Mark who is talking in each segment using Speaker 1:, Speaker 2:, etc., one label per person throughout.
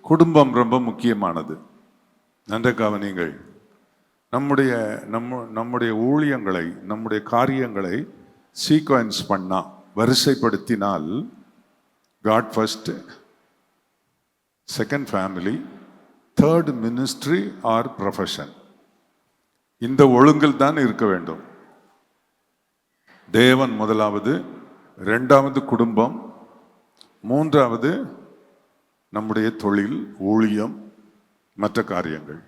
Speaker 1: குடும்பம் ரொம்ப முக்கியமானது. நன்ற கவனிங்கள். நம்முடைய ஊழியங்களை, நம்முடைய காரியங்களை சீக்வன்ஸ் பண்ணா, வரிசைப்படுத்தினால், God first, second family, third ministry or profession, இந்த ஒழுங்கில் தான் இருக்க வேண்டும். தேவன் முதலாவது, இரண்டாவது குடும்பம், மூன்றாவது நம்முடைய தொழில், ஊழியம், மற்ற காரியங்கள்.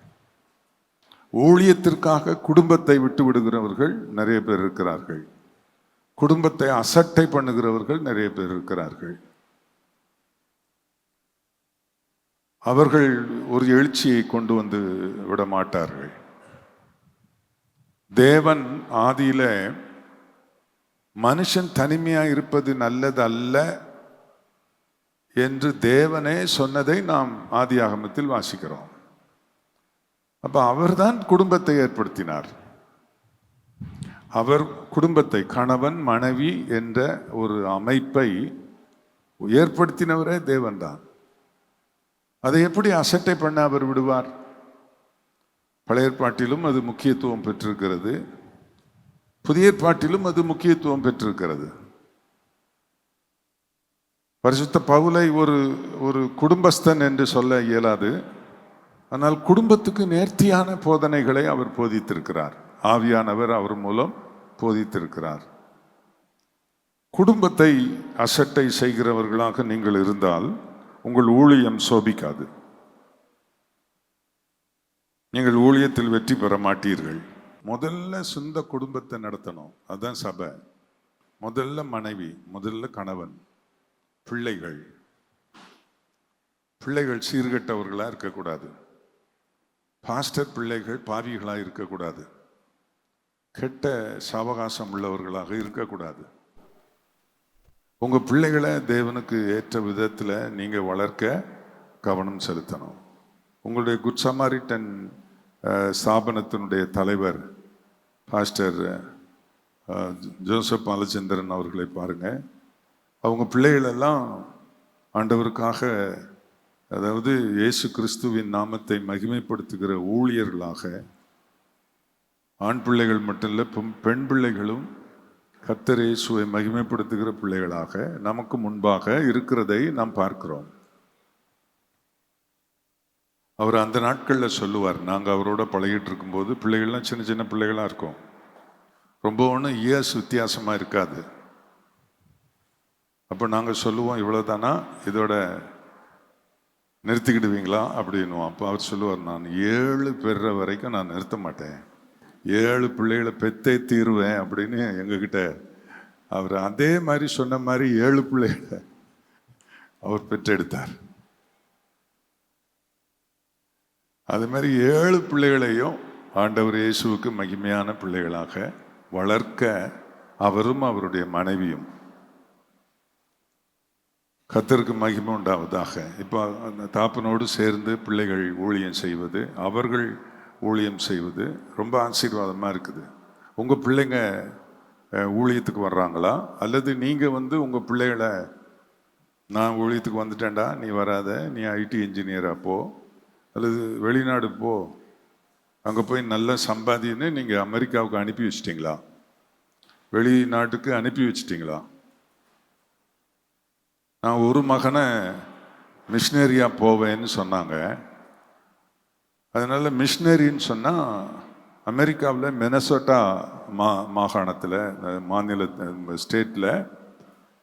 Speaker 1: ஊழியத்திற்காக குடும்பத்தை விட்டு விடுகிறவர்கள் நிறைய பேர் இருக்கிறார்கள். குடும்பத்தை அசட்டை பண்ணுகிறவர்கள் நிறைய பேர் இருக்கிறார்கள். அவர்கள் ஒரு எழுச்சியை கொண்டு வந்து விட மாட்டார்கள். தேவன் ஆதியில மனுஷன் தனிமையா இருப்பது நல்லது அல்ல என்று தேவனே சொன்னதை நாம் ஆதியாகமத்தில் வாசிக்கிறோம். அப்ப அவர்தான் குடும்பத்தை ஏற்படுத்தினார். அவர் குடும்பத்தை, கணவன் மனைவி என்ற ஒரு அமைப்பை ஏற்படுத்தினவரே தேவன் தான். அதை எப்படி அசட்டை பண்ண அவர் விடுவார்? பழைய ஏற்பாட்டிலும் அது முக்கியத்துவம் பெற்றிருக்கிறது, புதிய ஏற்பாட்டிலும் அது முக்கியத்துவம் பெற்றிருக்கிறது. பரிசுத்த பவுலை ஒரு குடும்பஸ்தன் என்று சொல்ல இயலாது. ஆனால் குடும்பத்துக்கு நேர்த்தியான போதனைகளை அவர் போதித்திருக்கிறார். ஆவியானவர் அவர் மூலம் போதித்திருக்கிறார். குடும்பத்தை அசட்டை செய்கிறவர்களாக நீங்கள் இருந்தால் உங்கள் ஊழியம் சோபிக்காது. நீங்கள் ஊழியத்தில் வெற்றி பெற மாட்டீர்கள். முதல்ல சொந்த குடும்பத்தை நடத்தணும், அதுதான் சபை. முதல்ல மனைவி, முதல்ல கணவன், பிள்ளைகள் சீர்கெட்டவர்களாக இருக்கக்கூடாது. பாஸ்டர் பிள்ளைகள் பாவிகளாக இருக்கக்கூடாது. கெட்ட சாவகாசம் உள்ளவர்களாக இருக்கக்கூடாது. உங்கள் பிள்ளைகளை தேவனுக்கு ஏற்ற விதத்தில் நீங்கள் வளர்க்க கவனம் செலுத்தணும். உங்களுடைய குட் சமாரிட்டன் ஸ்தாபனத்தினுடைய தலைவர் பாஸ்டர் ஜோசப் பாலச்சந்திரன் அவர்களை பாருங்கள். அவங்க பிள்ளைகளெல்லாம் ஆண்டவருக்காக, அதாவது இயேசு கிறிஸ்துவின் நாமத்தை மகிமைப்படுத்துகிற ஊழியர்களாக, ஆண் பிள்ளைகள் மட்டும் இல்லை, பெண் பிள்ளைகளும் கர்த்தர் இயேசுவை மகிமைப்படுத்துகிற பிள்ளைகளாக நமக்கு முன்பாக இருக்கிறதை நாம் பார்க்கிறோம். அவர் அந்த நாட்களில் சொல்லுவார், நாங்கள் அவரோட பழகிட்டு இருக்கும்போது பிள்ளைகள்லாம் சின்ன சின்ன பிள்ளைகளாக இருக்கும். ரொம்ப ஒன்றும் இயர்ஸ் வித்தியாசமாக இருக்காது. அப்போ நாங்கள் சொல்லுவோம், இவ்வளோதானா, இதோட நிறுத்திக்கிடுவீங்களா அப்படின்னுவோம். அப்போ அவர் சொல்லுவார், நான் 7 பெற வரைக்கும் நான் நிறுத்த மாட்டேன், 7 பிள்ளைகளை பெத்தே தீருவேன் அப்படின்னு எங்ககிட்ட அவர் அதே மாதிரி சொன்ன மாதிரி 7 பிள்ளைகளை அவர் பெற்றெடுத்தார். அது மாதிரி 7 பிள்ளைகளையும் ஆண்டவர் இயேசுவுக்கு மகிமையான பிள்ளைகளாக வளர்க்க அவரும் அவருடைய மனைவியும். கர்த்தருக்கு மகிமை உண்டாவதாக. இப்போ அந்த தாப்பனோடு சேர்ந்து பிள்ளைகள் ஊழியம் செய்வது, அவர்கள் ஊழியம் செய்வது ரொம்ப ஆசீர்வாதமாக இருக்குது. உங்கள் பிள்ளைங்க ஊழியத்துக்கு வர்றாங்களா? அல்லது நீங்கள் உங்கள் பிள்ளைகளை, நான் ஊழியத்துக்கு வந்துட்டேன்டா, நீ வராத, நீ ஐடி இன்ஜினியராக போ, அல்லது வெளிநாடு போ, அங்கே போய் நல்லா சம்பாதின்னு நீங்கள் அமெரிக்காவுக்கு அனுப்பி வச்சிட்டிங்களா? வெளிநாட்டுக்கு அனுப்பி வச்சிட்டிங்களா? நான் ஒரு மகனை மிஷினரியாக போவேன்னு சொன்னாங்க. அதனால் மிஷினரின்னு சொன்னால் அமெரிக்காவில் மினசோட்டா மாகாணத்தில், ஸ்டேட்டில்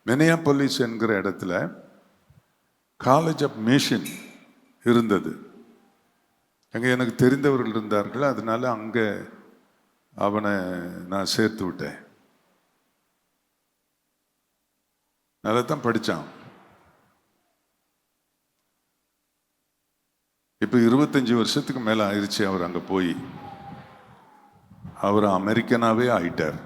Speaker 1: மினியாபோலிஸ் என்கிற இடத்துல காலேஜ் ஆஃப் மிஷன் இருந்தது. அங்கே எனக்கு தெரிந்தவர்கள் இருந்தார்கள். அதனால அங்கே அவனை நான் சேர்த்து விட்டேன். நல்லா தான் படித்தான். இப்போ 25 வருஷத்துக்கு மேலே ஆயிடுச்சு அவர் அங்கே போய். அவர் அமெரிக்கனாவே ஆயிட்டார்.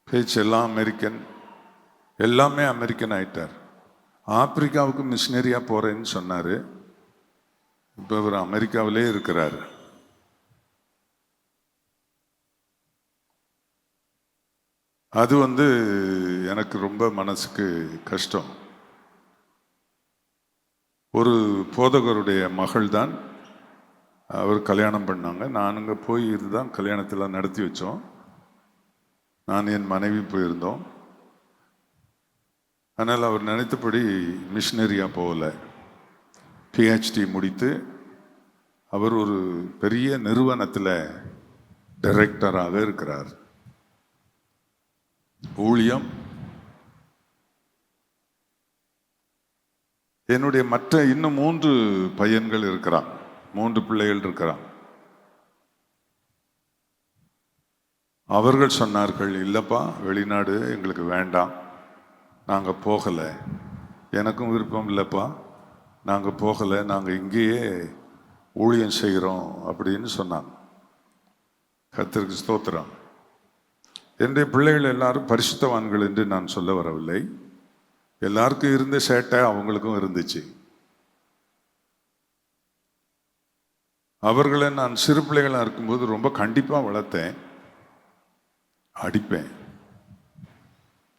Speaker 1: பேச்செல்லாம் அமெரிக்கன், எல்லாமே அமெரிக்கன் ஆயிட்டார். ஆப்பிரிக்காவுக்கு மிஷினரியாக போகிறேன்னு சொன்னார். இப்போ அவர் அமெரிக்காவிலே இருக்கிறார். அது எனக்கு ரொம்ப மனசுக்கு கஷ்டம். ஒரு போதகருடைய மகள் தான் அவர் கல்யாணம் பண்ணாங்க. நானுங்க போய் இதுதான் கல்யாணத்தில் நடத்தி வச்சோம். நான் என் மனைவி போயிருந்தோம். ஆனால் அவர் நினைத்தபடி மிஷினரியாக போகல. பிஹெச்டி முடித்து அவர் ஒரு பெரிய நிறுவனத்தில் டைரக்டராக இருக்கிறார். ஊழியம். என்னுடைய மற்ற இன்னும் 3 பையன்கள் இருக்கிறான், 3 பிள்ளைகள் இருக்கிறான். அவர்கள் சொன்னார்கள், இல்லைப்பா வெளிநாடு எங்களுக்கு வேண்டாம், நாங்கள் போகலை. எனக்கும் விருப்பம் இல்லைப்பா, நாங்கள் போகலை, நாங்கள் இங்கேயே ஊழியம் செய்கிறோம் அப்படின்னு சொன்னாங்க. கர்த்தருக்கு ஸ்தோத்திரம். என்னுடைய பிள்ளைகள் எல்லாரும் பரிசுத்தவான்கள் என்று நான் சொல்ல வரவில்லை. எல்லாருக்கும் இருந்த சேட்டை அவங்களுக்கும் இருந்துச்சு. அவர்களை நான் சிறு பிள்ளைகளாக இருக்கும்போது ரொம்ப கண்டிப்பாக வளர்த்தேன். அடிப்பேன்,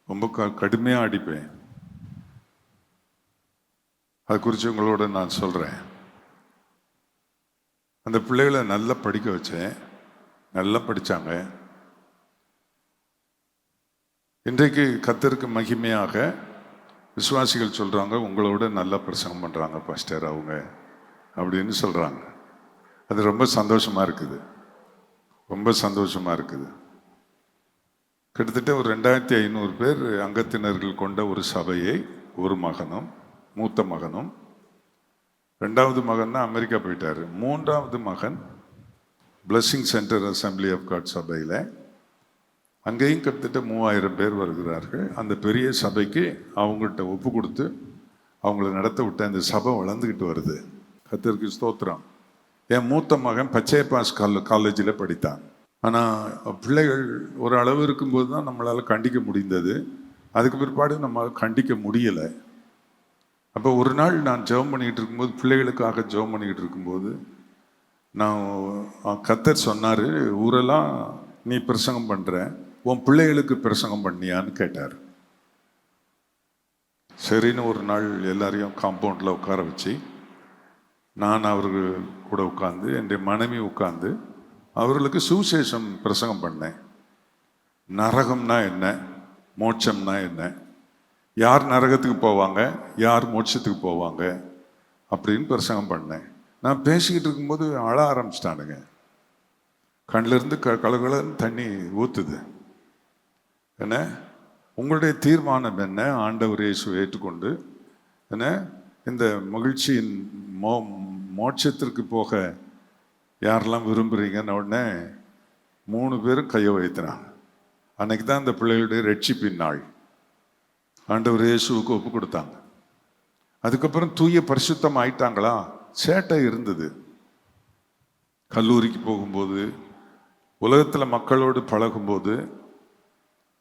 Speaker 1: ரொம்ப கடுமையாக அடிப்பேன். அது குறித்து உங்களோட நான் சொல்கிறேன். அந்த பிள்ளைகளை நல்லா படிக்க வச்சேன், நல்லா படித்தாங்க. இன்றைக்கு கர்த்தருக்கு மகிமையாக விசுவாசிகள் சொல்கிறாங்க, உங்களோட நல்லா பிரசங்கம் பண்ணுறாங்க பாஸ்டர் அவங்க அப்படின்னு சொல்கிறாங்க. அது ரொம்ப சந்தோஷமாக இருக்குது, ரொம்ப சந்தோஷமாக இருக்குது. கிட்டத்தட்ட ஒரு 2500 பேர் அங்கத்தினர்கள் கொண்ட ஒரு சபையை, ஒரு மகனும் மூத்த மகனும், 2வது மகன் தான் அமெரிக்கா போயிட்டார், 3வது மகன் blessing center assembly of God சபையில், அங்கேயும் கிட்டத்தட்ட 3000 பேர் வருகிறார்கள். அந்த பெரிய சபைக்கு அவங்கள்ட்ட ஒப்பு கொடுத்து அவங்கள நடத்த விட்ட இந்த சபை வளர்ந்துக்கிட்டு வருது. கர்த்தருக்கு ஸ்தோத்திரம். என் மூத்த மகன் பச்சையப்பாஸ் காலேஜில் படித்தான். ஆனால் பிள்ளைகள் ஒரு அளவு இருக்கும்போது தான் நம்மளால் கண்டிக்க முடிந்தது. அதுக்கு பிற்பாடு நம்மளால் கண்டிக்க முடியலை. அப்போ ஒரு நாள் நான் ஜெபம் பண்ணிக்கிட்டு இருக்கும்போது, பிள்ளைகளுக்காக ஜெபம் பண்ணிக்கிட்டு இருக்கும்போது, நான் கர்த்தர் சொன்னார், ஊரெல்லாம் நீ பிரசங்கம் பண்ணுற, உன் பிள்ளைகளுக்கு பிரசங்கம் பண்ணியான்னு கேட்டார். சரின்னு ஒரு நாள் எல்லாரையும் காம்பவுண்டில் உட்கார வச்சு, நான் அவர்கள் கூட உட்காந்து, என்னுடைய மனைவி உட்காந்து அவர்களுக்கு சுவிசேஷம் பிரசங்கம் பண்ணேன். நரகம்னா என்ன, மோட்சம்னா என்ன, யார் நரகத்துக்கு போவாங்க, யார் மோட்சத்துக்கு போவாங்க அப்படின்னு பிரசங்கம் பண்ணேன். நான் பேசிக்கிட்டு இருக்கும்போது அழ ஆரம்பிச்சிட்டானுங்க. கண்ணிலிருந்து கலகலன்னு தண்ணி ஊற்றுது. என்ன உங்களுடைய தீர்மானம் என்ன? ஆண்டவர் இயேசுவை ஏற்றுக்கொண்டு என்ன இந்த மகிழ்ச்சியின் மோட்சத்திற்கு போக யாரெல்லாம் விரும்புகிறீங்கன்னு உடனே 3 பேரும் கையை வைத்தினாங்க. அன்னைக்கு தான் இந்த பிள்ளைகளுடைய ரட்சிப்பின் நாள். ஆண்டவர் இயேசுவுக்கு ஒப்பு கொடுத்தாங்க. அதுக்கப்புறம் தூய பரிசுத்தம் ஆயிட்டாங்களா? சேட்டை இருந்தது. கல்லூரிக்கு போகும்போது, உலகத்தில் மக்களோடு பழகும்போது,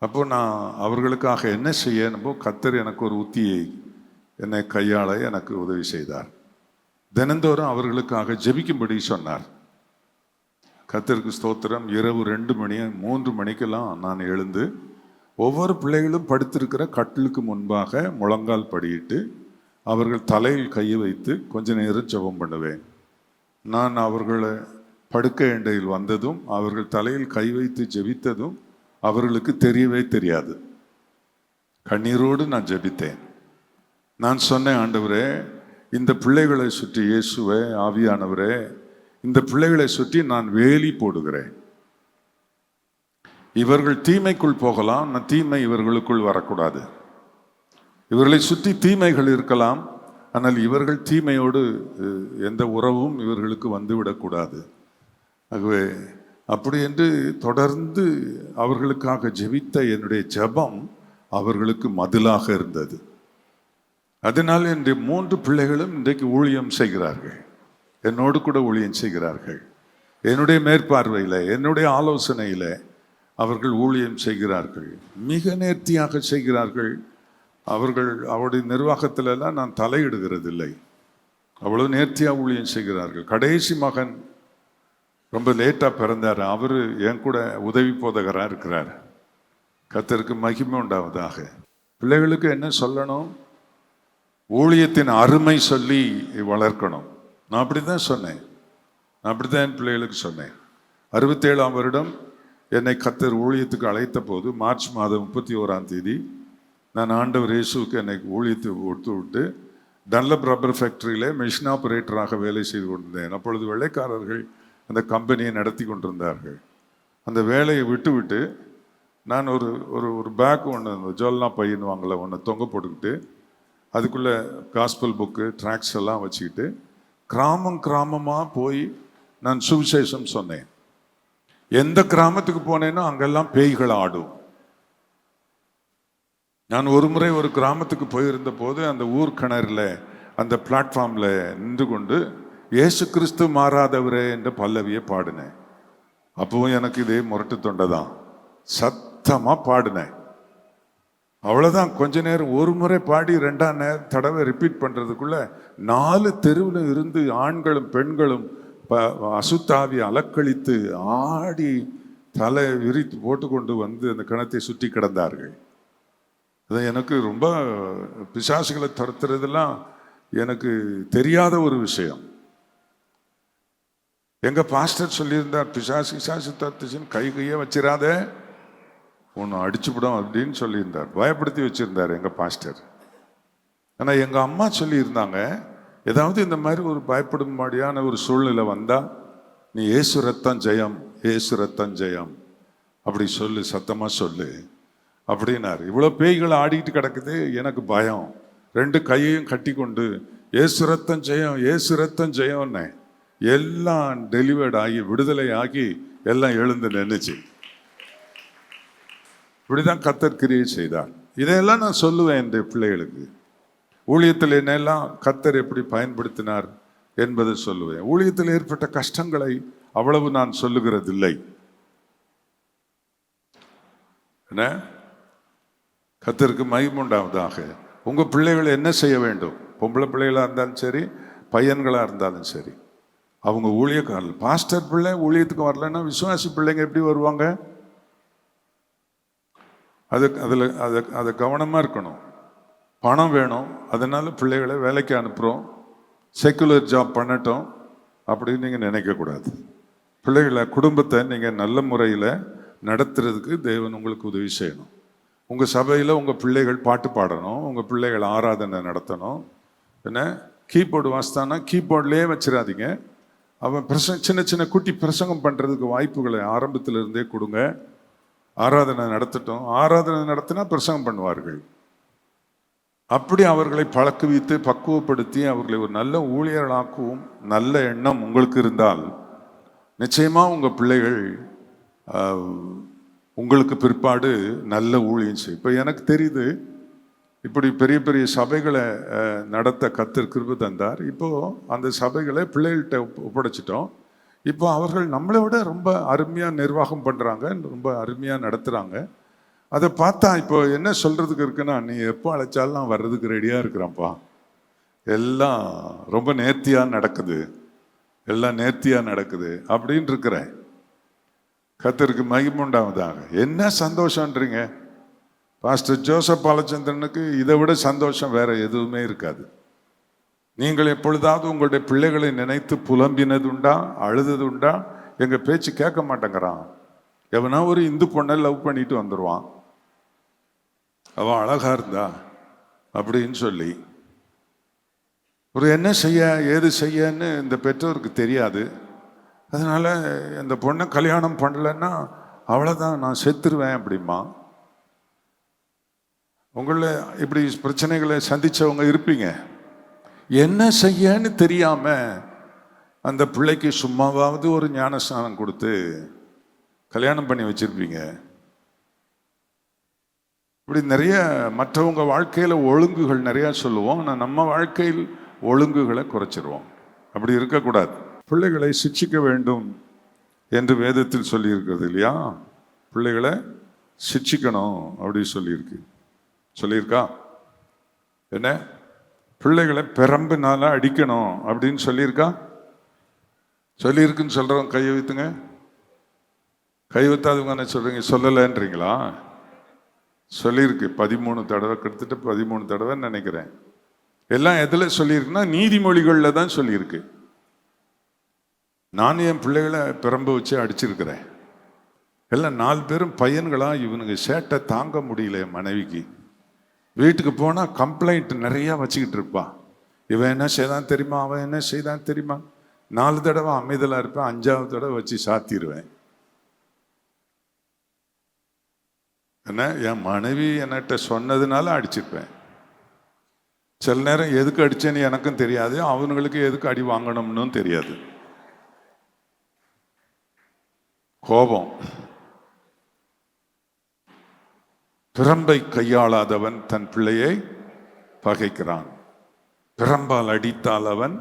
Speaker 1: அப்போ நான் அவர்களுக்காக என்ன செய்யணுமோ கர்த்தர் எனக்கு ஒரு உத்தியை என்னை கையாள எனக்கு உதவி செய்தார். தினந்தோறும் அவர்களுக்காக ஜெபிக்கும்படி சொன்னார். கர்த்தருக்கு ஸ்தோத்திரம். இரவு 2 மணி 3 மணிக்கெல்லாம் நான் எழுந்து ஒவ்வொரு பிள்ளைகளும் படுத்திருக்கிற கட்டிலுக்கு முன்பாக முழங்கால் படியிட்டு அவர்கள் தலையில் கையை வைத்து கொஞ்ச நேரம் ஜெபம் பண்ணுவேன். நான் அவர்களை படுக்கை எண்டையில் வந்ததும் அவர்கள் தலையில் கை வைத்து ஜெபித்ததும் அவர்களுக்கு தெரியவே தெரியாது. கண்ணீரோடு நான் ஜெபித்தேன். நான் சொன்னேன், ஆண்டவரே இந்த பிள்ளைகளை சுற்றி, இயேசுவே ஆவியானவரே இந்த பிள்ளைகளை சுற்றி நான் வேலி போடுகிறேன். இவர்கள் தீமைக்குள் போகலாம், நான் தீமை இவர்களுக்குள் வரக்கூடாது. இவர்களை சுற்றி தீமைகள் இருக்கலாம், ஆனால் இவர்கள் தீமையோடு எந்த உறவும் இவர்களுக்கு வந்துவிடக்கூடாது. ஆகவே அப்படி என்று தொடர்ந்து அவர்களுக்காக ஜெபித்த என்னுடைய ஜெபம் அவர்களுக்கு மதிலாக இருந்தது. அதனால் என்னுடைய 3 பிள்ளைகளும் இன்றைக்கு ஊழியம் செய்கிறார்கள், என்னோடு கூட ஊழியம் செய்கிறார்கள். என்னுடைய மேற்பார்வையில், என்னுடைய ஆலோசனையில் அவர்கள் ஊழியம் செய்கிறார்கள். மிக நேர்த்தியாக செய்கிறார்கள். அவருடைய நிர்வாகத்திலெல்லாம் நான் தலையிடுகிறதில்லை. அவ்வளவு நேர்த்தியாக ஊழியம் செய்கிறார்கள். கடைசி மகன் ரொம்ப லேட்டாக பிறந்தார். அவர் என் கூட உதவி போதகராக இருக்கிறார். கர்த்தருக்கு மகிமை உண்டாவதாக. பிள்ளைகளுக்கு என்ன சொல்லணும், ஊழியத்தின் அருமை சொல்லி வளர்க்கணும். நான் அப்படி தான் சொன்னேன். நான் அப்படி தான் என் பிள்ளைகளுக்கு சொன்னேன். 67ஆம் வருடம் என்னை கர்த்தர் ஊழியத்துக்கு அழைத்த போது மார்ச் மாதம் 31ஆம் தேதி நான் ஆண்டவர் இயேசுவுக்கு என்னை ஊழியத்துக்கு கொடுத்து விட்டு டன்லப் ரப்பர் ஃபேக்டரியில் மெஷின் ஆப்ரேட்டராக வேலை செய்து கொண்டிருந்தேன். அப்பொழுது வெள்ளைக்காரர்கள் அந்த கம்பெனியை நடத்தி கொண்டிருந்தார்கள். அந்த வேலையை விட்டு நான் ஒரு ஒரு ஒரு பேக் ஒன்று ஜோல்னா பையன்வாங்கள ஒன்று தொங்க போட்டுக்கிட்டு அதுக்குள்ளே காஸ்பல் புக்கு ட்ராக்ஸ் எல்லாம் வச்சுக்கிட்டு கிராமமாக போய் நான் சுவிசேஷம் சொன்னேன். எந்த கிராமத்துக்கு போனேனோ அங்கெல்லாம் பேய்கள் ஆடும். நான் ஒரு முறை ஒரு கிராமத்துக்கு போயிருந்த போது அந்த ஊர் கிணறுல அந்த பிளாட்ஃபார்ம்ல நின்று கொண்டு இயேசு கிறிஸ்து மாறாதவரே என்ற பல்லவியை பாடினேன். அப்பவும் எனக்கு இதே முரட்டு தொண்டை தான். சத்தமா பாடினேன். அவ்வளவுதான். கொஞ்ச நேரம் ஒரு முறை பாடி 2ஆம் தடவை ரிப்பீட் பண்றதுக்குள்ள 4 தெருவில் இருந்து ஆண்களும் பெண்களும் அசுத்தாவி அலக்களித்து ஆடி தலை விரித்து போட்டுக்கொண்டு வந்து அந்த கிணத்தை சுற்றி கிடந்தார்கள். அது எனக்கு ரொம்ப பிசாசுகளை துரத்துறதெல்லாம் எனக்கு தெரியாத ஒரு விஷயம். எங்க பாஸ்டர் சொல்லியிருந்தார், பிசாசு துரத்துச்சுன்னு கையே வச்சிடாத, ஒன்று அடிச்சுவிடும் அப்படின்னு சொல்லியிருந்தார். பயப்படுத்தி வச்சிருந்தார் எங்க பாஸ்டர். ஆனா எங்க அம்மா சொல்லியிருந்தாங்க, ஏதாவது இந்த மாதிரி ஒரு பயப்படும்படியான ஒரு சூழ்நிலை வந்தா நீ ஏசு ரத்தம் ஜெயம், ஏசு ரத்தம் ஜெயம் அப்படி சொல்லு, சத்தமா சொல்லு அப்படின்னாரு. இவ்வளோ பேய்களை ஆடிட்டு கிடக்குது. எனக்கு பயம். 2 கையையும் கட்டி கொண்டு ஏசு ரத்தம் ஜெயம், ஏசு ரத்தம் ஜெயம்னு எல்லாம் டெலிவர்ட் ஆகி விடுதலை ஆகி எல்லாம் எழுந்து நின்றுச்சு. இப்படிதான் கர்த்தர் கிரியை செய்தார். இதையெல்லாம் நான் சொல்லுவேன் என் பிள்ளைகளுக்கு. ஊழியத்தில் என்னெல்லாம் கர்த்தர் எப்படி பயன்படுத்தினார் என்பதை சொல்லுவேன். ஊழியத்தில் ஏற்பட்ட கஷ்டங்களை அவ்வளவு நான் சொல்லுகிறதில்லை. என்ன, கர்த்தருக்கு மகிமை உண்டாவதாக. உங்க பிள்ளைகள் என்ன செய்ய வேண்டும்? பொம்பளை பிள்ளைகளா இருந்தாலும் சரி, பையன்களா இருந்தாலும் சரி, அவங்க ஊழியக்காரர்கள். பாஸ்டர் பிள்ளை ஊழியத்துக்கு வரலன்னா விசுவாசி பிள்ளைங்க எப்படி வருவாங்க? அது கவனமா இருக்கணும். பணம் வேணும், அதனால பிள்ளைகளை வேலைக்கு அனுப்புகிறோம், செக்குலர் ஜாப் பண்ணட்டும் அப்படின்னு நீங்கள் நினைக்கக்கூடாது. பிள்ளைகளை, குடும்பத்தை நீங்கள் நல்ல முறையில் நடத்துறதுக்கு தேவன் உங்களுக்கு உதவி செய்யணும். உங்கள் சபையில் உங்கள் பிள்ளைகள் பாட்டு பாடணும், உங்கள் பிள்ளைகள் ஆராதனை நடத்தணும். என்ன, கீபோர்டு வாசித்தானா கீபோர்ட்லேயே வச்சிடாதீங்க. அவன் சின்ன சின்ன குட்டி பிரசங்கம் பண்ணுறதுக்கு வாய்ப்புகளை ஆரம்பத்தில் இருந்தே கொடுங்க. ஆராதனை நடத்தட்டும். ஆராதனை நடத்தினா பிரசங்கம் பண்ணுவார்கள். அப்படி அவர்களை பழக்குவித்து பக்குவப்படுத்தி அவர்களை ஒரு நல்ல ஊழியர்களாக்கவும் நல்ல எண்ணம் உங்களுக்கு இருந்தால் நிச்சயமா உங்க பிள்ளைகள் உங்களுக்கு பிற்பாடு நல்ல ஊழியம் செய்யும். இப்போ எனக்கு தெரியுது, இப்படி பெரிய பெரிய சபைகளை நடத்த கர்த்தர் கிருபை தந்தார். இப்போ அந்த சபைகளை பிள்ளைகள்கிட்ட ஒப்படைச்சிட்டோம். இப்போ அவர்கள் நம்மளை விட ரொம்ப அருமையாக நிர்வாகம் பண்ணுறாங்க, ரொம்ப அருமையாக நடத்துகிறாங்க. அதை பார்த்தா இப்போ என்ன சொல்கிறதுக்கு இருக்குன்னா, நீ எப்போ அழைச்சாலும் நான் வர்றதுக்கு ரெடியாக இருக்கிறான்ப்பா, எல்லாம் ரொம்ப நேர்த்தியாக நடக்குது, எல்லாம் நேர்த்தியாக நடக்குது அப்படின்னு இருக்கிறேன். கர்த்தருக்கு மகிமை உண்டாவதாக. என்ன சந்தோஷன்றீங்க? பாஸ்டர் ஜோசப் பாலச்சந்திரனுக்கு இதை விட சந்தோஷம் வேற எதுவுமே இருக்காது. நீங்கள் எப்பொழுதாவது உங்களுடைய பிள்ளைகளை நினைத்து புலம்பினது உண்டா, அழுதது உண்டா? எங்க பேச்சு கேட்க மாட்டேங்கிறான். எவனா ஒரு இந்து பொண்ணை லவ் பண்ணிட்டு வந்துடுவான், அவன் அழகா இருந்தா அப்படின்னு சொல்லி. ஒரு என்ன செய்ய ஏது செய்யன்னு இந்த பெற்றோருக்கு தெரியாது. அதனால இந்த பொண்ணை கல்யாணம் பண்ணலன்னா அவ்வளோதான், நான் செத்துருவேன் அப்படிமா. உங்களை இப்படி பிரச்சனைகளை சந்திச்சவங்க இருப்பீங்க. என்ன செய்யன்னு தெரியாம அந்த பிள்ளைக்கு சும்மாவாவது ஒரு ஞானஸ்நானம் கொடுத்து கல்யாணம் பண்ணி வச்சிருப்பீங்க. இப்படி நிறைய மற்றவங்க வாழ்க்கையில ஒழுங்குகள் நிறைய சொல்லுவோம், ஆனால் நம்ம வாழ்க்கையில் ஒழுங்குகளை குறைச்சிருவோம். அப்படி இருக்கக்கூடாது. பிள்ளைகளை சிட்சிக்க வேண்டும் என்று வேதத்தில் சொல்லியிருக்கிறது இல்லையா? பிள்ளைகளை சிட்சிக்கணும் அப்படி சொல்லியிருக்கா? என்ன, பிள்ளைகளை பெரம்புனால அடிக்கணும் அப்படின்னு சொல்லியிருக்கா? சொல்லியிருக்குன்னு சொல்றவங்க கையை வைத்துங்க. கை வைத்தாதவங்க என்ன சொல்றீங்க? சொல்லலைன்றீங்களா? சொல்லியிருக்கு 13 தடவை, கிட்டத்தட்ட 13 தடவை நினைக்கிறேன். எல்லாம் எதில் சொல்லியிருக்குன்னா நீதிமொழிகளில் தான் சொல்லியிருக்கு. நான் என் பிள்ளைகளை பிரம்ப வச்சு அடிச்சிருக்கிறேன். எல்லாம் 4 பேரும் பையன்களா, இவனுக்கு சேட்டை தாங்க முடியல. என் மனைவிக்கு வீட்டுக்கு போனால் கம்ப்ளைண்ட் நிறையா வச்சுக்கிட்டு இருப்பான். இவன் என்ன செய்தான் தெரியுமா, அவன் என்ன செய்தான் தெரியுமா. 4 தடவை அமைதலாக இருப்பேன், 5ஆவது தடவை வச்சு சாத்திடுவேன். என்ன, என் மனைவி என்கிட்ட சொன்னதுனால அடிச்சிருப்பேன். சில நேரம் எதுக்கு அடிச்சேன்னு எனக்கும் தெரியாது, அவனுங்களுக்கு எதுக்கு அடி வாங்கணும்னு தெரியாது. கோபம். பிரம்பை கையாளாதவன் தன் பிள்ளையை பகைக்கிறான், பிரம்பால் அடித்தால் அவன்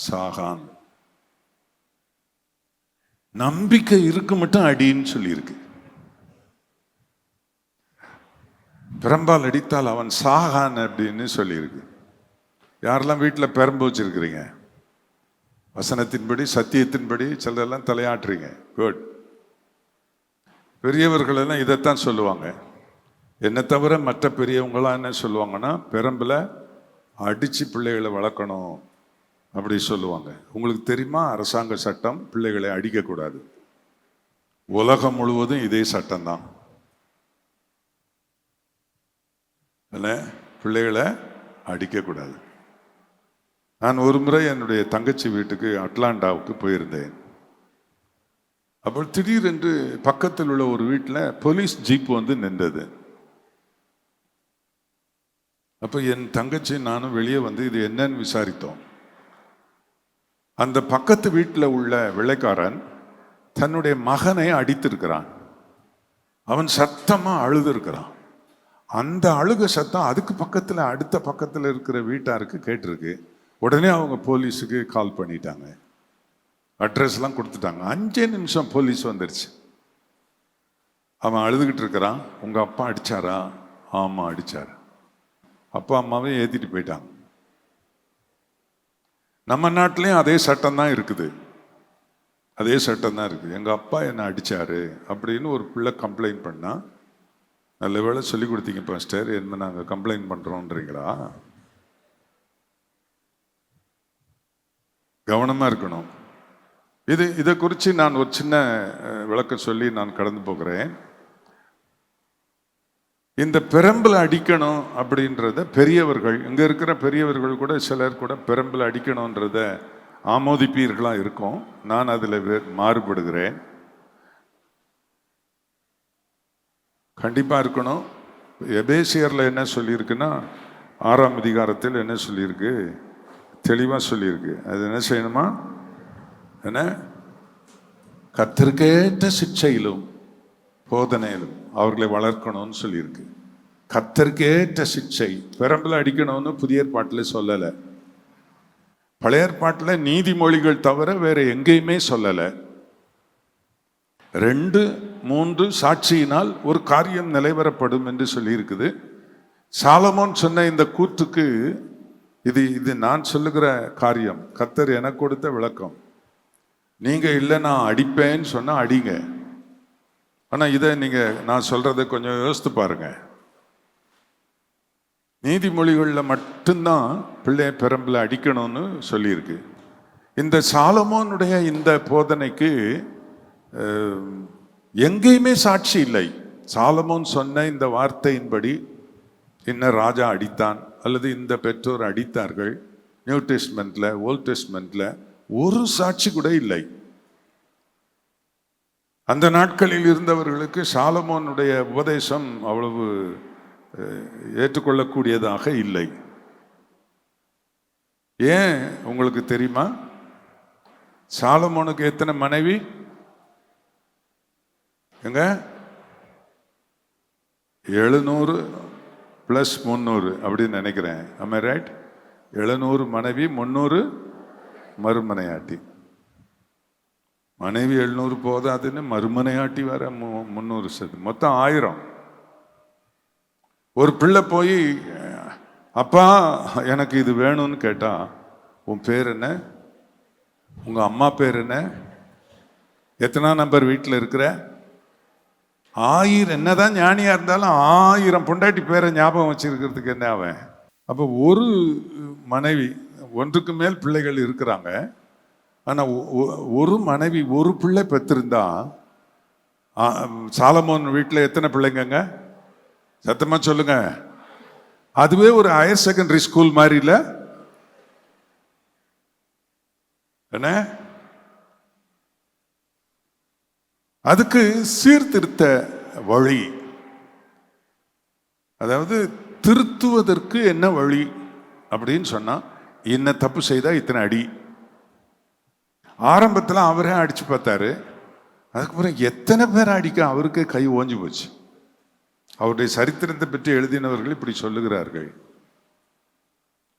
Speaker 1: சாகான். நம்பிக்கை இருக்கு மட்டும் அடின்னு சொல்லியிருக்கு. பிரம்பால் அடித்தால் அவன் சாகான் அப்படின்னு சொல்லியிருக்கு. யாரெல்லாம் வீட்டில் பெரம்பு வச்சிருக்கிறீங்க, வசனத்தின்படி சத்தியத்தின்படி சிலரெல்லாம் தலையாட்டுறீங்க. குட். பெரியவர்கள் எல்லாம் இதைத்தான் சொல்லுவாங்க. என்னை தவிர மற்ற பெரியவங்களாம் என்ன சொல்லுவாங்கன்னா, பெரம்பில் அடித்து பிள்ளைகளை வளர்க்கணும் அப்படி சொல்லுவாங்க. உங்களுக்கு தெரியுமா, அரசாங்க சட்டம் பிள்ளைகளை அடிக்கக்கூடாது. உலகம் முழுவதும் இதே சட்டம்தான். பிள்ளைகளை அடிக்கக்கூடாது. நான் ஒரு முறை என்னுடைய தங்கச்சி வீட்டுக்கு அட்லாண்டாவுக்கு போயிருந்தேன். அப்போ திடீரென்று பக்கத்தில் உள்ள ஒரு வீட்டில் போலீஸ் ஜீப் வந்து நின்றது. அப்போ என் தங்கச்சி நானும் வெளியே வந்து இது என்னன்னு விசாரித்தோம். அந்த பக்கத்து வீட்டில் உள்ள வெள்ளைக்காரன் தன்னுடைய மகனை அடித்திருக்கிறான். அவன் சத்தமாக அழுதுருக்கிறான். அந்த அழுக சத்தம் அதுக்கு பக்கத்தில் அடுத்த பக்கத்தில் இருக்கிற வீட்டாருக்கு கேட்டிருக்கு. உடனே அவங்க போலீஸுக்கு கால் பண்ணிட்டாங்க, அட்ரஸ்லாம் கொடுத்துட்டாங்க. 5 நிமிஷம் போலீஸ் வந்துடுச்சு. அவன் அழுதுகிட்டு இருக்கிறான். உங்கள் அப்பா அடித்தாரா? ஆமாம் அடித்தார். அப்பா அம்மாவே ஏற்றிட்டு போயிட்டாங்க. நம்ம நாட்டிலையும் அதே சட்டம் தான் இருக்குது. அதே சட்டம் தான் இருக்குது. எங்கள் அப்பா என்னை அடித்தாரு அப்படின்னு ஒரு பிள்ளை கம்ப்ளைண்ட் பண்ணால், நல்ல வேளை சொல்லி கொடுத்தீங்க பாஸ்டர், என்ன நாங்கள் கம்ப்ளைண்ட் பண்ணுறோன்றீங்களா? கவனமாக இருக்கணும். இதை குறித்து நான் ஒரு சின்ன விளக்கம் சொல்லி நான் கடந்து போகிறேன். இந்த பிரம்பில் அடிக்கணும் அப்படின்றத பெரியவர்கள், இங்கே இருக்கிற பெரியவர்கள் கூட சிலர் கூட பிரம்பில் அடிக்கணுன்றத ஆமோதிப்பீர்களாக இருக்கும். நான் அதில் மாறுபடுகிறேன். கண்டிப்பாக இருக்கணும். எபேசியரில் என்ன சொல்லியிருக்குன்னா, 6ஆம் அதிகாரத்தில் என்ன சொல்லியிருக்கு, தெளிவாக சொல்லியிருக்கு. அது என்ன செய்யணுமா, என்ன, கர்த்தருக்கேற்ற சிக்ஷையிலும் போதனையிலும் அவர்களை வளர்க்கணும்னு சொல்லியிருக்கு. கர்த்தருக்கேற்ற சிக்ஷை. பிரம்பில் அடிக்கணும்னு புதிய ஏற்பாட்டில் சொல்லலை. பழைய ஏற்பாட்டில் நீதிமொழிகள் தவிர வேற எங்கேயுமே சொல்லலை. 2-3 சாட்சியினால் ஒரு காரியம் நிலைவரப்படும் என்று சொல்லியிருக்குது. சாலமோன் சொன்ன இந்த கூத்துக்கு இது நான் சொல்லுகிற காரியம், கர்த்தர் எனக்கு கொடுத்த விளக்கம். நீங்க இல்லை நான் அடிப்பேன்னு சொன்னா அடிங்க. ஆனா இதை நீங்க நான் சொல்றதை கொஞ்சம் யோசித்து பாருங்க. நீதிமொழிகளில் மட்டும்தான் பிள்ளைய பிரம்பில் அடிக்கணும்னு சொல்லியிருக்கு. இந்த சாலமோனுடைய இந்த போதனைக்கு எங்கேயுமே சாட்சி இல்லை. சாலமோன் சொன்ன இந்த வார்த்தையின்படி இன்ன ராஜா அடித்தான் அல்லது இந்த பெற்றோர் அடித்தார்கள், நியூ டெஸ்ட்மெண்ட்ல ஓல்ட் டெஸ்ட்மெண்ட்ல ஒரு சாட்சி கூட இல்லை. அந்த நாட்களில் இருந்தவர்களுக்கு சாலமோனுடைய உபதேசம் அவ்வளவு ஏற்றுக்கொள்ளக்கூடியதாக இல்லை. ஏன் உங்களுக்கு தெரியுமா? சாலமோனுக்கு எத்தனை மனைவி? எங்க 700 + 300 அப்படின்னு நினைக்கிறேன். am I right? 700 மனைவி, 300 மறுமனையாட்டி. மனைவி 700 போதாதுன்னு மறுமனையாட்டி வர 300 சேர்த்து மொத்தம் 1000. ஒரு பிள்ளை போய் அப்பா எனக்கு இது வேணும்னு கேட்டா, உன் பேர் என்ன, உங்க அம்மா பேர் என்ன, எத்தனாம் நம்பர் வீட்டில் இருக்கிற, 1000 என்னதான் ஞானியா இருந்தாலும் 1000 பொண்டாட்டி பேரை ஞாபகம் வச்சிருக்கிறதுக்கு என்ன அவன்? அப்போ ஒரு மனைவி, ஒன்றுக்கு மேல் பிள்ளைகள் இருக்கிறாங்க, ஆனால் ஒரு மனைவி ஒரு பிள்ளை பெற்றிருந்தா, சாலமோன் வீட்டில் எத்தனை பிள்ளைங்க? சத்தமா சொல்லுங்க. அதுவே ஒரு ஹையர் செகண்டரி ஸ்கூல் மாதிரி இல்லை என்ன? அதுக்கு சீர்திருத்த வழி, அதாவது திருத்துவதற்கு என்ன வழி அப்படின்னு சொன்னா, என்ன தப்பு செய்தா இத்தனை அடி. ஆரம்பத்தில் அவரே அடிச்சு பார்த்தாரு, அதுக்கப்புறம் எத்தனை பேர் அடிக்க அவருக்கு கை ஓஞ்சி போச்சு. அவருடைய சரித்திரத்தை பற்றி எழுதினவர்கள் இப்படி சொல்லுகிறார்கள்.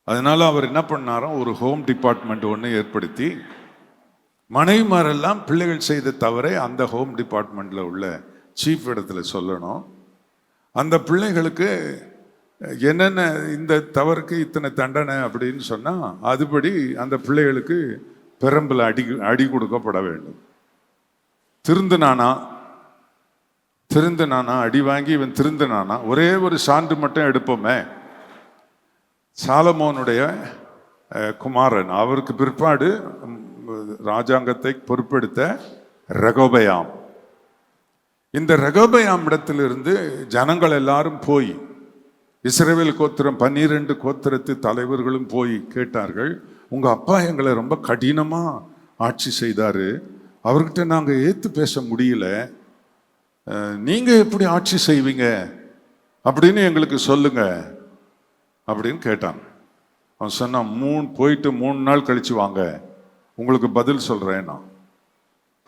Speaker 1: அதனால அவர் என்ன பண்ணாராம், ஒரு ஹோம் டிபார்ட்மெண்ட் ஒன்று ஏற்படுத்தி, மனைவிமாரெல்லாம் பிள்ளைகள் செய்த தவறை அந்த ஹோம் டிபார்ட்மெண்ட்ல உள்ள சீஃப் இடத்துல சொல்லணும். அந்த பிள்ளைகளுக்கு என்னென்ன இந்த தவறுக்கு இத்தனை தண்டனை அப்படின்னு சொன்னா, அதுபடி அந்த பிள்ளைகளுக்கு பெரம்பில் அடி கொடுக்கப்பட வேண்டும். திருந்தினானா அடி வாங்கி இவன் திருந்தினானா, ஒரே ஒரு சான்று மட்டும் எடுப்போமே. சாலமோனுடைய குமாரன், அவருக்கு பிற்பாடு ராஜாங்கத்தை பொறுப்பெடுத்த ரெகோபயாம். இந்த ரெகோபயாம் இடத்திலிருந்து ஜனங்கள் எல்லாரும் போய், இஸ்ரவேல் கோத்திரம் 12 கோத்திரத்து தலைவர்களும் போய் கேட்டார்கள், உங்க அப்பா எங்களை ரொம்ப கடினமா ஆட்சி செய்தாரு, அவர்கிட்ட நாங்க ஏத்து பேச முடியல, நீங்க எப்படி ஆட்சி செய்வீங்க அப்படின்னு எங்களுக்கு சொல்லுங்க அப்படின்னு கேட்டான். அவன் சொன்னான், போயிட்டு 3 நாள் கழிச்சு வாங்க, உங்களுக்கு பதில் சொல்றேன்.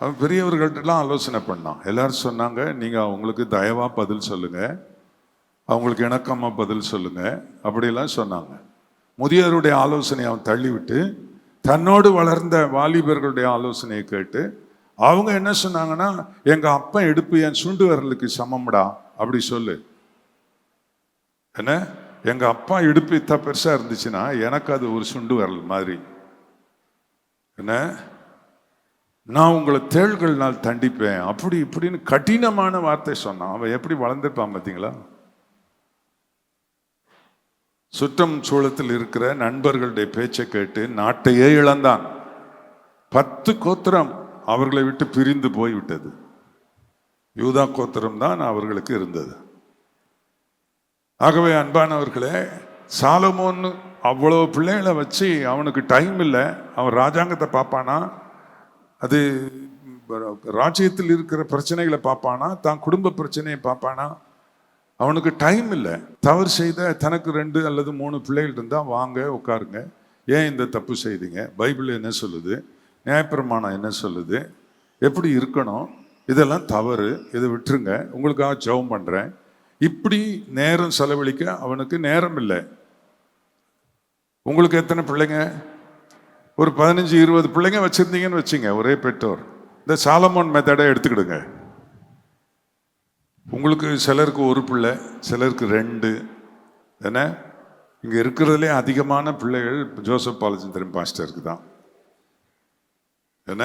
Speaker 1: அவன் பெரியவர்கள்ட்டெல்லாம் ஆலோசனை பண்ணான். எல்லாரும் சொன்னாங்க, நீங்க அவங்களுக்கு தயவா பதில் சொல்லுங்க, அவங்களுக்கு இணக்கமா பதில் சொல்லுங்க அப்படிலாம் சொன்னாங்க. முதியோருடைய ஆலோசனையை அவன் தள்ளிவிட்டு தன்னோடு வளர்ந்த வாலிபர்களுடைய ஆலோசனையை கேட்டு, அவங்க என்ன சொன்னாங்கன்னா, எங்க அப்பா எடுப்பு என் சுண்டு விரலுக்கு சமம்டா அப்படி சொல்லு. என்ன, எங்க அப்பா இடுப்பு இத்த பெருசா இருந்துச்சுன்னா எனக்கு அது ஒரு சுண்டு விரல் மாதிரி. என்ன, நான் உங்களை தேள்கள்னால் தண்டிப்பேன் அப்படி இப்படின்னு கடினமான வார்த்தை சொன்னான். அவன் எப்படி வளர்ந்துருப்பான் பார்த்தீங்களா? சுற்றம் சூழத்தில் இருக்கிற நண்பர்களுடைய பேச்சை கேட்டு நாட்டையே இழந்தான். 10 கோத்திரம் அவர்களை விட்டு பிரிந்து போய்விட்டது. யூதா கோத்திரம் தான் அவர்களுக்கு இருந்தது. ஆகவே அன்பானவர்களே, சாலமோன் அவ்வளவு பிள்ளைகளை வச்சு அவனுக்கு டைம் இல்லை. அவன் ராஜாங்கத்தை பார்ப்பானா, அது ராஜ்யத்தில் இருக்கிற பிரச்சனைகளை பார்ப்பானா, தான் குடும்ப பிரச்சனையை பார்ப்பானா, அவனுக்கு டைம் இல்லை. தவறு செய்த தனக்கு 2 அல்லது 3 பிள்ளைகள் இருந்தால் வாங்க உட்காருங்க, ஏன் இந்த தப்பு செய்தீங்க, பைபிள் என்ன சொல்லுது, நியாயப்பிரமாணம் என்ன சொல்லுது, எப்படி இருக்கணும், இதெல்லாம் தவறு, இதை விட்டுருங்க, உங்களுக்காக ஜெபம் பண்ணுறேன், இப்படி நேரம் செலவழிக்க அவனுக்கு நேரம் இல்லை. உங்களுக்கு எத்தனை பிள்ளைங்க? ஒரு 15-20 பிள்ளைங்க வச்சிருந்தீங்கன்னு வச்சுங்க, ஒரே பெற்றோர். இந்த சாலமோன் மெத்தடை எடுத்துக்கிடுங்க. உங்களுக்கு சிலருக்கு 1 பிள்ளை, சிலருக்கு 2. என்ன, இங்கே இருக்கிறதுலே அதிகமான பிள்ளைகள் ஜோசப் பாலச்சந்திரன் பாஸ்டருக்கு தான். என்ன,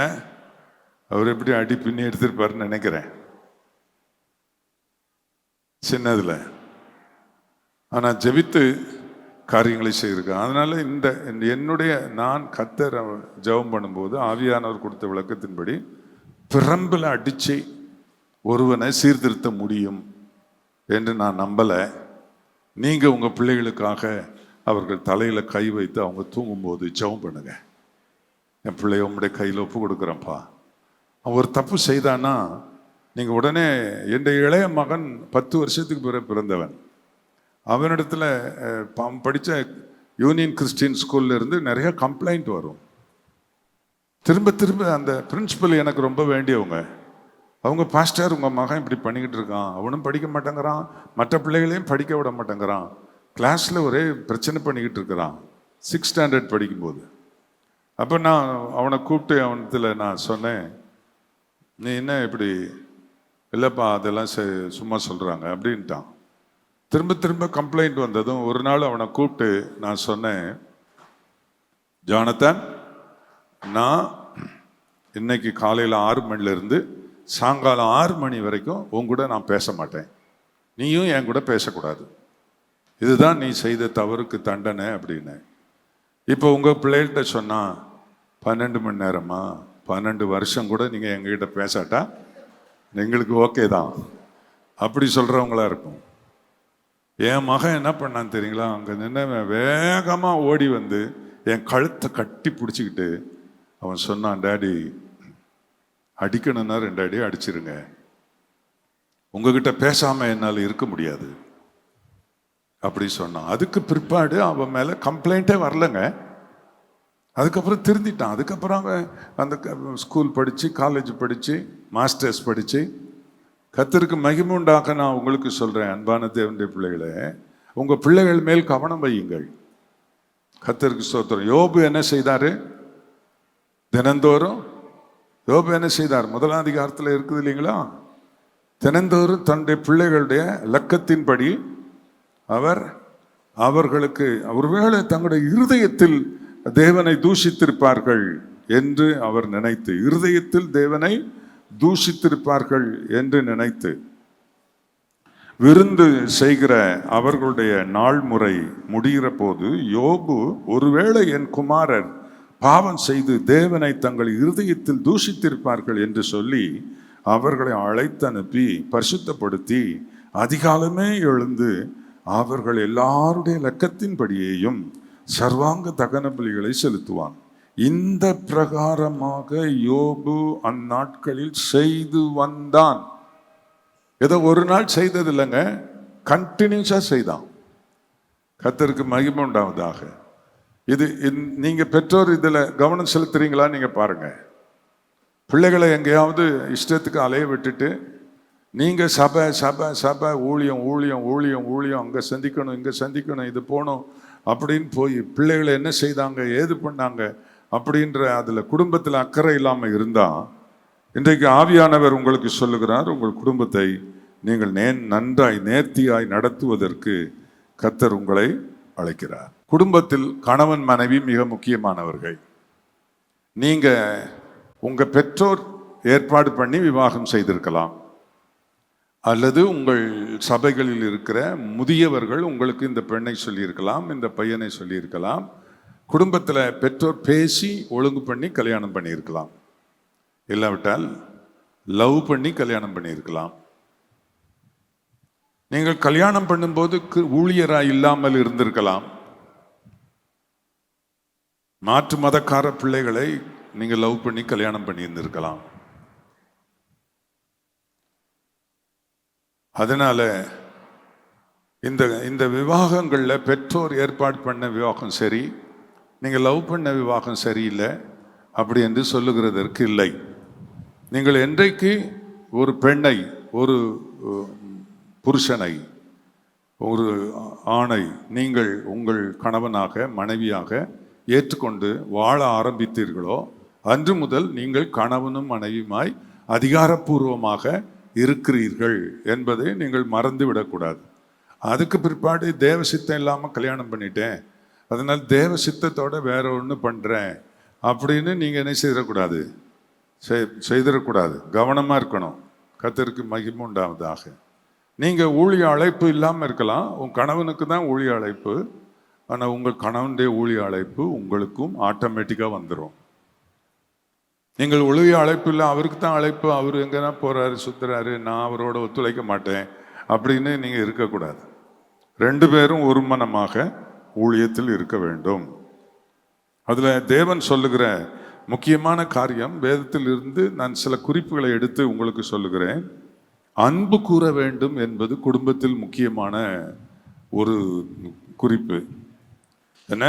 Speaker 1: அவர் எப்படி அடி பின்னி எடுத்திருப்பாருன்னு நினைக்கிறேன் சின்னதுல. ஆனா ஜெபித்து காரியங்களை செய்திருக்கேன். அதனால என்னுடைய நான் கர்த்தர் ஜெபம் பண்ணும்போது ஆவியானவர் கொடுத்த விளக்கத்தின்படி பிரம்பில் அடிச்சு ஒருவனை சீர்திருத்த முடியும் என்று நான் நம்பலை. நீங்க உங்க பிள்ளைகளுக்காக அவர்கள் தலையில கை வைத்து அவங்க தூங்கும்போது ஜெபம் பண்ணுங்க, என் பிள்ளைய உங்களுடைய கையில் ஒப்பு கொடுக்குறேன்ப்பா. அவன் ஒரு தப்பு செய்தான்னா நீங்கள் உடனே, என்னுடைய இளைய மகன் 10 வருஷத்துக்கு பிறகு பிறந்தவன், அவனிடத்துல படித்த யூனியன் கிறிஸ்டின் ஸ்கூல்ல இருந்து நிறைய கம்ப்ளைண்ட் வரும். திரும்ப திரும்ப அந்த பிரின்சிபல் எனக்கு ரொம்ப வேண்டியவங்க. அவங்க, பாஸ்டர் உங்கள் மகன் இப்படி பண்ணிக்கிட்டு இருக்கான், அவனும் படிக்க மாட்டேங்கிறான், மற்ற பிள்ளைகளையும் படிக்க விட மாட்டேங்கிறான், கிளாஸில் ஒரே பிரச்சனை பண்ணிக்கிட்டு இருக்கிறான் 6th ஸ்டாண்டர்ட் படிக்கும்போது. அப்போ நான் அவனை கூப்பிட்டு அவனத்தில் நான் சொன்னேன், நீ என்ன இப்படி, இல்லைப்பா அதெல்லாம் சும்மா சொல்கிறாங்க அப்படின்ட்டான். திரும்ப திரும்ப கம்ப்ளைண்ட் வந்ததும் ஒரு நாள் அவனை கூப்பிட்டு நான் சொன்னேன், ஜானத்தன், நான் இன்னைக்கு காலையில் 6 மணிலேருந்து சாயங்காலம் 6 மணி வரைக்கும் உன் கூட நான் பேச மாட்டேன், நீயும் என் கூட பேசக்கூடாது. இதுதான் நீ செய்த தவறுக்கு தண்டனை அப்படின்னு. இப்போ உங்கள் பிள்ளைகிட்ட சொன்னால் 12 மணி நேரமா 12 வருஷம் கூட நீங்கள் எங்ககிட்ட பேசாட்டா எங்களுக்கு ஓகே தான் அப்படி சொல்கிறவங்களா இருக்கும். என் மகன் என்ன பண்ணான்னு தெரியுங்களா, அங்கே நின்று வேகமாக ஓடி வந்து என் கழுத்தை கட்டி பிடிச்சிக்கிட்டு அவன் சொன்னான், டேடி அடிக்கணும்னா 2 அடி அடிச்சிருங்க, உங்ககிட்ட பேசாமல் என்னால் இருக்க முடியாது அப்படி சொன்னான். அதுக்கு பிற்பாடு அவன் மேலே கம்ப்ளைண்ட்டே வரலங்க. அதுக்கப்புறம் திருந்திட்டான். அதுக்கப்புறம் அவன் அந்த ஸ்கூல் படித்து காலேஜ் படித்து மாஸ்டர்ஸ் படித்து கர்த்தருக்கு மகிமை உண்டாக்க நான் உங்களுக்கு சொல்கிறேன், அன்பான தேவனுடைய பிள்ளைகளே, உங்கள் பிள்ளைகள் மேல் கவனம் வையுங்கள். கர்த்தருக்கு ஸ்தோத்திரம். யோபு என்ன செய்தார்? தினந்தோறும் யோபு என்ன செய்தார்? 1ஆம் அதிகாரத்தில் இருக்குது இல்லைங்களா? தினந்தோறும் தன்னுடைய பிள்ளைகளுடைய லக்கத்தின்படி அவர்களுக்கு ஒருவேளை தங்களுடைய இருதயத்தில் தேவனை தூஷித்திருப்பார்கள் என்று அவர் நினைத்து, இருதயத்தில் தேவனை தூஷித்திருப்பார்கள் என்று நினைத்து விருந்து செய்கிற அவர்களுடைய நாள் முறை முடிகிற போது யோபு, ஒருவேளை என் குமாரர் பாவம் செய்து தேவனை தங்கள் இருதயத்தில் தூஷித்திருப்பார்கள் என்று சொல்லி அவர்களை அழைத்து அனுப்பி பரிசுத்தப்படுத்தி அதிகாலமே எழுந்து அவர்கள் எல்லாருடைய லக்கத்தின்படியேயும் சர்வாங்க தகன பலிகளை செலுத்துவான். இந்த பிரகாரமாக யோபு அந்நாட்களில் செய்து வந்தான். ஏதோ ஒரு நாள் செய்தது இல்லைங்க, கண்டினியூஸா செய்தான். கர்த்தருக்கு மகிமை உண்டாவதாக. இது நீங்க பெற்றோர் இதுல கவனம் செலுத்துறீங்களா? நீங்க பாருங்க, பிள்ளைகளை எங்கேயாவது இஷ்டத்துக்கு அலைய விட்டுட்டு நீங்க சபை சபை சபை ஊழியம் ஊழியம் ஊழியம் ஊழியம் அங்க சந்திக்கணும் இங்க சந்திக்கணும் இது போகணும் அப்படின்னு போய் பிள்ளைகளை என்ன செய்தாங்க ஏது பண்ணாங்க அப்படின்ற அதுல குடும்பத்தில் அக்கறை இல்லாமல் இருந்தா, இன்றைக்கு ஆவியானவர் உங்களுக்கு சொல்லுகிறார், உங்கள் குடும்பத்தை நீங்கள் நன்றாய் நேர்த்தியாய் நடத்துவதற்கு கர்த்தர் உங்களை அழைக்கிறார். குடும்பத்தில் கணவன் மனைவி மிக முக்கியமானவர்கள். நீங்க உங்க பெற்றோர் ஏற்பாடு பண்ணி விவாகம் செய்திருக்கலாம், அல்லது உங்கள் சபைகளில் இருக்கிற முதியவர்கள் உங்களுக்கு இந்த பெண்ணை சொல்லியிருக்கலாம், இந்த பையனை சொல்லியிருக்கலாம். குடும்பத்தில் பெற்றோர் பேசி ஒழுங்கு பண்ணி கல்யாணம் பண்ணியிருக்கலாம், இல்லாவிட்டால் லவ் பண்ணி கல்யாணம் பண்ணியிருக்கலாம். நீங்கள் கல்யாணம் பண்ணும்போது ஊழியராக இல்லாமல் இருந்திருக்கலாம். மாற்று மதக்கார பிள்ளைகளை நீங்கள் லவ் பண்ணி கல்யாணம் பண்ணியிருந்திருக்கலாம். அதனால இந்த விவாகங்களில் பெற்றோர் ஏற்பாடு பண்ண விவாகம் சரி, நீங்கள் லவ் பண்ண விவாகம் சரியில்லை அப்படி என்று சொல்லுகிறதற்கு இல்லை. நீங்கள் என்றைக்கு ஒரு பெண்ணை, ஒரு புருஷனை, ஒரு ஆணை நீங்கள் உங்கள் கணவனாக மனைவியாக ஏற்றுக்கொண்டு வாழ ஆரம்பித்தீர்களோ அன்று முதல் நீங்கள் கணவனும் மனைவியுமாய் அதிகாரப்பூர்வமாக இருக்கிறீர்கள் என்பதை நீங்கள் மறந்து விடக்கூடாது. அதுக்கு பிற்பாடு தேவ சித்தம் இல்லாமல் கல்யாணம் பண்ணிட்டேன், அதனால் தேவ சித்தத்தோட வேற ஒன்று பண்ணுறேன் அப்படின்னு நீங்கள் என்ன செய்திடக்கூடாது. கவனமாக இருக்கணும். கர்த்தருக்கு மகிமை உண்டாவதாக. நீங்கள் ஊழிய அழைப்பு இல்லாமல் இருக்கலாம், உன் கணவனுக்கு தான் ஊழிய அழைப்பு, ஆனால் உங்கள் கணவனுடைய ஊழிய அழைப்பு உங்களுக்கும் ஆட்டோமேட்டிக்காக வந்துடும். நீங்கள் ஊழிய அழைப்பு இல்லை, அவருக்கு தான் அழைப்பு, அவர் எங்கன்னா போகிறாரு சுற்றுறாரு, நான் அவரோட ஒத்துழைக்க மாட்டேன் அப்படின்னு நீங்கள் இருக்கக்கூடாது. 2 பேரும் ஒரு மனமாக ஊழியத்தில் இருக்க வேண்டும். அதில் தேவன் சொல்லுகிற முக்கியமான காரியம், வேதத்தில் இருந்து நான் சில குறிப்புகளை எடுத்து உங்களுக்கு சொல்லுகிறேன். அன்பு கூற வேண்டும் என்பது குடும்பத்தில் முக்கியமான ஒரு குறிப்பு. என்ன?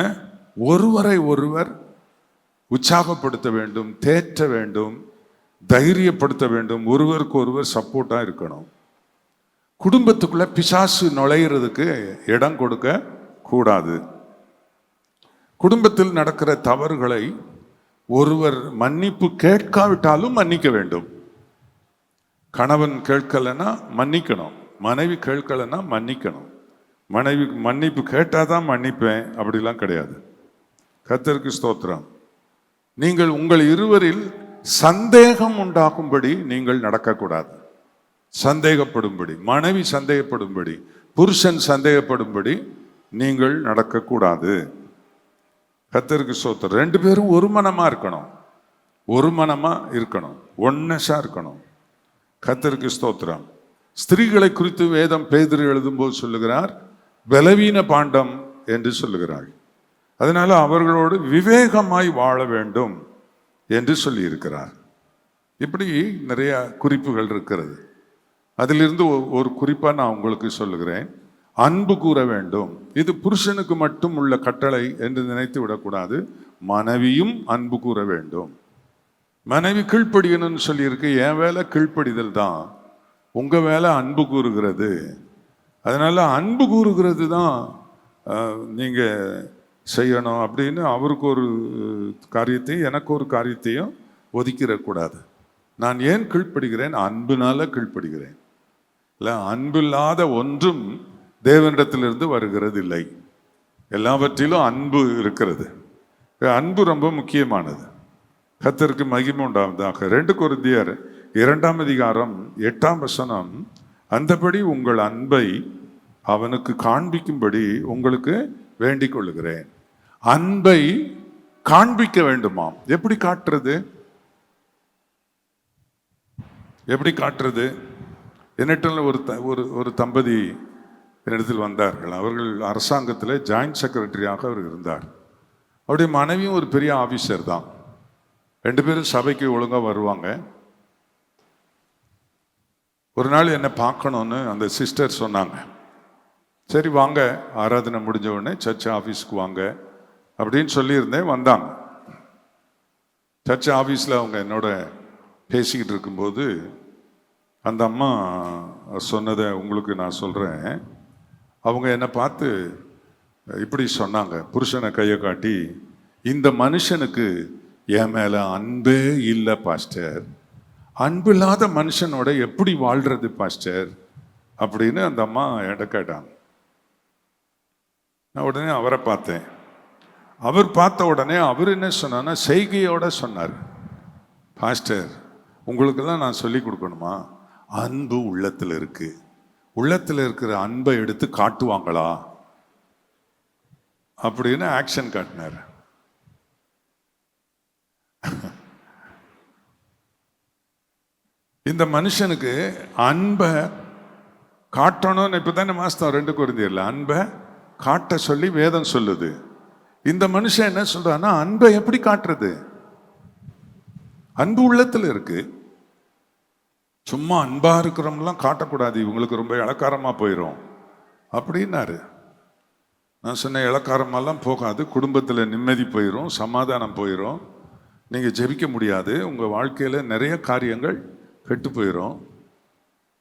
Speaker 1: ஒருவரை ஒருவர் உற்சாகப்படுத்த வேண்டும், தேற்ற வேண்டும், தைரியப்படுத்த வேண்டும், ஒருவருக்கு ஒருவர் சப்போர்ட்டாக இருக்கணும். குடும்பத்துக்குள்ள பிசாசு நுழையிறதுக்கு இடம் கொடுக்க கூடாது. குடும்பத்தில் நடக்கிற தவறுகளை ஒருவர் மன்னிப்பு கேட்காவிட்டாலும் மன்னிக்க வேண்டும். கணவன் கேட்கலைன்னா மன்னிக்கணும், மனைவி கேட்கலைன்னா மன்னிக்கணும். மனைவி மன்னிப்பு கேட்டாதான் மன்னிப்பேன் அப்படிலாம் கிடையாது. கர்த்தருக்கு ஸ்தோத்திரம். நீங்கள் உங்கள் இருவரில் சந்தேகம் உண்டாகும்படி நீங்கள் நடக்கக்கூடாது. சந்தேகப்படும்படி, மனைவி சந்தேகப்படும்படி, புருஷன் சந்தேகப்படும்படி நீங்கள் நடக்கக்கூடாது. கர்த்தருக்கு ஸ்தோத்திரம். 2 பேரும் ஒரு மனமா இருக்கணும், ஒரு மனமா இருக்கணும், ஒன்னஸா இருக்கணும். கர்த்தருக்கு ஸ்தோத்திரம். ஸ்திரீகளை குறித்து வேதம் பேதுரு எழுதும்போது சொல்லுகிறார், பலவீன பாண்டம் என்று சொல்லுகிறாள். அதனால அவர்களோடு விவேகமாய் வாழ வேண்டும் என்று சொல்லி இருக்கிறார். இப்படி நிறைய குறிப்புகள் இருக்கிறது. அதிலிருந்து ஒரு குறிப்பா நான் உங்களுக்கு சொல்லுகிறேன். அன்பு கூற வேண்டும். இது புருஷனுக்கு மட்டும் உள்ள கட்டளை என்று நினைத்து விடக்கூடாது. மனைவியும் அன்பு கூற வேண்டும். மனைவி கீழ்ப்படியணும்னு சொல்லியிருக்கு. என் வேலை கீழ்ப்படிதல் தான், உங்க வேலை அன்பு கூறுகிறது. அதனால அன்பு கூறுகிறது தான் நீங்க செய்யணும் அப்படின்னு அவருக்கு ஒரு காரியத்தையும் எனக்கு ஒரு காரியத்தையும் ஒதுக்கிடக்கூடாது. நான் ஏன் கீழ்ப்படுகிறேன்? அன்புனால கீழ்ப்படுகிறேன். இல்லை, அன்பில்லாத ஒன்றும் தேவனிடத்திலிருந்து வருகிறது இல்லை. எல்லாவற்றிலும் அன்பு இருக்கிறது. அன்பு ரொம்ப முக்கியமானது. கர்த்தருக்கு மகிமை உண்டாவதாக. 2 கொரிந்தியர் 2ஆம் அதிகாரம் 8ஆம் வசனம், அந்தபடி உங்கள் அன்பை அவனுக்கு காண்பிக்கும்படி உங்களுக்கு வேண்டிக் கொள்ளுகிறேன். அன்பை காண்பிக்க வேண்டுமாம். எப்படி காட்டுறது? எப்படி காட்டுறது? என்னிட்ட ஒரு தம்பதி என்னிடத்தில் வந்தார்கள். அவர்கள் அரசாங்கத்தில் ஜாயிண்ட் செக்ரட்டரியாக அவர் இருந்தார். அவருடைய மனைவியும் ஒரு பெரிய ஆபீசர் தான். 2 பேரும் சபைக்கு ஒழுங்காக வருவாங்க. ஒரு நாள் என்னை பார்க்கணுன்னு அந்த சிஸ்டர் சொன்னாங்க. சரி வாங்க, ஆராதனை முடிஞ்ச உடனே சர்ச் ஆஃபீஸ்க்கு வாங்க அப்படின்னு சொல்லியிருந்தேன். வந்தாங்க. சர்ச் ஆஃபீஸில் அவங்க என்னோட பேசிக்கிட்டு இருக்கும்போது அந்த அம்மா சொன்னதை உங்களுக்கு நான் சொல்கிறேன். அவங்க என்னை பார்த்து இப்படி சொன்னாங்க, புருஷனை கையை காட்டி, இந்த மனுஷனுக்கு என் மேலே அன்பே இல்லை பாஸ்டர், அன்பு இல்லாத மனுஷனோட எப்படி வாழ்றது பாஸ்டர் அப்படின்னு அந்த அம்மா என்கிட்ட கேட்டாங்க. நான் உடனே அவரை பார்த்தேன். அவர் பார்த்த உடனே அவர் என்ன சொன்னான்னா, செய்கையோட சொன்னார், பாஸ்டர் உங்களுக்கெல்லாம் நான் சொல்லி கொடுக்கணுமா? அன்பு உள்ளத்தில் இருக்கு. உள்ளத்தில் இருக்கிற அன்பை எடுத்து காட்டுவாங்களா அப்படின்னு ஆக்ஷன் காட்டினார். இந்த மனுஷனுக்கு அன்பை காட்டணும்னு இப்பதானே மாஸ்தம் 2 கொரிந்தியர்ல அன்பை காட்ட சொல்லி வேதம் சொல்லுது. இந்த மனுஷன் என்ன சொல்றான்னா, அன்பை எப்படி காட்டுறது? அன்பு உள்ளத்துல இருக்கு. சும்மா அன்பா இருக்கிறவங்களாம் காட்டக்கூடாது, இவங்களுக்கு ரொம்ப இளக்காரமா போயிடும் அப்படின்னாரு. நான் சொன்னேன், இளக்காரமெல்லாம் போகாது, குடும்பத்துல நிம்மதி போயிடும், சமாதானம் போயிடும், நீங்க ஜெபிக்க முடியாது, உங்க வாழ்க்கையில நிறைய காரியங்கள் கெட்டு போயிடும்.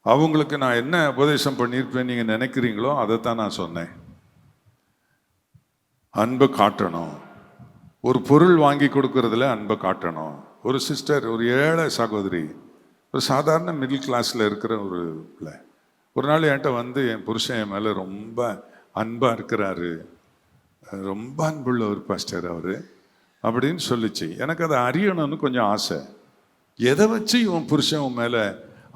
Speaker 1: அவங்களுக்கு நான் என்ன உபதேசம் பண்ணியிருப்பேன் நீங்க நினைக்கிறீங்களோ அதைத்தான் நான் சொன்னேன். அன்பை காட்டணும். ஒரு பொருள் வாங்கி கொடுக்கறதுல அன்பை காட்டணும். ஒரு சிஸ்டர், ஒரு ஏழை சகோதரி, ஒரு சாதாரண மிடில் கிளாஸில் இருக்கிற ஒரு பிள்ளை, ஒரு நாள் என்கிட்ட வந்து, என் புருஷன் என் மேலே ரொம்ப அன்பாக இருக்கிறாரு, ரொம்ப அன்புள்ள ஒரு பாஸ்டர் அவர் அப்படின்னு சொல்லிச்சு. எனக்கு அதை அறியணும்னு கொஞ்சம் ஆசை. எதை வச்சு இவன் புருஷன் உன் மேலே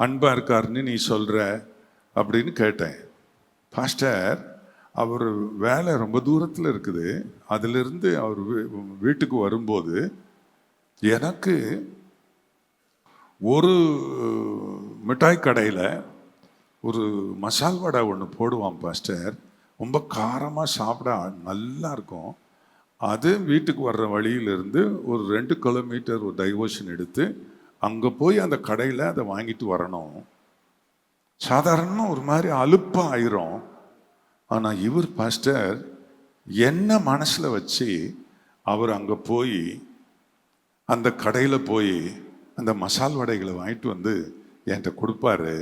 Speaker 1: அன்பாக இருக்காருன்னு நீ சொல்கிற அப்படின்னு கேட்டேன். பாஸ்டர், அவர் வேலை ரொம்ப தூரத்தில் இருக்குது, அதிலிருந்து அவர் வீட்டுக்கு வரும்போது எனக்கு ஒரு மிட்டாய் கடையில் ஒரு மசால் வடை ஒன்று போடுவான் பாஸ்டர், ரொம்ப காரமாக சாப்பிட நல்லா இருக்கும். அது வீட்டுக்கு வர்ற வழியிலிருந்து ஒரு 2 கிலோமீட்டர் ஒரு டைவர்ஷன் எடுத்து அங்கே போய் அந்த கடையில் அதை வாங்கிட்டு வரணும். சாதாரணமாக ஒரு மாதிரி அலுப்பாக ஆயிரும். ஆனால் இவர் பாஸ்டர் என்ன மனசில் வச்சு அவர் அங்கே போய் அந்த கடையில் போய் அந்த மசால் வடைகளை வாங்கிட்டு வந்து என்கிட்ட கொடுப்பாரு.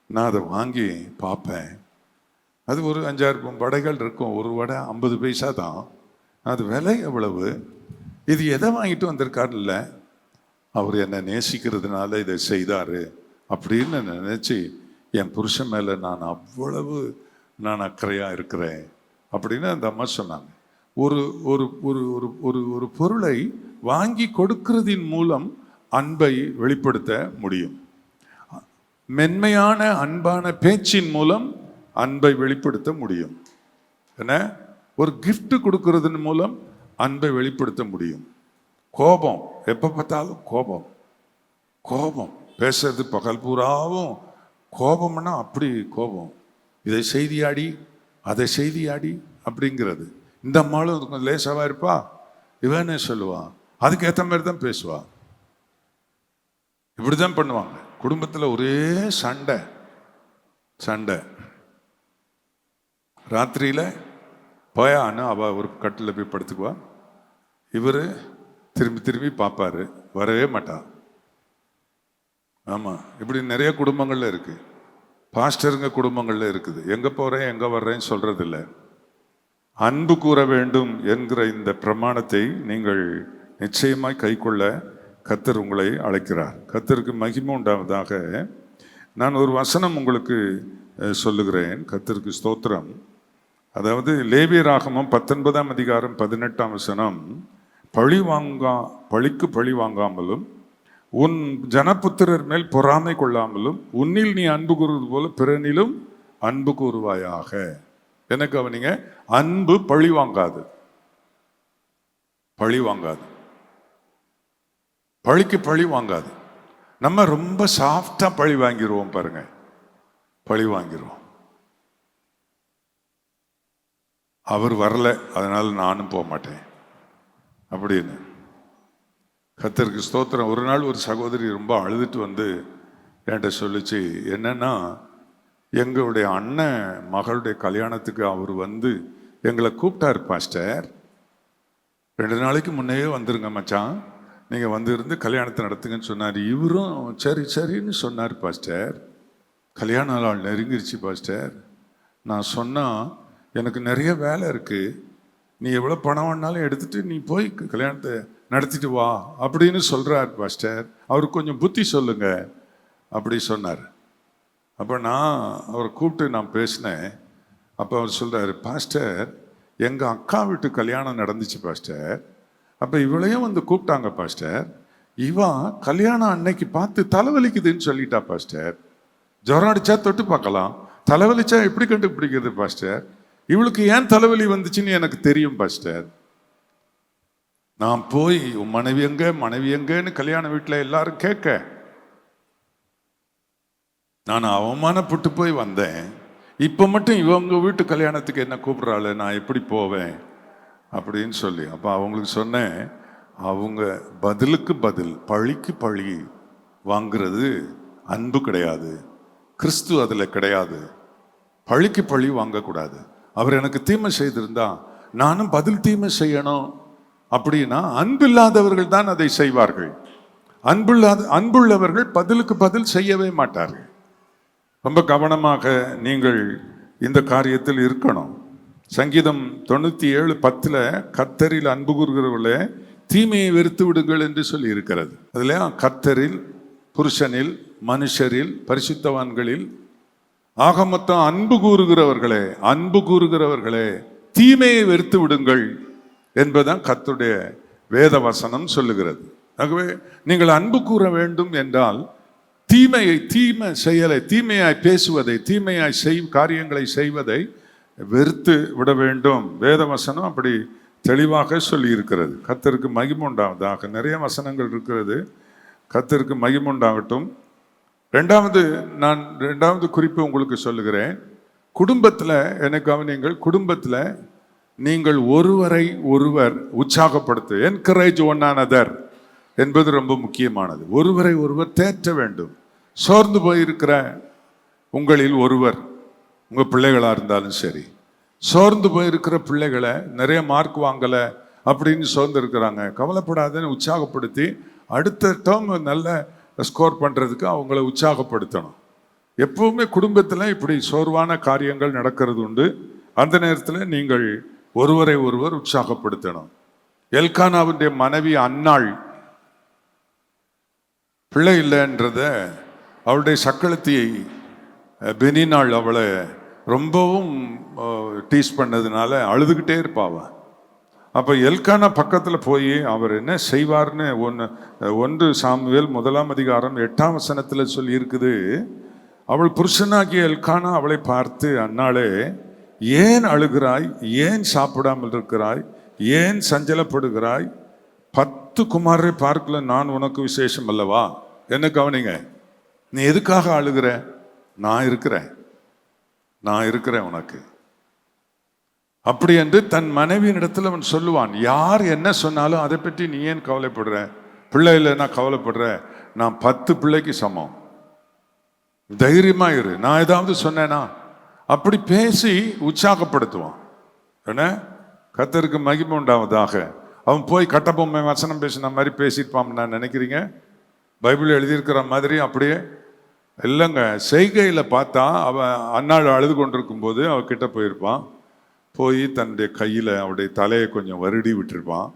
Speaker 1: நான் அதை வாங்கி பார்ப்பேன். அது ஒரு 5-6 வடைகள் இருக்கும். ஒரு வடை 50 பைசா தான். அது விலை எவ்வளவு? இது எதை வாங்கிட்டு வந்திருக்காரு? இல்லை, அவர் என்னை நேசிக்கிறதுனால இதை செய்தார் அப்படின்னு நினச்சி என் புருஷன் மேலே நான் அக்கறையாக இருக்கிறேன் அப்படின்னு அந்த அம்மா சொன்னாங்க. ஒரு ஒரு ஒரு ஒரு ஒரு பொருளை வாங்கி கொடுக்கிறதின் மூலம் அன்பை வெளிப்படுத்த முடியும். மென்மையான அன்பான பேச்சின் மூலம் அன்பை வெளிப்படுத்த முடியும். என்ன, ஒரு gift கொடுக்கறதன் மூலம் அன்பை வெளிப்படுத்த முடியும். கோபம், எப்ப பார்த்தாலும் கோபம் கோபம் பேசுறது பகல் பூராவும் கோபம்னா அப்படி கோபம், இதை செய்தியாடி அதை செய்தியாடி அப்படிங்கிறது. இந்த அம்மாளும் கொஞ்சம் லேசாவா இருப்பா, இவனே சொல்லுவான், அதுக்கு ஏற்ற மாதிரி தான் பேசுவா. இப்படிதான் பண்ணுவாங்க குடும்பத்தில். ஒரே சண்டை சண்டை. ராத்திரியில போயான்னு அவ ஒரு கட்டில் போய் படுத்துக்குவா, இவர் திரும்பி திரும்பி பார்ப்பாரு, வரவே மாட்டான். ஆமா, இப்படி நிறைய குடும்பங்கள்ல இருக்கு, பாஸ்டருங்க குடும்பங்கள்ல இருக்குது. எங்க போறேன் எங்க வர்றேன்னு சொல்றது இல்லை. அன்பு கூற வேண்டும் என்கிற இந்த பிரமாணத்தை நீங்கள் நிச்சயமாய் கைக்கொள்ள கர்த்தர் உங்களை அழைக்கிறார். கர்த்தருக்கு மகிமை உண்டாவதாக. நான் ஒரு வசனம் உங்களுக்கு சொல்லுகிறேன். கர்த்தருக்கு ஸ்தோத்திரம். அதாவது லேவியராகமம் 19ஆம் அதிகாரம் 18ஆம் வசனம், பழிக்கு பழி வாங்காமலும் உன் ஜனபுத்திரர் மேல் பொறாமை கொள்ளாமலும் உன்னில் நீ அன்பு கூறுவது போல பிறனிலும் அன்பு கூறுவாயாக. எனக்கு அவனிங்க, அன்பு பழி வாங்காது, பழி வாங்காது, பழிக்கு பழி வாங்காது. நம்ம ரொம்ப சாஃப்டா பழி வாங்கிடுவோம் பாருங்க, பழி வாங்கிடுவோம். அவர் வரல அதனால நானும் போக மாட்டேன் அப்படின்னு. கர்த்தருக்கு ஸ்தோத்திரம். ஒரு நாள் ஒரு சகோதரி ரொம்ப அழுதுட்டு வந்து என்கிட்ட சொல்லிச்சு, என்னன்னா எங்களுடைய அண்ணன் மகளுடைய கல்யாணத்துக்கு அவர் வந்து எங்களை கூப்பிட்டார் பாஸ்டர், 2 நாளைக்கு முன்னையே வந்துருங்க மச்சான், நீங்கள் வந்து இருந்து கல்யாணத்தை நடத்துங்கன்னு சொன்னார். இவரும் சரி சரின்னு சொன்னார் பாஸ்டர். கல்யாண நாள் நெருங்கிருச்சு பாஸ்டர். நான் சொன்னால் எனக்கு நிறைய வேலை இருக்குது, நீ எவ்வளோ பணம் வேணாலும் எடுத்துட்டு நீ போய் கல்யாணத்தை நடத்திட்டு வா அப்படின்னு சொல்கிறார் பாஸ்டர், அவருக்கு கொஞ்சம் புத்தி சொல்லுங்க அப்படி சொன்னார். அப்போ நான் அவரை கூப்பிட்டு நான் பேசினேன். அப்போ அவர் சொல்கிறாரு, பாஸ்டர் எங்கள் அக்கா வீட்டு கல்யாணம் நடந்துச்சு பாஸ்டர், அப்போ இவளையும் வந்து கூப்பிட்டாங்க பாஸ்டர், இவா கல்யாணம் அன்னைக்கு பார்த்து தலைவலிக்குதுன்னு சொல்லிட்டா பாஸ்டர். ஜுரம் அடிச்சா தொட்டு பார்க்கலாம், தலைவலிச்சா எப்படி கண்டுபிடிக்கிறது பாஸ்டர், இவளுக்கு ஏன் தலைவலி வந்துச்சுன்னு எனக்கு தெரியும் பாஸ்டர். நான் போய் உன் மனைவி எங்க மனைவி எங்கன்னு கல்யாண வீட்டில் எல்லாரும் கேட்க நான் அவமானப்பட்டு போய் வந்தேன். இப்போ மட்டும் இவங்க வீட்டு கல்யாணத்துக்கு என்ன கூப்பிட்றாள், நான் எப்படி போவேன் அப்படின்னு சொல்லி. அப்போ அவங்களுக்கு சொன்னேன், அவங்க பதிலுக்கு பதில் பழிக்கு பழி வாங்கிறது அன்பு கிடையாது, கிறிஸ்து அதில் கிடையாது. பழிக்கு பழி வாங்கக்கூடாது. அவர் எனக்கு தீமை செய்திருந்தா நானும் பதில் தீமை செய்யணும் அப்படின்னா அன்பில்லாதவர்கள் தான் அதை செய்வார்கள். அன்புள்ளவர்கள் பதிலுக்கு பதில் செய்யவே மாட்டார்கள். ரொம்ப கவனமாக நீங்கள் இந்த காரியத்தில் இருக்கணும். சங்கீதம் 97:10 கர்த்தரில் அன்பு கூறுகிறவர்களே தீமையை வெறுத்து விடுங்கள் என்று சொல்லி இருக்கிறது. அதுல கர்த்தரில், புருஷனில், மனுஷரில், பரிசுத்தவான்களில், ஆக மொத்தம் அன்பு கூறுகிறவர்களே தீமையை வெறுத்து விடுங்கள் என்பதுதான் கர்த்தருடைய வேத வசனம் சொல்லுகிறது. ஆகவே நீங்கள் அன்பு கூற வேண்டும் என்றால் தீமை செயலை, தீமையாய் பேசுவதை, தீமையாய் காரியங்களை செய்வதை வெறுத்து விட வேண்டும். வேத வசனம் அப்படி தெளிவாக சொல்லி இருக்கிறது. கர்த்தருக்கு மகிமை உண்டாவதாக. நிறைய வசனங்கள் இருக்கிறது. கர்த்தருக்கு மகிமை உண்டாகட்டும். ரெண்டாவது குறிப்பு உங்களுக்கு சொல்லுகிறேன். குடும்பத்தில் எனக்கு கவனிங்கள். குடும்பத்தில் நீங்கள் ஒருவரை ஒருவர் உற்சாகப்படுத்த, என்கரேஜ் ஒன் another என்பது ரொம்ப முக்கியமானது. ஒருவரை ஒருவர் தேற்ற வேண்டும். சோர்ந்து போயிருக்கிற உங்களில் ஒருவர், உங்கள் பிள்ளைகளாக இருந்தாலும் சரி, சோர்ந்து போயிருக்கிற பிள்ளைகளை நிறைய மார்க் வாங்கலை அப்படின்னு சோர்ந்து இருக்கிறாங்க, கவலைப்படாதன்னு உற்சாகப்படுத்தி அடுத்த டேர்ம் நல்ல ஸ்கோர் பண்ணுறதுக்கு அவங்கள உற்சாகப்படுத்தணும். எப்பவுமே குடும்பத்தில் இப்படி சோர்வான காரியங்கள் நடக்கிறது உண்டு. அந்த நேரத்தில் நீங்கள் ஒருவரை ஒருவர் உற்சாகப்படுத்தணும். எல்கானாவுடைய மனைவி அன்னாள் பிள்ளை இல்லைன்றத அவளுடைய சக்களத்தியை பெனினாள் அவளை ரொம்பவும் டீஸ் பண்ணதுனால அழுதுகிட்டே இருப்பாவ. அப்போ எல்கானா பக்கத்தில் போய் அவர் என்ன செய்வார்னு 1 சாமுவேல் 1ஆம் அதிகாரம் 8ஆம் வசனத்தில் சொல்லி இருக்குது. அவள் புருஷனாகிய எல்கானா அவளை பார்த்து, அன்னாளே ஏன் அழுகிறாய்? ஏன் சாப்பிடாமல் இருக்கிறாய்? ஏன் சஞ்சலப்படுகிறாய்? 10 குமாரரை பார்க்கல, நான் உனக்கு விசேஷம் அல்லவா? என்ன கவனிங்க, நீ எதுக்காக அழுகிற? நான் இருக்கிறேன் உனக்கு. அப்படி என்று தன் மனைவியின் இடத்துல அவன் சொல்லுவான். யார் என்ன சொன்னாலும் அதை பற்றி நீ ஏன் கவலைப்படுற? பிள்ளை இல்லைன்னா கவலைப்படுற? நான் 10 பிள்ளைக்கு சமம், தைரியமா இரு. நான் ஏதாவது சொன்னேனா? அப்படி பேசி உற்சாகப்படுத்துவான். என்ன, கர்த்தருக்கு மகிமை உண்டாவதாக. அவன் போய் கட்டபொம்மை வசனம் பேசின மாதிரி பேசியிருப்பான் நான் நினைக்கிறீங்க? பைபிள் எழுதியிருக்கிற மாதிரி அப்படியே இல்லைங்க. செய்கையில பார்த்தா அவன் அன்னாள் அழுது கொண்டிருக்கும் போது அவகிட்ட போயிருப்பான். போய் தன்னுடைய கையில அவருடைய தலையை கொஞ்சம் வருடி விட்டுருப்பான்.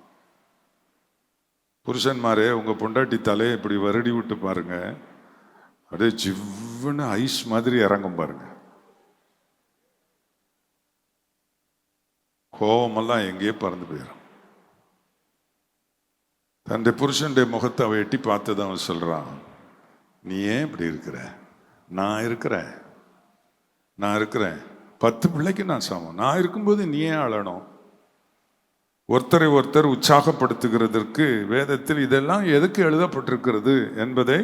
Speaker 1: புருஷன்மாரே, உங்க பொண்டாட்டி தலையை இப்படி வருடி விட்டு பாருங்க, அப்படியே ஜிவ்வுன்னு ஐஸ் மாதிரி இறங்கும் பாருங்க. கோபமெல்லாம் எங்கேயே பறந்து போயிடும். தன்னுடைய புருஷனுடைய முகத்தை அவ எட்டி பார்த்ததான் அவன் சொல்றான், நீ ஏன் இப்படி இருக்கிற? நான் இருக்கிறேன் 10 பிள்ளைக்கு நான் சமம். நான் இருக்கும்போது நீ ஏன் அழணும்? ஒருத்தரை ஒருத்தர் உற்சாகப்படுத்துகிறதற்கு வேதத்தில் இதெல்லாம் எதுக்கு எழுதப்பட்டிருக்கிறது என்பதை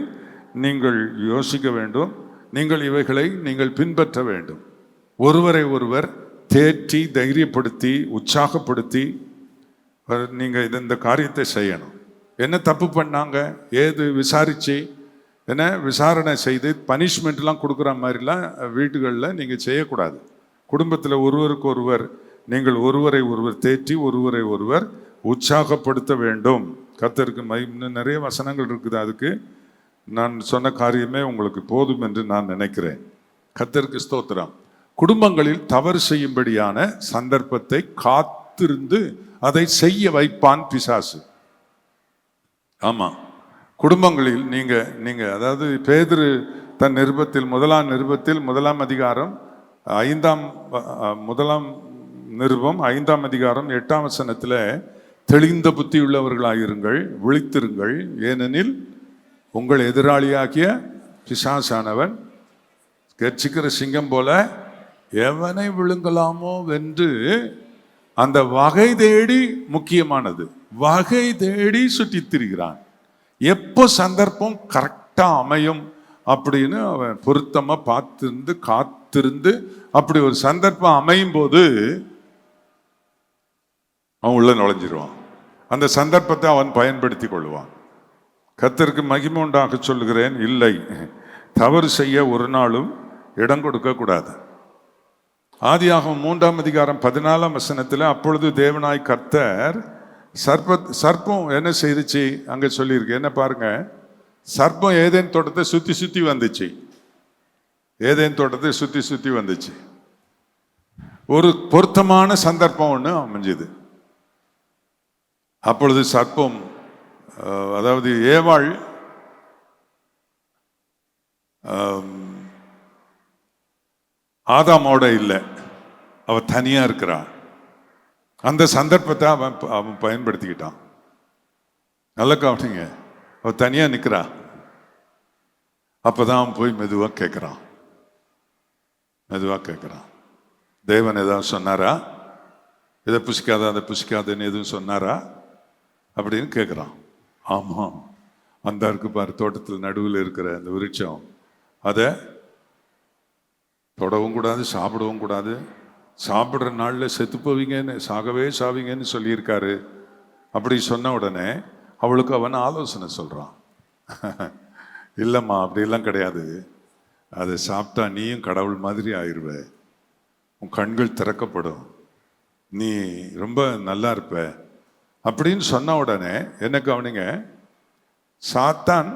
Speaker 1: நீங்கள் யோசிக்க வேண்டும். நீங்கள் இவைகளை நீங்கள் பின்பற்ற வேண்டும். ஒருவரை ஒருவர் தேற்றி தைரியப்படுத்தி உற்சாகப்படுத்தி நீங்கள் இந்த காரியத்தை செய்யணும். என்ன தப்பு பண்ணாங்க ஏது விசாரிச்சு என்ன விசாரணை செய்து பனிஷ்மெண்ட்லாம் கொடுக்குற மாதிரிலாம் வீட்டுகளில் நீங்கள் செய்யக்கூடாது. குடும்பத்தில் ஒருவருக்கு ஒருவர் நீங்கள் ஒருவரை ஒருவர் தேற்றி ஒருவரை ஒருவர் உற்சாகப்படுத்த வேண்டும். கர்த்தருக்கு இன்னும் நிறைய வசனங்கள் இருக்குது. அதுக்கு நான் சொன்ன காரியமே உங்களுக்கு போதும் என்று நான் நினைக்கிறேன். கர்த்தருக்கு ஸ்தோத்திரம். குடும்பங்களில் தவறு செய்யும்படியான சந்தர்ப்பத்தை காத்திருந்து அதை செய்ய வைப்பான் பிசாசு. ஆமா, குடும்பங்களில் நீங்க அதாவது பேதுரு தன் நிருபத்தில் 1 அதிகாரம் 5ஆம் அதிகாரம் 8ஆம் வசனத்தில் தெளிந்த புத்தி உள்ளவர்களாயிருங்கள், விழித்திருங்கள், ஏனெனில் உங்கள் எதிராளியாகிய பிசாசானவன் கர்ச்சிக்கிற சிங்கம் போல எவனை விழுங்கலாமோ வென்று அந்த வகை தேடி, முக்கியமானது, வகை தேடி சுற்றி திரிகிறான். எப்போ சந்தர்ப்பம் கரெக்டா அமையும் அப்படின்னு அவன் பொருத்தமா காத்திருந்து அப்படி ஒரு சந்தர்ப்பம் அமையும் போது அவன் உள்ள நுழைஞ்சிருவான். அந்த சந்தர்ப்பத்தை அவன் பயன்படுத்தி கொள்வான். கர்த்தருக்கு மகிமை உண்டாக சொல்லுகிறேன், இல்லை, தவறு செய்ய ஒரு நாளும் இடம் கொடுக்க கூடாது. ஆதியாகமம் 3ஆம் அதிகாரம் 14ஆம் வசனத்தில் அப்பொழுது தேவனாய் கர்த்தர் சர்ப்பம் என்ன செய்துச்சு அங்க சொல்லியிருக்கு. என்ன பாருங்க, சர்ப்பம் ஏதேன் தோட்டத்தை சுத்தி வந்துச்சு. ஏதேன் தோட்டத்தை சுத்தி வந்துச்சு. ஒரு பொருத்தமான சந்தர்ப்பம் ஒன்று அமைஞ்சது. அப்பொழுது சர்ப்பம், அதாவது ஏவாள் ஆதாமோட இல்லை, அவ தனியா இருக்கிறான். அந்த சந்தர்ப்பத்தை அவன் பயன்படுத்திக்கிட்டான். நல்ல கவனிங்க, அவ தனியா நிற்கிறா. அப்பதான் அவன் போய் மெதுவா கேட்கிறான். தேவன் ஏதாவது சொன்னாரா? இதை புசிக்காத அதை புசிக்காதுன்னு எதுவும் சொன்னாரா அப்படின்னு கேட்குறான். ஆமா, அந்த இருக்கு பாரு தோட்டத்தில் நடுவில் இருக்கிற அந்த விருட்சம், அதை தொடவும் கூடாது, சாப்பிடவும் கூடாது, சாப்பிட்ற நாளில் செத்து போவீங்கன்னு, சாவீங்கன்னு சொல்லியிருக்காரு. அப்படி சொன்ன உடனே அவளுக்கு அவன் ஆலோசனை சொல்றான். இல்லைம்மா, அப்படிலாம் கிடையாது, அதை சாப்பிட்டா நீயும் கடவுள் மாதிரி ஆயிடுவ, உன் கண்கள் திறக்கப்படும், நீ ரொம்ப நல்லா இருப்ப அப்படின்னு சொன்ன உடனே என்ன கவனிங்க, சாத்தான்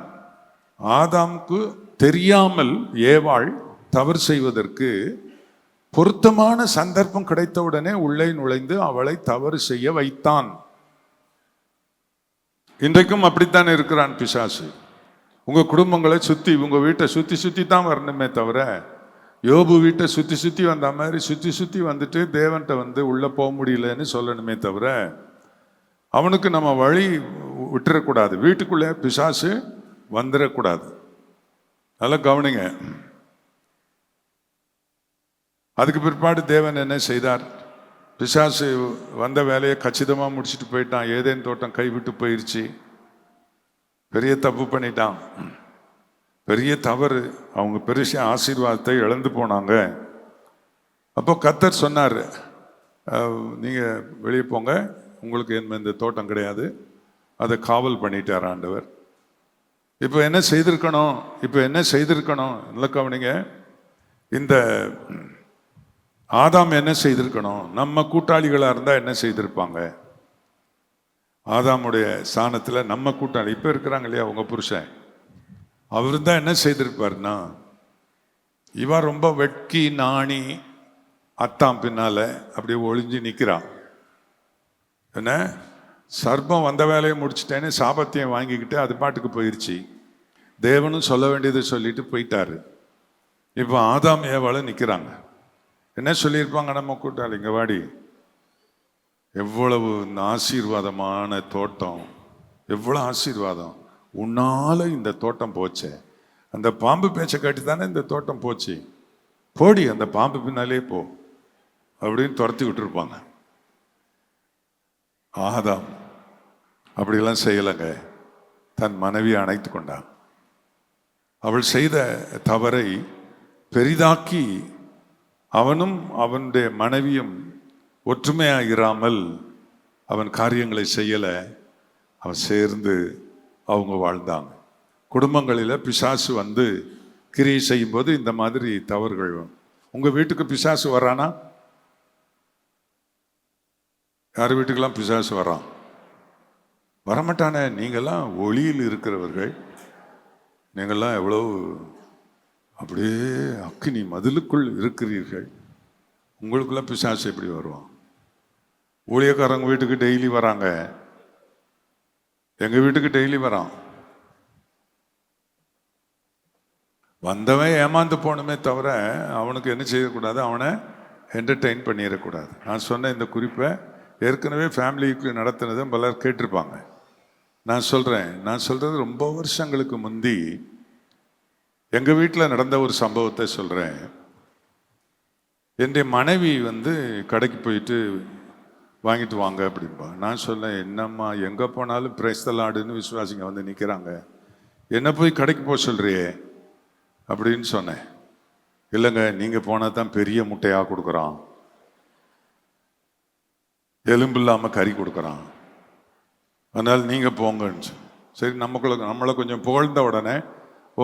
Speaker 1: ஆதாமுக்கு தெரியாமல் ஏவாள் தவறு செய்வதற்கு பொருத்தமான சந்தர்ப்பம் கிடைத்தவுடனே உள்ளே நுழைந்து அவளை தவறு செய்ய வைத்தான். இன்றைக்கும் அப்படித்தான் இருக்கிறான் பிசாசு. உங்க குடும்பங்களை சுத்தி, உங்க வீட்டை சுத்தி தான் வரணுமே தவிர, யோபு வீட்டை சுத்தி வந்த மாதிரி சுத்தி வந்துட்டு தேவன்கிட்ட வந்து உள்ள போக முடியலன்னு சொல்லணுமே தவிர, அவனுக்கு நம்ம வழி விட்டுறக்கூடாது. வீட்டுக்குள்ளே பிசாசு வந்துடக்கூடாது. நல்லா கவனிங்க. அதுக்கு பிற்பாடு தேவன் என்ன செய்தார்? பிசாசு வந்த வேலையை கச்சிதமாக முடிச்சுட்டு போயிட்டான். ஏதேன் தோட்டம் கைவிட்டு போயிடுச்சு. பெரிய தப்பு பண்ணிட்டான், பெரிய தவறு. அவங்க பெரிய ஆசீர்வாதத்தை இழந்து போனாங்க. அப்போ கர்த்தர் சொன்னார், நீங்கள் வெளியே போங்க, உங்களுக்கு இந்த தோட்டம் கிடையாது. அதை காவல் பண்ணிட்டார் ஆண்டவர். இப்போ என்ன செய்திருக்கணும்? இல்லை கவனிங்க, இந்த ஆதாம் என்ன செய்திருக்கணும்? நம்ம கூட்டாளிகளாக இருந்தால் என்ன செய்திருப்பாங்க? ஆதாமுடைய ஸ்தானத்தில் நம்ம கூட்டாளி இப்போ இருக்கிறாங்க இல்லையா, உங்க புருஷன், அவர் தான் என்ன செய்திருப்பார்னா, இவன் ரொம்ப வெட்கி நாணி அத்தாம் பின்னால அப்படியே ஒளிஞ்சு நிற்கிறான். என்ன, சர்ப்பம் வந்த வேலையை முடிச்சுட்டேன்னு சாபத்தையும் வாங்கிக்கிட்டு அது பாட்டுக்கு போயிடுச்சு. தேவனும் சொல்ல வேண்டியதை சொல்லிட்டு போயிட்டாரு. இப்போ ஆதாம் ஏவாளும் நிற்கிறாங்க. என்ன சொல்லியிருப்பாங்க நம்ம கூட்டாளிங்க? வாடி, எவ்வளவு ஆசீர்வாதமான தோட்டம், எவ்வளோ ஆசீர்வாதம், உன்னால இந்த தோட்டம் போச்சே, அந்த பாம்பு பேச்சை காட்டி தானே இந்த தோட்டம் போச்சு, போடி அந்த பாம்பு பின்னாலே போ அப்படின்னு துரத்தி விட்டுருப்பாங்க. ஆதாம் அப்படியெல்லாம் செய்யலைங்க. தன் மனைவியை அணைத்து கொண்டான். அவள் செய்த தவறை பெரிதாக்கி அவனும் அவனுடைய மனைவியும் ஒற்றுமையாக இராமல் அவன் காரியங்களை செய்யலை. அவன் சேர்ந்து அவங்க வாழ்ந்தாங்க. குடும்பங்களில் பிசாசு வந்து கிரியை செய்யும் போது இந்த மாதிரி தவறுகள். உங்கள் வீட்டுக்கு பிசாசு வரானா? யார் வீட்டுக்கெல்லாம் பிசாசு வரான்? வரமாட்டானே. நீங்கள்லாம் ஒளியில் இருக்கிறவர்கள், நீங்கள்லாம் எவ்வளோ அப்படியே அக்கினி மதிலுக்குள் இருக்கிறீர்கள். உங்களுக்குள்ள பிசாசு எப்படி வருவான்? ஊழியக்காரங்க வீட்டுக்கு டெய்லி வராங்க, எங்கள் வீட்டுக்கு டெய்லி வரான். வந்தவன் ஏமாந்து போகணுமே தவிர அவனுக்கு என்ன செய்யக்கூடாது, அவனை என்டர்டெயின் பண்ணிடக்கூடாது. நான் சொன்ன இந்த குறிப்பை ஏற்கனவே ஃபேமிலிக்கு நடத்தினதை பலர் கேட்டிருப்பாங்க. நான் சொல்கிறது ரொம்ப வருஷங்களுக்கு முந்தி எங்கள் வீட்டில் நடந்த ஒரு சம்பவத்தை சொல்கிறேன். என்னுடைய மனைவி வந்து கடைக்கு போயிட்டு வாங்கிட்டு வாங்க அப்படின்பா. நான் சொன்னேன், என்னம்மா எங்கே போனாலும் பிரைஸ்தலாடுன்னு விசுவாசிங்க வந்து நிற்கிறாங்க, என்ன போய் கடைக்கு போக சொல்கிறியே அப்படின்னு சொன்னேன். இல்லைங்க, நீங்கள் போனால் தான் பெரிய முட்டையாக கொடுக்குறான், எலும்பு இல்லாமல் கறி கொடுக்குறான், அதனால் நீங்கள் போங்கன்னு. சரி, நம்மளை கொஞ்சம் புகழ்ந்த உடனே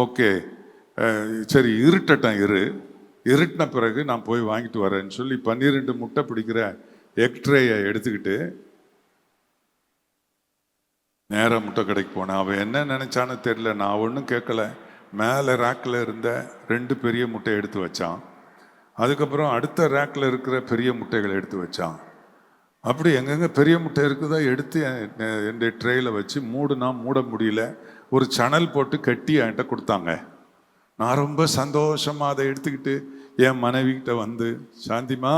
Speaker 1: ஓகே சரி இருட்டட்டும், இருட்டின பிறகு நான் போய் வாங்கிட்டு வரேன்னு சொல்லி 12 முட்டை பிடிக்கிற எக்ட்ரேயை எடுத்துக்கிட்டு நேராக முட்டை கடைக்கு போனேன். அவன் என்ன நினைச்சான்னு தெரியல, நான் ஒன்றும் கேட்கல. மேலே ரேக்கில் இருந்த 2 பெரிய முட்டையை எடுத்து வச்சான். அதுக்கப்புறம் அடுத்த ரேக்கில் இருக்கிற பெரிய முட்டைகளை எடுத்து வச்சான். அப்படி எங்கெங்கே பெரிய முட்டை இருக்குதோ எடுத்து என் ட்ரேயில் வச்சு மூட முடியல, ஒரு சணல் போட்டு கட்டி என்கிட்ட கொடுத்தாங்க. நான் ரொம்ப சந்தோஷமாக அதை எடுத்துக்கிட்டு என் மனைவிக்கிட்ட வந்து, சாந்திமா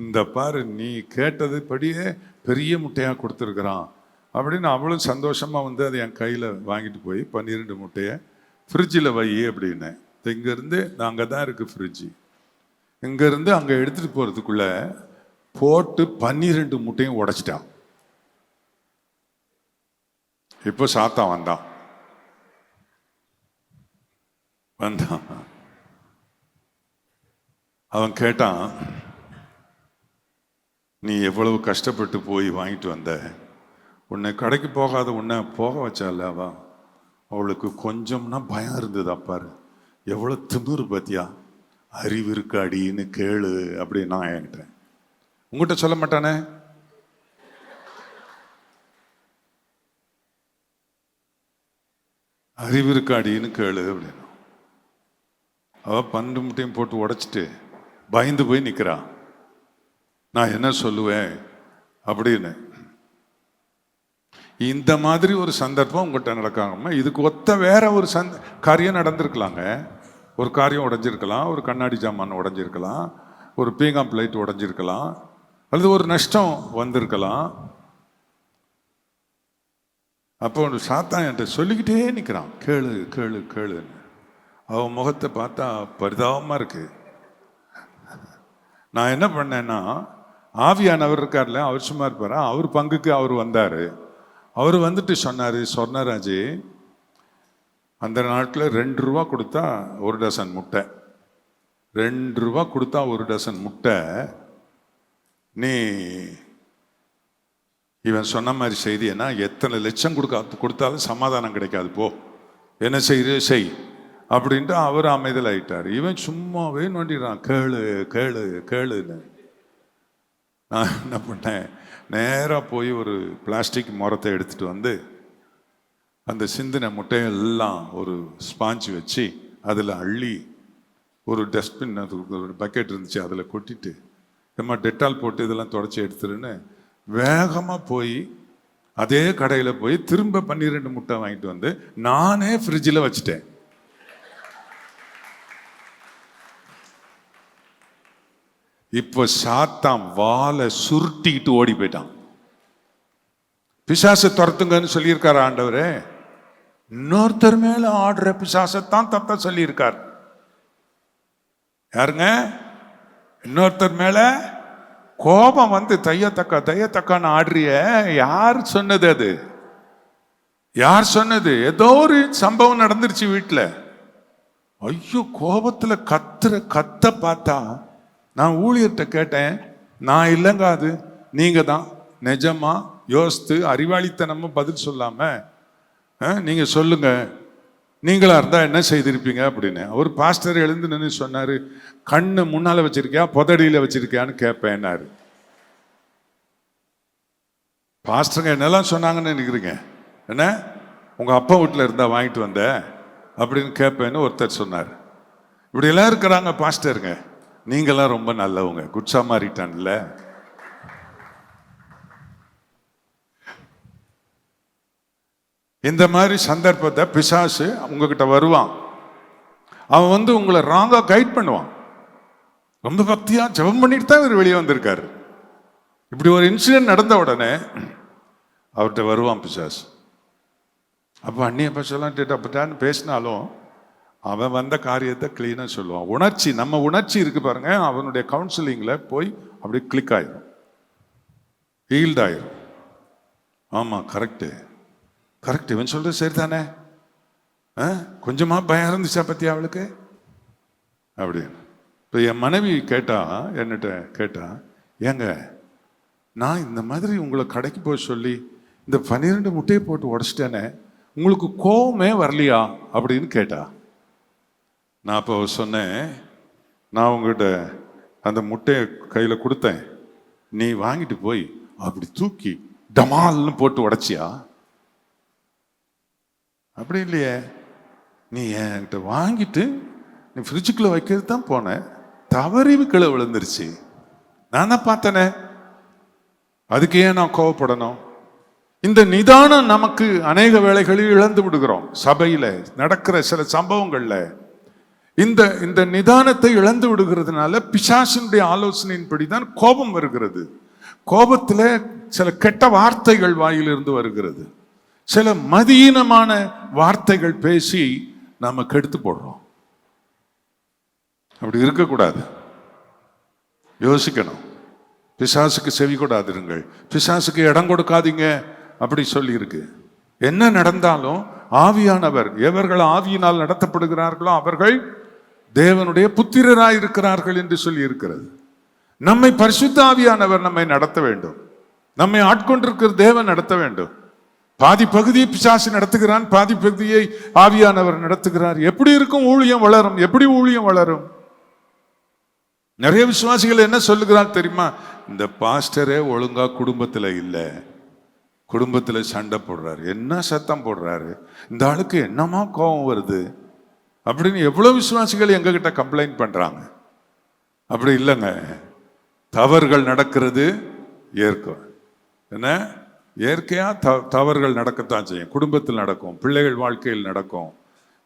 Speaker 1: இந்த பாரு, நீ கேட்டது படியே பெரிய முட்டையாக கொடுத்துருக்குறான் அப்படின்னு அவளும் சந்தோஷமாக வந்து அதை என் கையில் வாங்கிட்டு போய் 12 முட்டையை ஃப்ரிட்ஜில் வை அப்படின்னேன். இங்கேருந்து அங்கே தான் இருக்குது ஃப்ரிட்ஜு. இங்கேருந்து அங்கே எடுத்துகிட்டு போகிறதுக்குள்ளே போட்டு 12 முட்டையும் உடைச்சிட்டான். இப்போ சாத்தான் வந்தான். அவன் கேட்டான், நீ எவ்வளவு கஷ்டப்பட்டு போய் வாங்கிட்டு வந்த, உன்னை கடைக்கு போகாத உன்னை போக வச்சால அவளுக்கு கொஞ்சம்னா பயம் இருந்தது. அப்பாரு எவ்வளோ திமிரு பத்தியா, அறிவு இருக்கு அடின்னு கேளு அப்படின்னு நான் என்கிட்ட. உங்ககிட்ட சொல்ல மாட்டானே? அறிவு இருக்கு அடின்னு கேளு அப்படின்னு. அவ 12 முட்டையும் போட்டு உடைச்சிட்டு பயந்து போய் நிற்கிறான். நான் என்ன சொல்லுவேன் அப்படின்னு. இந்த மாதிரி ஒரு சந்தர்ப்பம் உங்கள்கிட்ட நடக்காம இதுக்கு ஒத்த வேற ஒரு காரியம் நடந்திருக்கலாங்க. ஒரு காரியம் உடைஞ்சிருக்கலாம், ஒரு கண்ணாடி ஜாமான் உடைஞ்சிருக்கலாம், ஒரு பீங்காம் பிளேட் உடைஞ்சிருக்கலாம், அல்லது ஒரு நஷ்டம் வந்திருக்கலாம். அப்போ ஒரு சாத்தான் என்கிட்ட சொல்லிக்கிட்டே நிற்கிறான், கேளு கேளு கேளுன்னு. அவன் முகத்தை பார்த்தா பரிதாபமாக இருக்கு. நான் என்ன பண்ணேன்னா, ஆவியானவர் இருக்கார்ல, அவர் சும்மா இருப்பாரா, அவர் பங்குக்கு அவர் வந்தார். அவர் வந்துட்டு சொன்னார், சொர்ணராஜே, அந்த நாட்டில் 2 ரூபா கொடுத்தா 1 டசன் முட்டை, 2 ரூபா கொடுத்தா 1 டசன் முட்டை. நீ இவன் சொன்ன மாதிரி செய்தி என்ன, எத்தனை லட்சம் கொடுத்தாலும் சமாதானம் கிடைக்காது, போ, என்ன செய்ய செய் அப்படின்ட்டு அவர் அமைதல் ஆயிட்டார். இவன் சும்மாவே நோண்டிடுறான், கேளு கேளு கேளுன்னு. நான் என்ன பண்ணேன், நேராக போய் ஒரு பிளாஸ்டிக் முறத்தை எடுத்துட்டு வந்து அந்த சிந்தின முட்டையெல்லாம் ஒரு ஸ்பாஞ்சு வச்சு அதில் அள்ளி ஒரு டஸ்ட்பின், அது ஒரு பக்கெட் இருந்துச்சு, அதில் கொட்டிட்டு நம்ம டெட்டால் போட்டு இதெல்லாம் தொடச்சி எடுத்துருன்னு வேகமாக போய் அதே கடையில் போய் திரும்ப 12 முட்டை வாங்கிட்டு வந்து நானே ஃப்ரிட்ஜில் வச்சுட்டேன். இப்போ சாத்தான் வாலை சுருட்டிக்கிட்டு ஓடி போயிட்டான். பிசாசை துரத்துங்கன்னு சொல்லியிருக்காரு ஆண்டவரே. இன்னொருத்தர் மேல ஆடுற பிசாசத்தான் தத்த சொல்லியிருக்கார். யாருங்க? இன்னொருத்தர் மேல கோபம் வந்து தையத்தக்கான்னு ஆடுறிய. யார் சொன்னது? அது யார் சொன்னது? ஏதோ ஒரு சம்பவம் நடந்துருச்சு வீட்டுல. ஐயோ, கோபத்துல கத்த பார்த்தா, நான் ஊழியர்கிட்ட கேட்டேன், நான் இல்லைங்க, அது நீங்க தான். நிஜமா யோசித்து அறிவாளித்தனமா பதில் சொல்லாம நீங்க சொல்லுங்க, நீங்களா இருந்தா என்ன செய்திருப்பீங்க அப்படின்னு. ஒரு பாஸ்டர் எழுந்து நின்று சொன்னாரு, கண்ணு முன்னால வச்சிருக்கியா புதடியில வச்சிருக்கியான்னு கேட்பேன்னாரு. பாஸ்டருங்க என்னெல்லாம் சொன்னாங்கன்னு நினைக்கிறீங்க? என்ன, உங்க அப்பா வீட்டுல இருந்தா வாங்கிட்டு வந்த அப்படின்னு கேட்பேன்னு ஒருத்தர் சொன்னார். இப்படி எல்லாம் இருக்கிறாங்க பாஸ்டருங்க. நீங்களாம் ரொம்ப நல்லவங்க, குட் சமாரிட்டான்ல. இந்த மாதிரி சந்தர்ப்பத்தை பிசாசு உங்ககிட்ட வருவான். அவன் வந்து உங்களை ராங்கா கைட் பண்ணுவான். ரொம்ப பக்தியா ஜெபம் பண்ணிட்டு தான் இவர் வெளியே வந்திருக்காரு. இப்படி ஒரு இன்சிடென்ட் நடந்த உடனே அவர்கிட்ட வருவான் பிசாசு. அப்போ அந்நிய பசெல்லாம் அப்பட்டான்னு பேசினாலும் அவன் வந்த காரியத்தை கிளீனாக சொல்லுவான். உணர்ச்சி, நம்ம உணர்ச்சி இருக்கு பாருங்க, அவனுடைய கவுன்சிலிங்கில் போய் அப்படி கிளிக் ஆயிரும், ஹீல்ட் ஆயிரும். ஆமாம், கரெக்டு கரெக்ட், இவன் சொல்றது சரிதானே, கொஞ்சமா பயம் இருந்துச்சா பத்தி அவளுக்கு அப்படின்னு. இப்போ என் மனைவி என்னட்ட கேட்டா, ஏங்க நான் இந்த மாதிரி உங்களை கடைக்கு போய் சொல்லி இந்த 12 முட்டையை போட்டு உடச்சிட்டேனே, உங்களுக்கு கோவமே வரலையா அப்படின்னு கேட்டா. நான் அப்போ சொன்னேன், நான் உங்ககிட்ட அந்த முட்டையை கையில் கொடுத்தேன், நீ வாங்கிட்டு போய் அப்படி தூக்கி டமால்னு போட்டு உடைச்சியா? அப்படி இல்லையே, நீ என்கிட்ட வாங்கிட்டு நீ ஃப்ரிட்ஜுக்குள்ள வைக்கிறது தான் போன, தவறி கீழே விழுந்துருச்சு, நான் தான் பார்த்தனே, அதுக்கு ஏன் நான் கோவப்படணும்? இந்த நிதானம் நமக்கு அநேக வேளைகளில் இழந்து விடுகிறோம். சபையில நடக்கிற சில சம்பவங்கள்ல இந்த நிதானத்தை இழந்து விடுகிறதுனால பிசாசினுடைய ஆலோசனையின்படி தான் கோபம் வருகிறது. கோபத்துல சில கெட்ட வார்த்தைகள் வாயிலிருந்து வருகிறது. சில மதியீனமான வார்த்தைகள் பேசி நாம கெடுத்து போடுறோம். அப்படி இருக்கக்கூடாது, யோசிக்கணும். பிசாசுக்கு செவி கொடாதிருங்கள், பிசாசுக்கு இடம் கொடுக்காதீங்க அப்படி சொல்லி இருக்கு. என்ன நடந்தாலும் ஆவியானவர், எவர்கள் ஆவியினால் நடத்தப்படுகிறார்களோ அவர்கள் தேவனுடைய புத்திரராய் இருக்கிறார்கள் என்று சொல்லி இருக்கிறது. நம்மை பரிசுத்த ஆவியானவர் நம்மை நடத்த வேண்டும், நம்மை ஆட்கொண்டிருக்கிற தேவன் நடத்த வேண்டும். பாதி பகுதியை பிசாசு நடத்துகிறான், பாதி பகுதியை ஆவியானவர் நடத்துகிறார். எப்படி இருக்கும் ஊழியம் வளரும்? எப்படி ஊழியம் வளரும்? நிறைய விசுவாசிகள் என்ன சொல்லுகிறார் தெரியுமா? இந்த பாஸ்டரே ஒழுங்கா குடும்பத்துல இல்ல, குடும்பத்துல சண்டை போடுறாரு, என்ன சத்தம் போடுறாரு, இந்த ஆளுக்கு என்னமா கோபம் வருது அப்படின்னு எவ்வளவு விசுவாசிகள் எங்க கிட்ட கம்ப்ளைண்ட் பண்றாங்க. அப்படி இல்லைங்க, தவறுகள் நடக்கிறது இயற்கை. என்ன, இயற்கையா தவறுகள் நடக்கத்தான் செய்யும். குடும்பத்தில் நடக்கும், பிள்ளைகள் வாழ்க்கையில் நடக்கும்.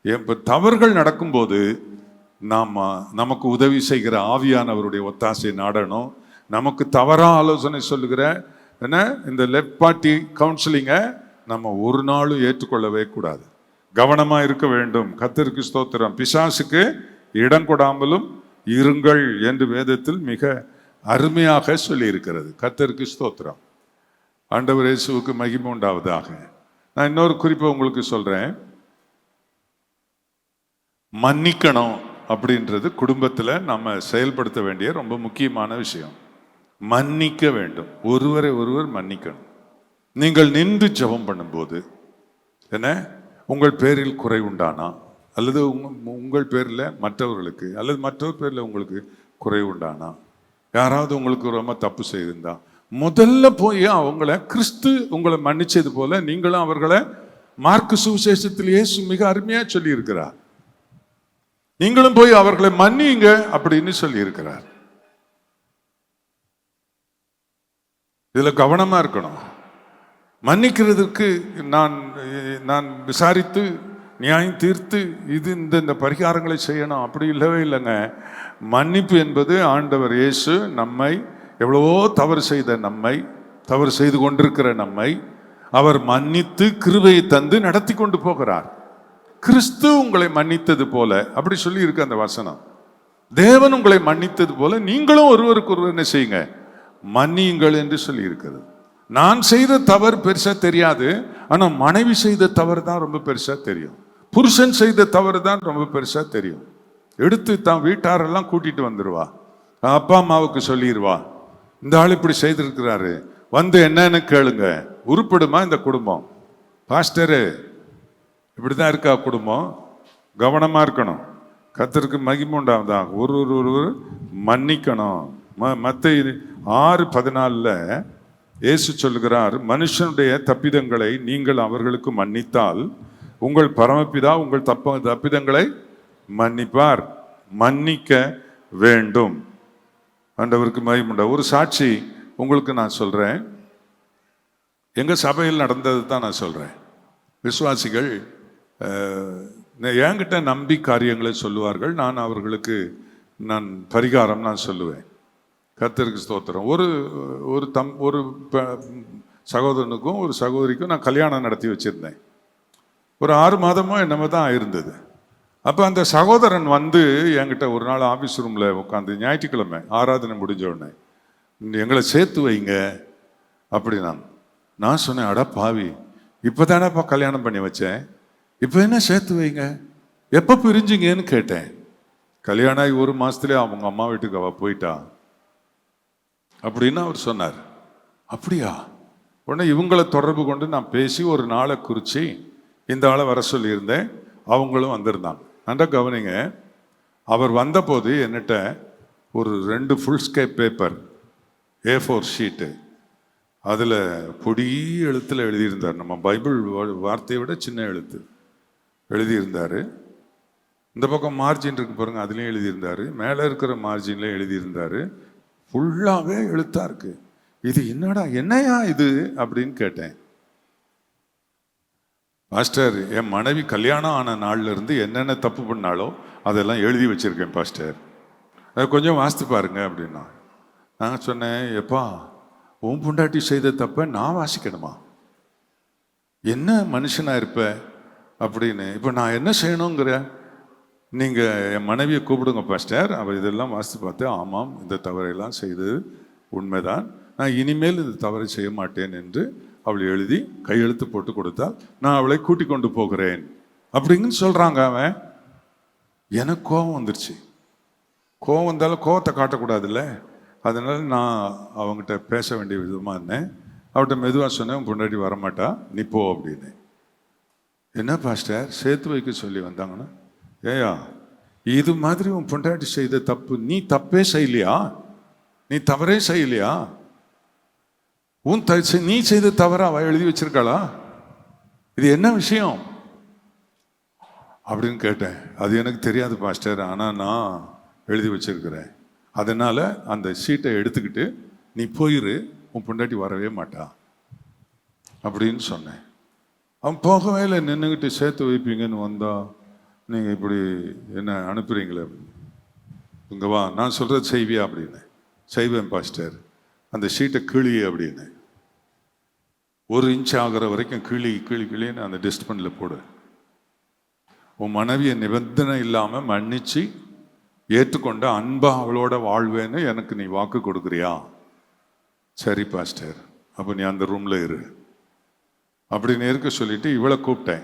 Speaker 1: இப்போ தவறுகள் நடக்கும்போது நமக்கு உதவி செய்கிற ஆவியானவருடைய ஒத்தாசை நாடணும். நமக்கு தவறா ஆலோசனை சொல்லுகிற இந்த லெஃப்ட் பார்ட்டி கவுன்சிலிங்கை நம்ம ஒரு நாளும் ஏற்றுக்கொள்ளவே கூடாது. கவனமா இருக்க வேண்டும். கர்த்தருக்கு ஸ்தோத்திரம். பிசாசுக்கு இடம் கொடாமலும் இருங்கள் என்று வேதத்தில் மிக அருமையாக சொல்லி இருக்கிறது. கர்த்தருக்கு ஸ்தோத்திரம். ஆண்டவர் இயேசுவுக்கு மகிமை உண்டாவதாக. நான் இன்னொரு குறிப்பை உங்களுக்கு சொல்றேன். மன்னிக்கணும் அப்படின்றது குடும்பத்தில் நம்ம செயல்படுத்த வேண்டிய ரொம்ப முக்கியமான விஷயம். மன்னிக்க வேண்டும், ஒருவரை ஒருவர் மன்னிக்கணும். நீங்கள் நின்று ஜெபம் பண்ணும்போது என்ன, உங்கள் பேரில் குறை உண்டானா, அல்லது உங்கள் பேரில் மற்றவர்களுக்கு, அல்லது மற்றவர் பேரில் உங்களுக்கு குறை உண்டானா, யாராவது உங்களுக்கு ரொம்ப தப்பு செய்திருந்தா, முதல்ல போய் அவங்கள, கிறிஸ்து உங்களை மன்னிச்சது போல நீங்களும் அவர்களை, மார்க்கு சுவிசேஷத்தில் இயேசு மிக அருமையா சொல்லி இருக்கிறார், நீங்களும் போய் அவர்களை மன்னிங்க அப்படின்னு சொல்லி இருக்கிறார். இதுல கவனமா இருக்கணும். மன்னிக்கிறதுக்கு நான் விசாரித்து நியாயம் தீர்த்து இந்த பரிகாரங்களை செய்யணும் அப்படி இல்லவே இல்லைங்க. மன்னிப்பு என்பது ஆண்டவர் இயேசு நம்மை, எவ்வளவோ தவறு செய்த நம்மை, தவறு செய்து கொண்டிருக்கிற நம்மை அவர் மன்னித்து கிருபையை தந்து நடத்தி கொண்டு போகிறார். கிறிஸ்து உங்களை மன்னித்தது போல, அப்படி சொல்லி இருக்கு அந்த வசனம். தேவன் உங்களை மன்னித்தது போல நீங்களும் ஒருவருக்கு ஒருவர் என்ன செய்யுங்க, மன்னியுங்கள் என்று சொல்லி இருக்கிறது. நான் செய்த தவறு பெருசா தெரியாது, ஆனா மனைவி செய்த தவறு தான் ரொம்ப பெருசா தெரியும். புருஷன் செய்த தவறு தான் ரொம்ப பெருசா தெரியும். எடுத்து தான் வீட்டாரெல்லாம் கூட்டிட்டு வந்துருவா, அப்பா அம்மாவுக்கு சொல்லிடுவா, இந்த ஆள் இப்படி செய்திருக்கிறாரு, வந்து என்னன்னு கேளுங்க. உருப்படுமா இந்த குடும்பம்? பாஸ்டரு இப்படிதான் இருக்கா குடும்பம்? கவனமா இருக்கணும். கர்த்தருக்கு மகிமை உண்டாவதா. ஒருவர் மன்னிக்கணும். மத்தேயு 6:14 இயேசு சொல்லுகிறார், மனுஷனுடைய தப்பிதங்களை நீங்கள் அவர்களுக்கு மன்னித்தால் உங்கள் பரமபிதா உங்கள் தப்பிதங்களை மன்னிப்பார். மன்னிக்க வேண்டும். ஆண்டவருக்கு மகிமை உண்டா. ஒரு சாட்சி உங்களுக்கு நான் சொல்றேன். எங்க சபையில் நடந்தது தான் நான் சொல்றேன். விசுவாசிகள் என்கிட்ட நம்பி காரியங்களை சொல்லுவார்கள், நான் அவர்களுக்கு பரிகாரம் நான் சொல்லுவேன். கர்த்தருக்கு ஸ்தோத்திரம். ஒரு சகோதரனுக்கும் ஒரு சகோதரிக்கும் நான் கல்யாணம் நடத்தி வச்சிருந்தேன். ஒரு 6 மாதமோ என்னமோ தான் இருந்தது. அப்போ அந்த சகோதரன் வந்து என்கிட்ட ஒரு நாள் ஆஃபீஸ் ரூமில் உட்காந்து, ஞாயிற்றுக்கிழமை ஆராதனை முடிஞ்ச உடனே, எங்களை சேர்த்து வைங்க அப்படி நான் சொன்னேன், அட பாவி, இப்போ தானேப்பா கல்யாணம் பண்ணி வச்சேன், இப்போ என்ன சேர்த்து வைங்க, எப்போ பிரிஞ்சிங்கன்னு கேட்டேன். கல்யாணம் ஆகி 1 மாதத்துலேயே அவங்க அம்மா வீட்டுக்கு அவள் போயிட்டா அப்படின்னு அவர் சொன்னார். அப்படியா? உடனே இவங்களை தொடர்பு கொண்டு நான் பேசி ஒரு நாளை குறித்து இந்த ஆளை வர சொல்லியிருந்தேன். அவங்களும் வந்திருந்தாங்க. நல்லா கவனிங்க. அவர் வந்தபோது என்னட்ட ஒரு 2 full scape paper, A4 sheet, அதில் பொடி எழுத்தில் எழுதியிருந்தார். நம்ம பைபிள் வார்த்தையை விட சின்ன எழுத்து எழுதியிருந்தார். இந்த பக்கம் மார்ஜின் இருக்கு பாருங்க, அதுலேயும் எழுதியிருந்தார். மேலே இருக்கிற மார்ஜின்லேயும் எழுதியிருந்தார். ஃபுல்லாகவே எழுத்தா இருக்கு. இது என்னையா இது அப்படின்னு கேட்டேன். பாஸ்டர், என் மனைவி கல்யாணம் ஆன நாள்ல இருந்து என்னென்ன தப்பு பண்ணாலோ அதெல்லாம் எழுதி வச்சிருக்கேன் பாஸ்டர், அதை கொஞ்சம் வாசித்து பாருங்க அப்படின்னா. நான் சொன்னேன், எப்பா உன் பொண்டாட்டி செய்த தப்ப நான் வாசிக்கணுமா? என்ன மனுஷனா இருப்ப அப்படின்னு. இப்போ நான் என்ன செய்யணுங்கிற? நீங்கள் என் மனைவியை கூப்பிடுங்க பாஸ்டர், அவள் இதெல்லாம் வாசித்து பார்த்து, ஆமாம் இந்த தவறையெல்லாம் செய்தது உண்மைதான், நான் இனிமேல் இந்த தவறை செய்ய மாட்டேன் என்று அவள் எழுதி கையெழுத்து போட்டு கொடுத்தால் நான் அவளை கூட்டி கொண்டு போகிறேன் அப்படின்னு சொல்கிறாங்க. அவன், எனக்கு கோபம் வந்துருச்சு. கோபம் வந்தாலும் கோபத்தை காட்டக்கூடாதுல்ல, அதனால நான் அவங்ககிட்ட பேச வேண்டிய விதமாக இருந்தேன். அவள்கிட்ட மெதுவாக சொன்னேன், உன் பொண்டாட்டி வரமாட்டா, நீ போ அப்படின்னு. என்ன பாஸ்டர் சேர்த்து வைக்க சொல்லி வந்தாங்கன்னா, ஏயா இது மாதிரி உன் பொண்டாட்டி செய்த தப்பு, நீ தப்பே செய்யலையா, நீ தவறே செய்யலையா, நீ செய்த தவற அவ எழுதி வச்சிருக்காளா, இது என்ன விஷயம் அப்படின்னு கேட்டேன். அது எனக்கு தெரியாது பாஸ்டர், ஆனால் நான் எழுதி வச்சிருக்கிறேன், அதனால அந்த ஷீட்டை எடுத்துக்கிட்டு நீ போயிரு, உன் பொண்டாட்டி வரவே மாட்டா அப்படின்னு சொன்னேன். அவன் போகவே இல்லை, நின்றுக்கிட்டு சேர்த்து வைப்பீங்கன்னு வந்தா நீங்கள் இப்படி என்ன அனுப்புறீங்களே, இங்கே வா, நான் சொல்கிறது செய்வியா அப்படின்னு. செய்வேன் பாஸ்டர், அந்த ஷீட்டை கிளியே அப்படின்னு. 1 இன்ச் ஆகிற வரைக்கும் கிளின்னு அந்த டஸ்ட்பினில் போடு. உன் மனைவியை நிபந்தனை இல்லாமல் மன்னிச்சு ஏற்றுக்கொண்டு அன்பா அவளோட வாழ்வேன்னு எனக்கு நீ வாக்கு கொடுக்குறியா? சரி பாஸ்டர், அப்போ நீ அந்த ரூம்ல இரு அப்படின்னு இருக்க சொல்லிட்டு இவளை கூப்பிட்டு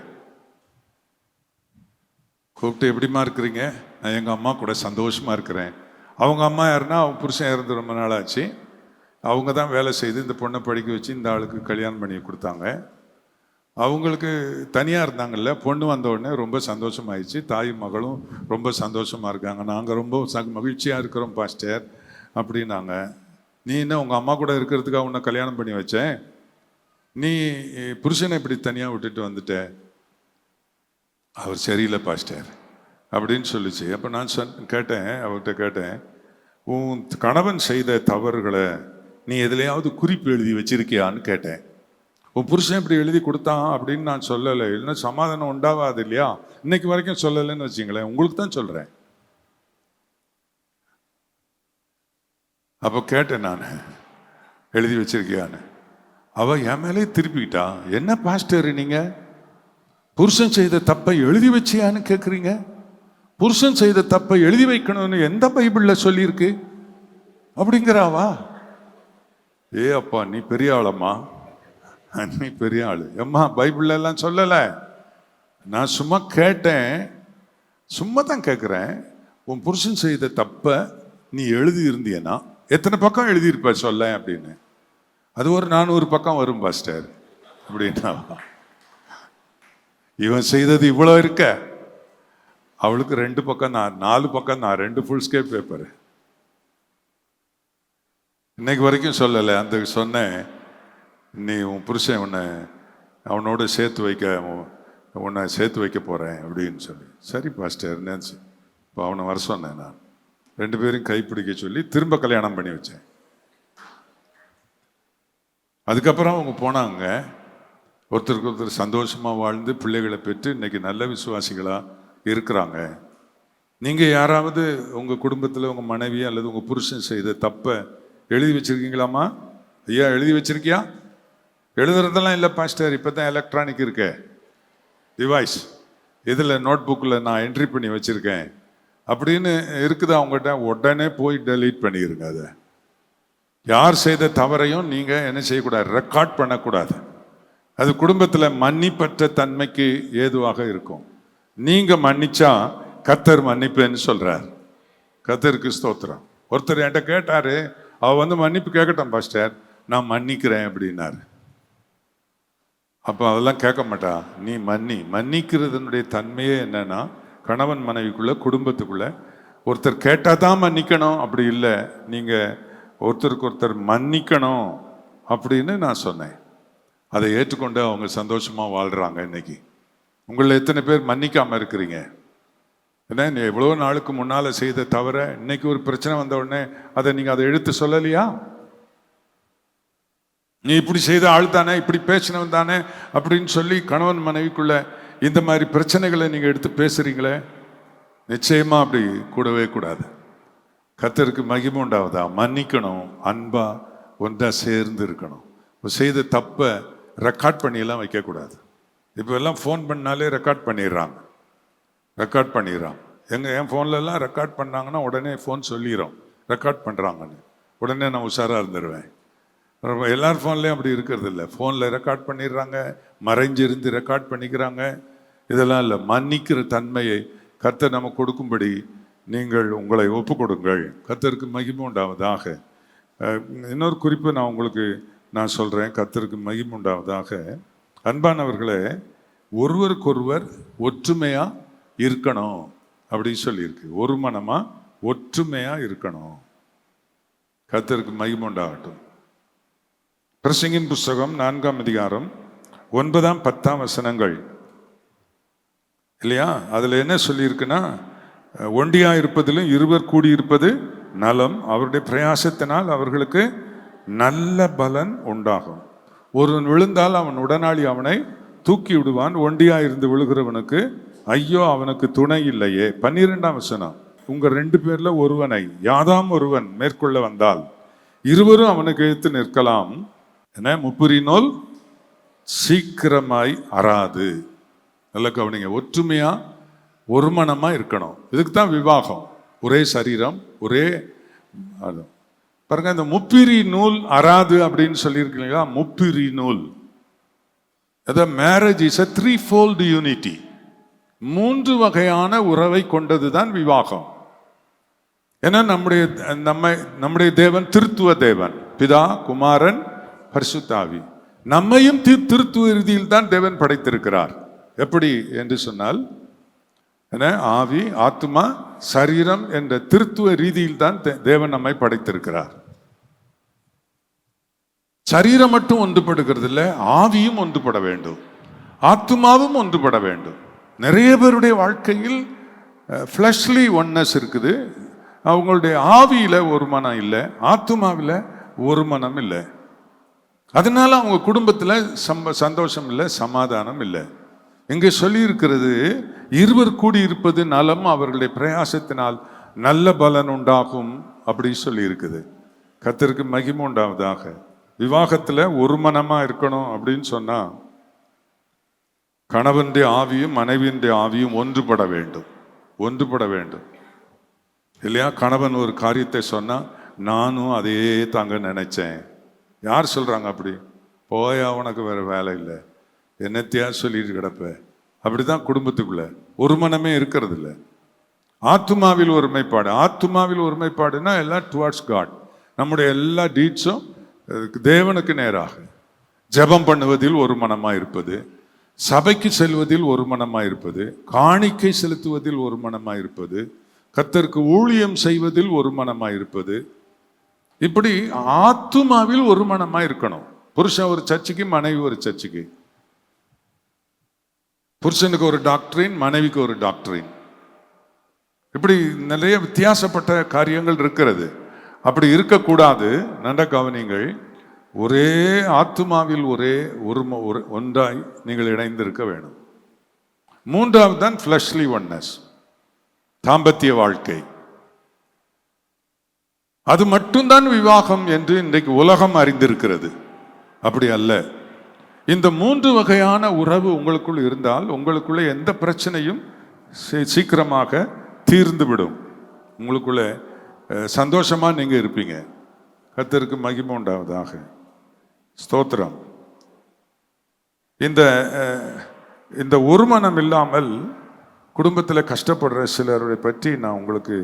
Speaker 1: எப்படிமா இருக்கிறீங்க? நான் எங்கள் அம்மா கூட சந்தோஷமா இருக்கிறேன். அவங்க அம்மா யாருன்னா, அவங்க புருஷன் இறந்து ரொம்ப நாள் ஆச்சு. அவங்க தான் வேலை செய்து இந்த பொண்ணை படிக்க வச்சு இந்த ஆளுக்கு கல்யாணம் பண்ணி கொடுத்தாங்க. அவங்களுக்கு தனியாக இருந்தாங்கல்ல, பொண்ணு வந்த உடனே ரொம்ப சந்தோஷமாயிடுச்சு. தாயும் மகளும் ரொம்ப சந்தோஷமாக இருக்காங்க. நாங்கள் ரொம்ப மகிழ்ச்சியாக இருக்கிறோம் பாஸ்டர் அப்படின்னாங்க. நீ என்ன உங்கள் அம்மா கூட இருக்கிறதுக்காக உன்னை கல்யாணம் பண்ணி வச்சேன், நீ புருஷனை இப்படி தனியாக விட்டுட்டு வந்துட்ட? அவர் சரியில்லை பாஸ்டர் அப்படின்னு சொல்லிச்சு. அப்போ நான் கேட்டேன், அவர்கிட்ட கேட்டேன், உன் கணவன் செய்த தவறுகளை நீ எதுலையாவது குறிப்பு எழுதி வச்சிருக்கியான்னு கேட்டேன். உன் புருஷன் இப்படி எழுதி கொடுத்தான் அப்படின்னு நான் சொல்லலை, இல்லைன்னா சமாதானம் உண்டாகாது இல்லையா? இன்னைக்கு வரைக்கும் சொல்லலைன்னு வச்சுங்களேன், உங்களுக்கு தான் சொல்கிறேன். அப்போ கேட்டேன் நான், எழுதி வச்சிருக்கியான்னு. அவ என் மேலே திருப்பிக்கிட்டா. என்ன பாஸ்டர் நீங்க புருஷன் செய்த தப்பை எழுதி வச்சியான்னு கேட்குறீங்க? புருஷன் செய்த தப்பை எழுதி வைக்கணும்னு எந்த பைபிள்ல சொல்லியிருக்கு அப்படிங்கிறாவா? ஏ அப்பா, நீ பெரிய ஆளம்மா, நீ பெரிய ஆளு. அம்மா பைபிள்ல எல்லாம் சொல்லலை, நான் சும்மா கேட்டேன், சும்மா தான் கேட்குறேன். உன் புருஷன் செய்த தப்பை நீ எழுதி இருந்தியனா எத்தனை பக்கம் எழுதியிருப்ப சொல்ல அப்படின்னு. அது ஒரு 400 பக்கம் வரும் பாஸ்டர் அப்படின்னா. இவன் செய்தது இவ்வளோ இருக்க, அவளுக்கு 2 பக்கம் தான், 4 பக்கம் தான், 2 ஃபுல் ஸ்கேப் பேப்பர். இன்னைக்கு வரைக்கும் சொல்லலை. அந்த சொன்னேன், நீ உன் புருஷன் அவனோட உன்னை சேர்த்து வைக்க போகிறேன் அப்படின்னு சொல்லி. சரி பாஸ்டர் நினச்சி இப்போ அவனை வர சொன்னேன். நான் 2 பேரும் கைப்பிடிக்க சொல்லி திரும்ப கல்யாணம் பண்ணி வச்சேன். அதுக்கப்புறம் அவங்க போனாங்க, ஒருத்தருக்கு ஒருத்தர் சந்தோஷமாக வாழ்ந்து பிள்ளைகளை பெற்று இன்னைக்கு நல்ல விசுவாசிகளாக இருக்கிறாங்க. நீங்கள் யாராவது உங்கள் குடும்பத்தில் உங்கள் மனைவி அல்லது உங்கள் புருஷன் செய்த தப்பை எழுதி வச்சுருக்கீங்களாம்மா? ஐயா எழுதி வச்சுருக்கியா? எழுதுறதெல்லாம் இல்லை பாஸ்டர், இப்போ தான் எலக்ட்ரானிக் இருக்கே டிவைஸ், இதில் நோட் புக்கில் நான் என்ட்ரி பண்ணி வச்சுருக்கேன் அப்படின்னு இருக்குது அவங்ககிட்ட. உடனே போய் டெலீட் பண்ணிடுங்க. அதை யார் செய்த தவறையும் நீங்கள் என்ன செய்யக்கூடாது, ரெக்கார்ட் பண்ணக்கூடாது. அது குடும்பத்தில் மன்னிப்பற்ற தன்மைக்கு ஏதுவாக இருக்கும். நீங்கள் மன்னிச்சா கர்த்தர் மன்னிப்பேன்னு சொல்கிறார். கர்த்தருக்கு ஸ்தோத்திரம். ஒருத்தர் என்கிட்ட கேட்டார், அவ மன்னிப்பு கேட்கட்டும் பாஸ்டர், நான் மன்னிக்கிறேன் அப்படின்னாரு. அப்போ அதெல்லாம் கேட்க மாட்டா. நீ மன்னிக்கிறதுனுடைய தன்மையே என்னன்னா, கணவன் மனைவிக்குள்ள குடும்பத்துக்குள்ள ஒருத்தர் கேட்டால் தான் மன்னிக்கணும் அப்படி இல்லை, நீங்கள் ஒருத்தருக்கு ஒருத்தர் மன்னிக்கணும் அப்படின்னு நான் சொன்னேன். அதை ஏற்றுக்கொண்டு அவங்க சந்தோஷமாக வாழ்கிறாங்க. இன்னைக்கு உங்களில் எத்தனை பேர் மன்னிக்காமல் இருக்கிறீங்க? ஏன்னா நீ எவ்வளோ நாளுக்கு முன்னால் செய்த தவிர இன்னைக்கு ஒரு பிரச்சனை வந்த உடனே அதை எடுத்து சொல்லலையா? நீ இப்படி செய்த ஆள் தானே, இப்படி பேசினவன் தானே அப்படின்னு சொல்லி கணவன் மனைவிக்குள்ள இந்த மாதிரி பிரச்சனைகளை நீங்கள் எடுத்து பேசுறீங்களே, நிச்சயமாக அப்படி கூடவே கூடாது. கர்த்தருக்கு மகிமை உண்டாவதா? மன்னிக்கணும், அன்பா ஒன்றா சேர்ந்து இருக்கணும். இப்போ செய்த தப்பை ரெக்கார்ட் பண்ணியெல்லாம் வைக்கக்கூடாது. இப்போ எல்லாம் ஃபோன் பண்ணாலே ரெக்கார்ட் பண்ணிடுறாங்க. என் ஃபோன்லலாம் ரெக்கார்ட் பண்ணாங்கன்னா உடனே ஃபோன் சொல்லிடும் ரெக்கார்ட் பண்ணுறாங்கன்னு. உடனே நான் உஷாராக இருந்துடுவேன். எல்லார் ஃபோன்லேயும் அப்படி இருக்கிறது இல்லை. ஃபோனில் ரெக்கார்ட் பண்ணிடுறாங்க, மறைஞ்சிருந்து ரெக்கார்ட் பண்ணிக்கிறாங்க. இதெல்லாம் இல்லை. மன்னிக்கிற தன்மையை கர்த்தர் நமக்கு கொடுக்கும்படி நீங்கள் உங்களை ஒப்பு கொடுங்கள். கர்த்தருக்கு மகிமை உண்டாவதாக. இன்னொரு குறிப்பு நான் சொல்கிறேன், கர்த்தருக்கு மகிமை உண்டாவதாக. அன்பானவர்களே, ஒருவருக்கொருவர் ஒற்றுமையாக இருக்கணும் அப்படின்னு சொல்லியிருக்கு. ஒரு மனமாக ஒற்றுமையாக இருக்கணும். கர்த்தருக்கு மகிமை உண்டாகட்டும். பிரசங்கின் புஸ்தகம் 4ஆம் அதிகாரம் 9, 10 வசனங்கள் இல்லையா? அதில் என்ன சொல்லியிருக்குன்னா, ஒண்டியா இருப்பதிலும் இருவர் கூடியிருப்பது நலம், அவருடைய பிரயாசத்தினால் அவர்களுக்கு நல்ல பலன் உண்டாகும். ஒருவன் விழுந்தால் அவன் உடனாளி அவனை தூக்கி விடுவான், ஒண்டியா இருந்து விழுகிறவனுக்கு ஐயோ அவனுக்கு துணை இல்லையே. 12ஆம் வசனம், உங்க 2 பேர்ல ஒருவனை யாதாம் ஒருவன் மேற்கொள்ள வந்தால் இருவரும் அவனுக்கு எதிர்த்து நிற்கலாம். என்ன, முப்புரினோல் சீக்கிரமாய் அறாது. நல்ல கவனிங்க, ஒற்றுமையா ஒரு மனமா இருக்கணும். இதுக்கு தான் விவாகம். ஒரே சரீரம், ஒரே அது. பாருங்க, இந்த முப்பிரி நூல் அறாது அப்படின்னு சொல்லியிருக்கீங்களா? முப்பிரி நூல். அதாவது marriage is a threefold unity. 3 வகையான உறவை கொண்டதுதான் விவாகம். ஏன்னா நம்முடைய தேவன் திருத்துவ தேவன், பிதா, குமாரன், பரிசுத்த ஆவி. நம்மையும் திருத்துவ ரீதியில் தான் தேவன் படைத்திருக்கிறார். எப்படி என்று சொன்னால், ஆவி, ஆத்மா, சரீரம் என்ற திருத்துவ ரீதியில் தான் தேவன் நம்மை படைத்திருக்கிறார். சரீரம் மட்டும் ஒன்றுபடுகிறது இல்லை, ஆவியும் ஒன்றுபட வேண்டும், ஆத்மாவும் ஒன்றுபட வேண்டும். நிறைய பேருடைய வாழ்க்கையில் ஃப்ளஷ்லி ஒன்னஸ் இருக்குது. அவங்களுடைய ஆவியில ஒரு மனம் இல்லை, ஆத்மாவில் ஒரு மனம் இல்லை. அதனால அவங்க குடும்பத்தில் சந்தோஷம் இல்லை, சமாதானம் இல்லை. இங்கே சொல்லி இருக்கிறது, இருவர் கூடி இருப்பது நலம், அவர்களுடைய பிரயாசத்தினால் நல்ல பலன் உண்டாகும் அப்படி சொல்லி இருக்குது. கர்த்தருக்கு மகிமை உண்டாவதாக. விவாகத்தில் ஒரு மனமா இருக்கணும் அப்படின்னு சொன்னா, கணவனுடைய ஆவியும் மனைவியுடைய ஆவியும் ஒன்றுபட வேண்டும், ஒன்றுபட வேண்டும் இல்லையா? கணவன் ஒரு காரியத்தை சொன்னா, நானும் அதே தாங்க நினைச்சேன். யார் சொல்றாங்க அப்படி? போயா, உனக்கு வேற வேலை இல்லை, என்னத்தையா சொல்லிட்டு கிடப்ப. அப்படிதான் குடும்பத்துக்குள்ள ஒரு மனமே இருக்கிறது இல்லை. ஆத்மாவில் ஒருமைப்பாடு, ஆத்மாவில் ஒருமைப்பாடுனா எல்லாம் டுவார்ட்ஸ் காட். நம்முடைய எல்லா டீட்ஸும் தேவனுக்கு நேராக. ஜெபம் பண்ணுவதில் ஒரு மனமா இருப்பது, சபைக்கு செல்வதில் ஒரு மனமா இருப்பது, காணிக்கை செலுத்துவதில் ஒரு மனமா இருப்பது, கர்த்தருக்கு ஊழியம் செய்வதில் ஒரு மனமா இருப்பது. இப்படி ஆத்துமாவில் ஒரு மனமா இருக்கணும். புருஷன் ஒரு சர்ச்சுக்கு, மனைவி ஒரு சர்ச்சுக்கு. புருஷனுக்கு ஒரு டாக்டரின், மனைவிக்கு ஒரு டாக்டரின். இப்படி நிறைய வித்தியாசப்பட்ட காரியங்கள் இருக்கிறது. அப்படி இருக்கக்கூடாது. நன்ற கவனிங்கள். ஒரே ஆத்துமாவில் ஒரே ஒன்றாய் நீங்கள் இணைந்திருக்க வேணும். மூன்றாவது தான் ஃப்ளஷ்லி ஒன்னஸ், தாம்பத்திய வாழ்க்கை. அது மட்டும்தான் விவாகம் என்று இன்றைக்கு உலகம் அறிந்திருக்கிறது. அப்படி அல்ல. இந்த 3 வகையான உறவு உங்களுக்குள் இருந்தால் உங்களுக்குள்ள எந்த பிரச்சனையும் சீக்கிரமாக தீர்ந்துவிடும். உங்களுக்குள்ள சந்தோஷமா நீங்க இருப்பீங்க. கர்த்தருக்கு மகிமை உண்டாவதாக. ஸ்தோத்திரம். இந்த ஒரு மனம் இல்லாமல் குடும்பத்தில் கஷ்டப்படுற சிலரை பற்றி நான் உங்களுக்கு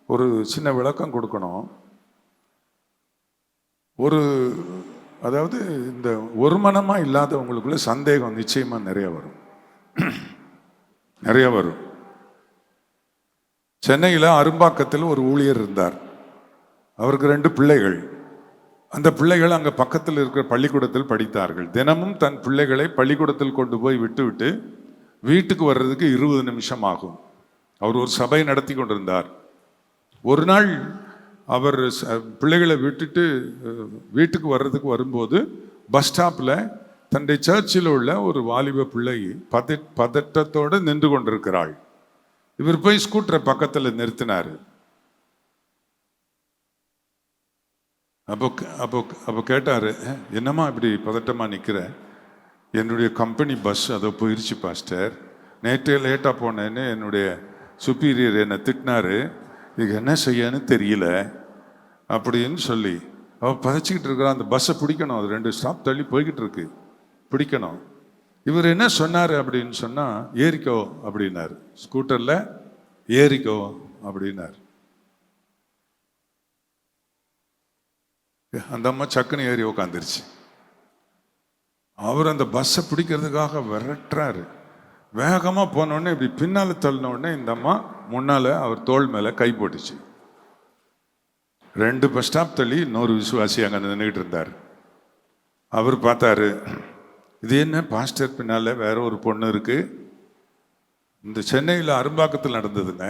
Speaker 1: ஒரு சின்ன விளக்கம் கொடுக்கணும். அதாவது இந்த ஒரு மனமா இல்லாதவங்களுக்குள்ள சந்தேகம் நிச்சயமா நிறைய வரும், நிறைய வரும். சென்னையில் அரும்பாக்கத்தில் ஒரு ஊழியர் இருந்தார். அவருக்கு 2 பிள்ளைகள். அந்த பிள்ளைகள் அங்கே பக்கத்தில் இருக்கிற பள்ளிக்கூடத்தில் படித்தார்கள். தினமும் தன் பிள்ளைகளை பள்ளிக்கூடத்தில் கொண்டு போய் விட்டு வீட்டுக்கு வர்றதுக்கு 20 நிமிஷம் ஆகும். அவர் ஒரு சபை நடத்தி கொண்டிருந்தார். ஒரு நாள் அவர் பிள்ளைகளை விட்டுட்டு வீட்டுக்கு வர்றதுக்கு வரும்போது பஸ் ஸ்டாப்பில் தன்னுடைய சர்ச்சில் உள்ள ஒரு வாலிப பிள்ளை பதட்டத்தோடு நின்று கொண்டிருக்கிறாள். இவர் போய் ஸ்கூட்டரை பக்கத்தில் நிறுத்தினார். அப்போ கேட்டார், என்னம்மா இப்படி பதட்டமாக நிற்கிற? என்னுடைய கம்பெனி பஸ் அதை போயிடுச்சு பாஸ்டர், நேற்றே லேட்டாக போனேன்னு என்னுடைய சுப்பீரியர் என்னை திட்டினாரு, இது என்ன செய்யன்னு தெரியல அப்படின்னு சொல்லி அவள் பதைச்சிக்கிட்டு இருக்கிறா. அந்த பஸ்ஸை பிடிக்கணும், அது 2 ஸ்டாப் தள்ளி போய்கிட்டு இருக்கு, பிடிக்கணும். இவர் என்ன சொன்னார் அப்படின்னு சொன்னால், ஏறிக்கோ அப்படின்னாரு. ஸ்கூட்டரில் ஏறிக்கோ அப்படின்னார். அந்த அம்மா சக்குன்னு ஏறி உக்காந்துருச்சு. அவர் அந்த பஸ்ஸை பிடிக்கிறதுக்காக விரட்டுறாரு. வேகமாக போனோடனே இப்படி பின்னால் தள்ளினோடனே இந்த அம்மா முன்னால் அவர் தோள் மேலே கை போட்டுச்சு. 2 பஸ் ஸ்டாப் தள்ளி இன்னொரு விசுவாசி அங்கே நின்றுக்கிட்டு இருந்தார். அவர் பார்த்தாரு, இது என்ன பாஸ்டர் பின்னால் வேற ஒரு பொண்ணு இருக்கு, இந்த சென்னையில் அரும்பாக்கத்தில் நடந்ததுங்க,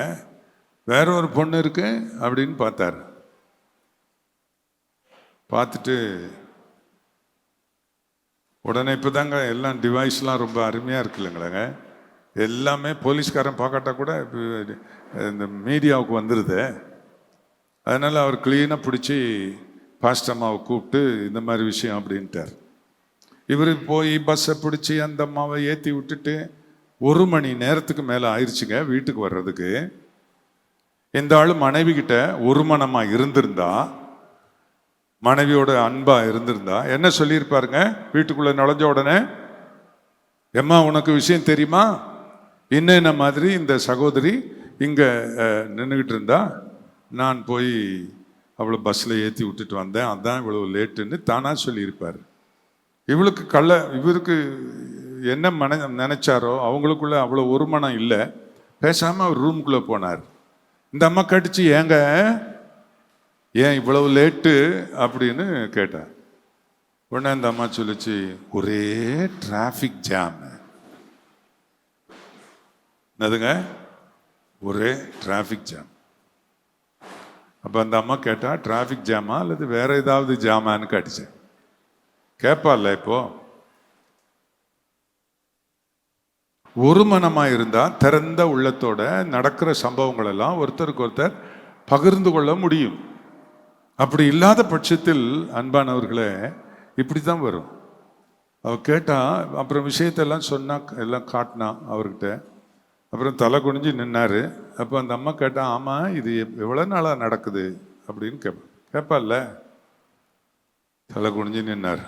Speaker 1: வேற ஒரு பொண்ணு இருக்கு அப்படின்னு பார்த்தார். பார்த்துட்டு உடனே இப்போதாங்க எல்லாம் டிவைஸ்லாம் ரொம்ப அருமையாக இருக்கு இல்லைங்களாங்க, எல்லாமே போலீஸ்காரன் பார்க்காட்டா கூட இந்த மீடியாவுக்கு வந்துடுது. அதனால் அவர் க்ளீனாக பிடிச்சி பாஸ்டம்மாவை கூப்பிட்டு இந்த மாதிரி விஷயம் அப்படின்ட்டார். இவர் போய் பஸ்ஸை பிடிச்சி அந்த அம்மாவை ஏற்றி விட்டுட்டு 1 மணி நேரத்துக்கு மேலே ஆயிடுச்சுங்க வீட்டுக்கு வர்றதுக்கு. இந்த ஆள் மனைவி கிட்ட ஒரு மனமா இருந்திருந்தா, மனைவியோட அன்பா இருந்திருந்தா என்ன சொல்லியிருப்பாருங்க? வீட்டுக்குள்ள நுழைஞ்ச உடனே, எம்மா உனக்கு விஷயம் தெரியுமா, என்ன மாதிரி இந்த சகோதரி இங்க நின்றுகிட்டு இருந்தா, நான் போய் அவளை பஸ்ல ஏற்றி விட்டுட்டு வந்தேன், அதான் இவ்வளவு லேட்டுன்னு தானா சொல்லியிருப்பாரு. இவருக்கு என்ன நினைச்சாரோ, அவங்களுக்குள்ள அவ்வளோ ஒரு மனம் இல்லை. பேசாம அவர் ரூமுக்குள்ள போனார். இந்த அம்மா கடிச்சு, ஏங்க ஏன் இவ்வளவு லேட்டு அப்படின்னு கேட்டார். உடனே அந்த அம்மா சொல்லிச்சு, ஒரே டிராஃபிக் ஜாம். என்னதுங்க? ஒரே டிராஃபிக் ஜாம். அப்ப அந்த அம்மா கேட்டா, டிராஃபிக் ஜாமா அல்லது வேற ஏதாவது ஜாமான்னு கேட்டுச்சு. கேட்பால இப்போ ஒரு மனமா இருந்தா திறந்த உள்ளத்தோட நடக்கிற சம்பவங்கள் எல்லாம் ஒருத்தருக்கு ஒருத்தர் பகிர்ந்து கொள்ள முடியும். அப்படி இல்லாத பட்சத்தில் அன்பானவர்களே இப்படித்தான் வரும். அவ கேட்டா, அப்புறம் விஷயத்தெல்லாம் சொன்னா, எல்லாம் காட்டினா அவர்கிட்ட. அப்புறம் தலை குனிஞ்சு நின்னாரு. அப்போ அந்த அம்மா கேட்டா, ஆமா இது எவ்வளவு நாளா நடக்குது அப்படின்னு கேட்பால. தலை குனிஞ்சு நின்னார்.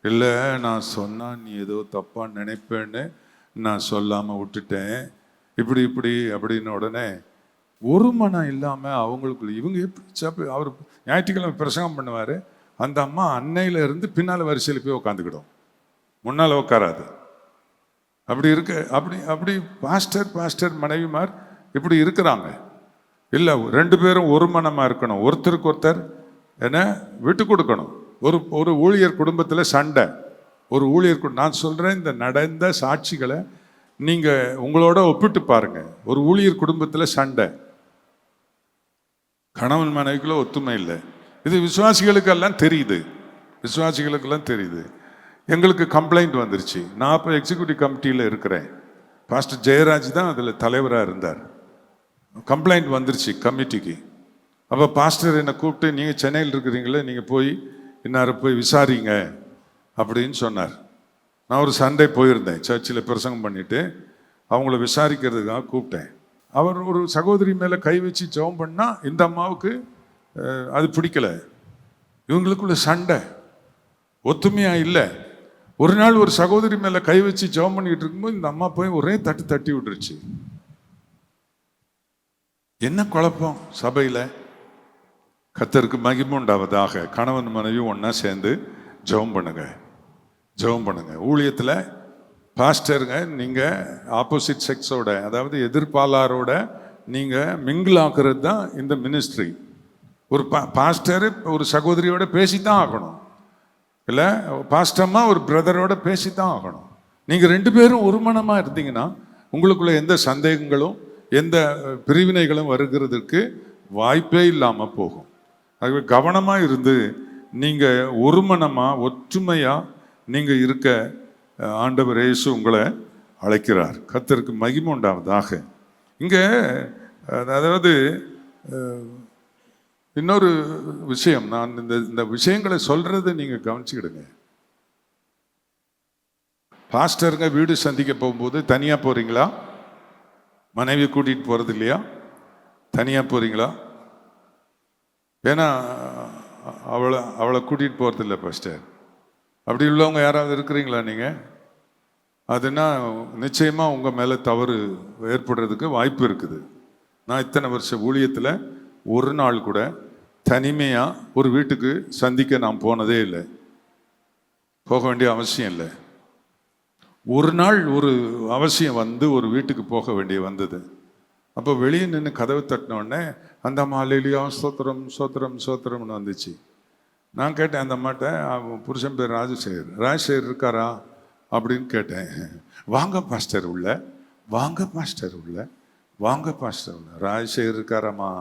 Speaker 1: இல்லை, நான் சொன்னா நீ ஏதோ தப்பா நினைப்பேன்னு நான் சொல்லாம விட்டுட்டேன், இப்படி அப்படின்னு. உடனே ஒரு மனம் இல்லாம அவங்களுக்குள்ள இவங்க எப்படி அவர் ஞாயிற்றுக்கிழமை பிரசங்கம் பண்ணுவாரு. அந்த அம்மா அன்னையில இருந்து பின்னால வரிசையில் போய் உட்காந்துக்கிடும், முன்னால உட்காராது. அப்படி இருக்கு. அப்படி பாஸ்டர் மனைவிமார் இப்படி இருக்கிறாங்க. இல்லை, ரெண்டு பேரும் ஒரு மனமா இருக்கணும், ஒருத்தருக்கு ஒருத்தர் என்ன விட்டு கொடுக்கணும். ஒரு ஊழியர் குடும்பத்தில் சண்டை, ஒரு ஊழியர் நான் சொல்றேன், இந்த நடந்த சாட்சிகளை நீங்க உங்களோட ஒப்பிட்டு பாருங்க. ஒரு ஊழியர் குடும்பத்தில் சண்டை, கணவன் மனைவிக்குள்ள ஒத்துமை இல்லை. இது விசுவாசிகளுக்கெல்லாம் தெரியுது. எங்களுக்கு கம்ப்ளைண்ட் வந்துருச்சு. நான் இப்போ எக்ஸிக்யூட்டிவ் கமிட்டியில் இருக்கிறேன். பாஸ்டர் ஜெயராஜ் தான் அதில் தலைவராக இருந்தார். கம்ப்ளைண்ட் வந்துருச்சு கமிட்டிக்கு. அப்போ பாஸ்டர் என்னை கூப்பிட்டு, நீங்கள் சென்னையில் இருக்கிறீங்களே, நீங்கள் போய் இன்னாரை போய் விசாரிங்க அப்படின்னு சொன்னார். நான் ஒரு சண்டே போயிருந்தேன், சர்ச்சில் பிரசங்கம் பண்ணிட்டு அவங்கள விசாரிக்கிறதுக்காக கூப்பிட்டேன். அவர் ஒரு சகோதரி மேலே கை வச்சு ஜெபம் பண்ணா, இந்த அம்மாவுக்கு அது பிடிக்கல. இவங்களுக்குள்ள சண்டை, ஒத்துமையா இல்லை. ஒரு நாள் ஒரு சகோதரி மேலே கை வச்சு ஜெபம் பண்ணிட்டு இருக்கும்போது இந்த அம்மா போய் ஒரே தட்டி விட்டுருச்சு. என்ன குழப்பம் சபையில்? கர்த்தருக்கு மகிமை உண்டாவதாக. கணவன் மனைவி ஒன்னா சேர்ந்து ஜெபம் பண்ணுங்க. ஊழியத்தில் பாஸ்டருங்க, நீங்கள் ஆப்போசிட் செக்ஸோட, அதாவது எதிர்ப்பாளரோட நீங்கள் மிங்கிள் ஆக்குறது தான் இந்த மினிஸ்ட்ரி. ஒரு பாஸ்டர் ஒரு சகோதரியோட பேசித்தான் ஆகணும், இல்லை பாஸ்டம்மா ஒரு பிரதரோட பேசித்தான் ஆகணும். நீங்கள் ரெண்டு பேரும் ஒரு மனமாக இருந்தீங்கன்னா உங்களுக்குள்ள எந்த சந்தேகங்களும் எந்த பிரிவினைகளும் வருகிறதுக்கு வாய்ப்பே இல்லாமல் போகும். ஆகவே கவனமாக இருந்து நீங்கள் ஒரு மனமாக ஒற்றுமையாக நீங்கள் இருக்க ஆண்டவர் இயேசு உங்களை அழைக்கிறார். கர்த்தருக்கு மகிமை உண்டாவதாக. இங்கே அதாவது இன்னொரு விஷயம், நான் இந்த விஷயங்களை சொல்றது நீங்க கவனிச்சுக்கிடுங்க. பாஸ்டருங்க வீடு சந்திக்க போகும்போது தனியா போறீங்களா? மனைவியை கூட்டிட்டு போறது இல்லையா? தனியா போறீங்களா? ஏன்னா அவளை கூட்டிட்டு போறது இல்லை பாஸ்டர். அப்படி உள்ளவங்க யாராவது இருக்கிறீங்களா நீங்க? அதுனா நிச்சயமா உங்க மேல தவறு ஏற்படுறதுக்கு வாய்ப்பு இருக்குது. நான் இத்தனை வருஷ ஊழியத்துல ஒரு நாள் கூட தனிமையா ஒரு வீட்டுக்கு சந்திக்க நான் போனதே இல்லை, போக வேண்டிய அவசியம் இல்லை. ஒரு நாள் ஒரு அவசியம் வந்து ஒரு வீட்டுக்கு போக வேண்டிய வந்தது. அப்போ வெளியே நின்று கதவை தட்டினோடனே அந்த அம்மா அல்லேலூயா சோத்திரம்னு வந்துச்சு. நான் கேட்டேன் அந்த அம்மாட்ட, புருஷன் பேர் ராஜசேகர் இருக்காரா அப்படின்னு கேட்டேன். வாங்க பாஸ்டர் உள்ள. ராஜசேகர் இருக்காராம்மா?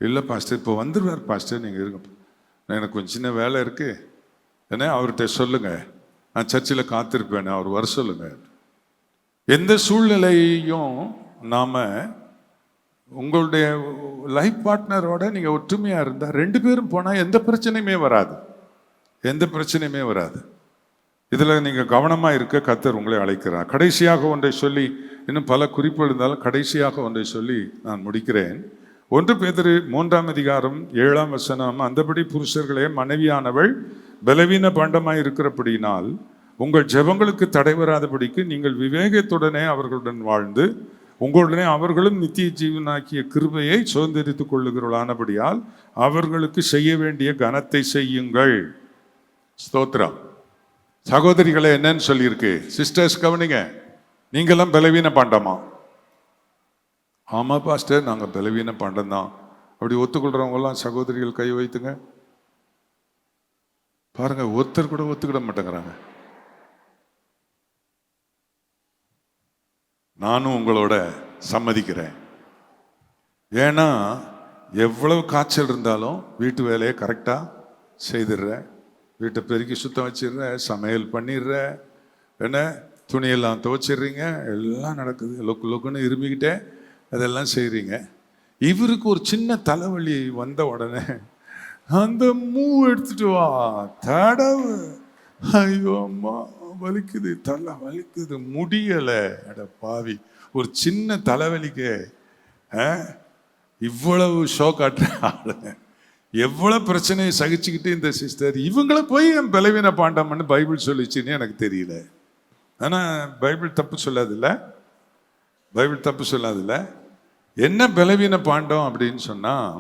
Speaker 1: இல்லை பாஸ்டர், இப்போ வந்துடுவார் பாஸ்டர், நீங்கள் இருங்க, எனக்கு கொஞ்சம் சின்ன வேலை இருக்கு, ஏன்னா அவர்கிட்ட சொல்லுங்க, நான் சர்ச்சில் காத்திருப்பேன், அவர் வர சொல்லுங்க. எந்த சூழ்நிலையும் நாம உங்களுடைய லைஃப் பார்ட்னரோட நீங்க ஒற்றுமையா இருந்தா ரெண்டு பேரும் போனா எந்த பிரச்சனையுமே வராது. இதுல நீங்க கவனமா இருக்க கர்த்தர் உங்களை அழைக்கிறார். கடைசியாக ஒன்றை சொல்லி, இன்னும் பல குறிப்பு இருந்தாலும் கடைசியாக ஒன்றை சொல்லி நான் முடிக்கிறேன். 1 பேதுரு 3ஆம் அதிகாரம் 7ஆம் வசனம், அந்தபடி புருஷர்களே, மனைவியானவள் பலவீன பாண்டமாய் இருக்கிறபடியினால் உங்கள் ஜெபங்களுக்கு தடை வராதபடிக்கு நீங்கள் விவேகத்துடனே அவர்களுடன் வாழ்ந்து உங்களுடனே அவர்களும் நித்திய ஜீவனாக்கிய கிருபையை சுதந்திரித்துக் கொள்ளுகிறவர்களானபடியால் அவர்களுக்கு செய்ய வேண்டிய கனத்தை செய்யுங்கள். ஸ்தோத்திரம். சகோதரிகளை என்னன்னு சொல்லியிருக்கு? சிஸ்டர்ஸ் கவனிங்க, நீங்கெல்லாம் பலவீன பாண்டமா? ஆமா பாஸ்டர், நாங்கள் பலவீன பாண்டம் தான். அப்படி ஒத்துக்கொள்றவங்கலாம் சகோதரிகள் கை வைத்துங்க. பாருங்க, ஒருத்தர் கூட ஒத்துக்கிட மாட்டேங்கிறாங்க. நானும் உங்களோட சம்மதிக்கிறேன். ஏன்னா எவ்வளவு காய்ச்சல் இருந்தாலும் வீட்டு வேலையை கரெக்டாக செய்திடுறேன், வீட்டை பெருக்கி சுத்தம் வச்சிடுற, சமையல் பண்ணிடுற, என்ன துணியெல்லாம் துவைச்சிடுறீங்க, எல்லாம் நடக்குது. லொக்கு லொக்குன்னு இருமிக்கிட்டே அதெல்லாம் செய்கிறீங்க. இவருக்கு ஒரு சின்ன தலைவலி வந்த உடனே அந்த எடுத்துட்டு வா, தடவு, ஐயோ அம்மா வலிக்குது, தலை வலிக்குது, முடியலை, அட பாவி, ஒரு சின்ன தலைவலிக்கு இவ்வளவு ஷோ காட்டுற ஆளு, எவ்வளவு பிரச்சனையை சகிச்சுக்கிட்டு இந்த சிஸ்டர் இவங்கள போய் என் பலவீன பாண்டம்னு பைபிள் சொல்லிச்சுன்னு எனக்கு தெரியல. ஆனால் பைபிள் தப்பு சொல்லாதில்ல, பைபிள் தப்பு சொல்லாதில்ல. என்ன பலவீன பாண்டம் அப்படின்னு சொன்னால்,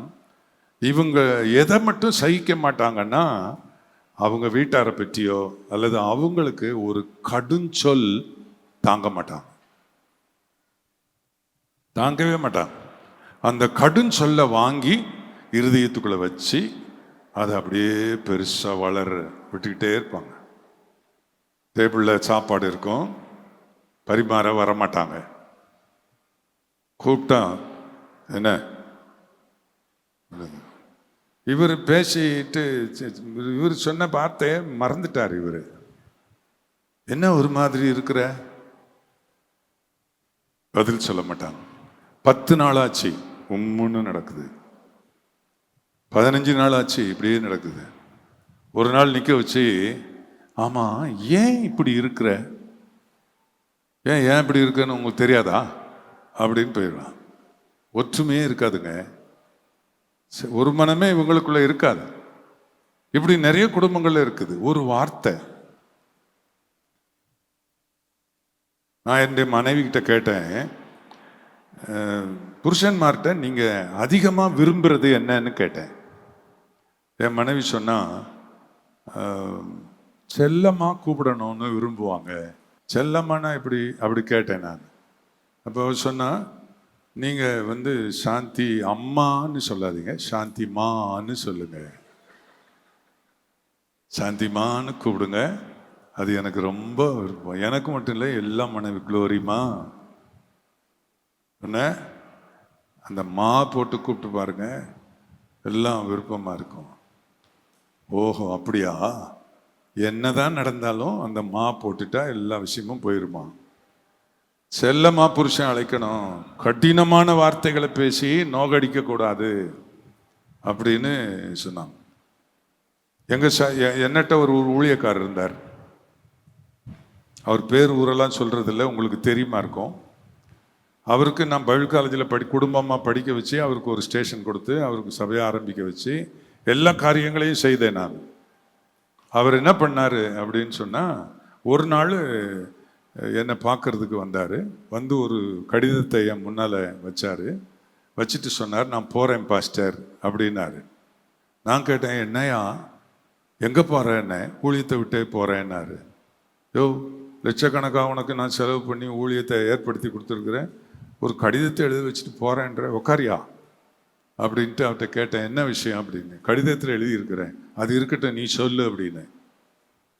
Speaker 1: இவங்க எதை மட்டும் சகிக்க மாட்டாங்கன்னா, அவங்க வீட்டாரை பற்றியோ அல்லது அவங்களுக்கு ஒரு கடுஞ்சொல் தாங்க மாட்டாங்க, தாங்கவே மாட்டாங்க. அந்த கடுஞ்சொல்லை வாங்கி இருதயத்துக்குள்ள வச்சு அதை அப்படியே பெருசா வளர விட்டுக்கிட்டே இருப்பாங்க. டேபிளில் சாப்பாடு இருக்கும், பரிமாற வரமாட்டாங்க. கூப்பிட்டா என்ன, இவர் பேசிட்டு இவர் சொன்ன வார்த்தையை மறந்துட்டார். இவர் என்ன ஒரு மாதிரி இருக்கிற, பதில் சொல்ல மாட்டாங்க. 10 நாளாச்சு உம்முன்னு நடக்குது, 15 நாள் ஆச்சு இப்படியே நடக்குது. ஒரு நாள் நிற்க வச்சு, ஆமா ஏன் இப்படி இருக்கிற, ஏன் இப்படி இருக்குன்னு உங்களுக்கு தெரியாதா அப்படின்னு போயிடுவான். ஒற்றுமையே இருக்காதுங்க, ஒரு மனமே இவங்களுக்குள்ள இருக்காது. இப்படி நிறைய குடும்பங்கள்ல இருக்குது. ஒரு வார்த்தை, நான் என்னுடைய மனைவி கிட்ட கேட்டேன், புருஷன்மார்கிட்ட நீங்க அதிகமா விரும்புறது என்னன்னு கேட்டேன். என் மனைவி சொன்னா, செல்லம்மா கூப்பிடணும்னு விரும்புவாங்க. செல்லம்மானா இப்படி அப்படி கேட்டேன் நான். அப்போ சொன்னா, நீங்க சாந்தி அம்மான்னு சொல்லாதீங்க, சாந்திமான்னு சொல்லுங்க, சாந்திமான்னு கூப்பிடுங்க, அது எனக்கு ரொம்ப விருப்பம். எனக்கு மட்டும் இல்லை, எல்லா மனைவி குளோரிமா என்ன அந்த மா போட்டு கூப்பிட்டு பாருங்க, எல்லாம் விருப்பமா இருக்கும். ஓஹோ அப்படியா, என்னதான் நடந்தாலும் அந்த மா போட்டுட்டா எல்லா விஷயமும் போயிருமா. செல்லமா புருஷன் அழைக்கணும், கடினமான வார்த்தைகளை பேசி நோகடிக்க கூடாது அப்படின்னு சொன்னாங்க. என்னட்ட ஒரு ஊழியக்காரர் இருந்தார். அவர் பேர் ஊரெல்லாம் சொல்றது இல்லை, உங்களுக்கு தெரியுமா இருக்கும். அவருக்கு நான் பைபிள் காலேஜில் குடும்பமாக படிக்க வச்சு, அவருக்கு ஒரு ஸ்டேஷன் கொடுத்து, அவருக்கு சபையை ஆரம்பிக்க வச்சு எல்லா காரியங்களையும் செய்தேன் நான். அவர் என்ன பண்ணார் அப்படின்னு சொன்னால், ஒரு நாள் என்னை பார்க்கறதுக்கு வந்தார். ஒரு கடிதத்தை என் முன்னால் வச்சார். வச்சுட்டு சொன்னார், நான் போகிறேன் பாஸ்டர் அப்படின்னாரு. நான் கேட்டேன், என்னையா எங்கே போகிறேன், என்ன ஊழியத்தை விட்டே போகிறேன்னாரு. யோ, லட்சக்கணக்காக உனக்கு நான் செலவு பண்ணி ஊழியத்தை ஏற்படுத்தி கொடுத்துருக்குறேன், ஒரு கடிதத்தை எழுதி வச்சுட்டு போகிறேன்ற, உக்காரியா அப்படின்ட்டு அவர்கிட்ட கேட்டேன், என்ன விஷயம் அப்படின்னு. கடிதத்தில் எழுதியிருக்கிறேன், அது இருக்கட்டும் நீ சொல்லு அப்படின்னு.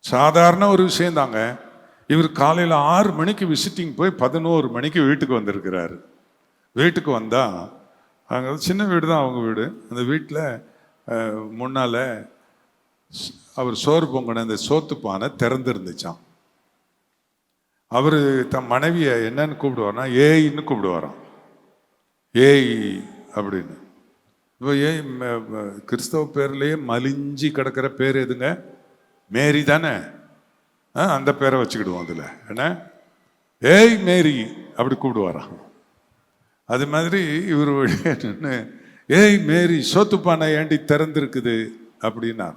Speaker 1: சாதாரண ஒரு விஷயம் தாங்க. இவர் காலையில் 6 மணிக்கு விசிட்டிங் போய் 11 மணிக்கு வீட்டுக்கு வந்திருக்கிறாரு. வீட்டுக்கு வந்தால், அங்கே சின்ன வீடு தான் அவங்க வீடு. அந்த வீட்டில் முன்னால் அவர் சோறு பொங்கின அந்த சோத்து பானை திறந்துருந்துச்சான். அவர் தன் மனைவியை என்னன்னு கூப்பிடுவார்னா ஏய்ன்னு கூப்பிடுவாராம், ஏய் அப்படின்னு. இப்போ கிறிஸ்தவ பேர்லேயே மலிஞ்சி கிடக்கிற பேர் எதுங்க? மேரி தானே. அந்த பேரை வச்சுக்கிடுவோம் அதில், என்ன ஏய் மேரி அப்படி கூப்பிடுவாராம். அது மாதிரி இவர் நின்று ஏய் மேரி, சோத்துப்பானை ஏண்டி திறந்திருக்குது அப்படின்னா.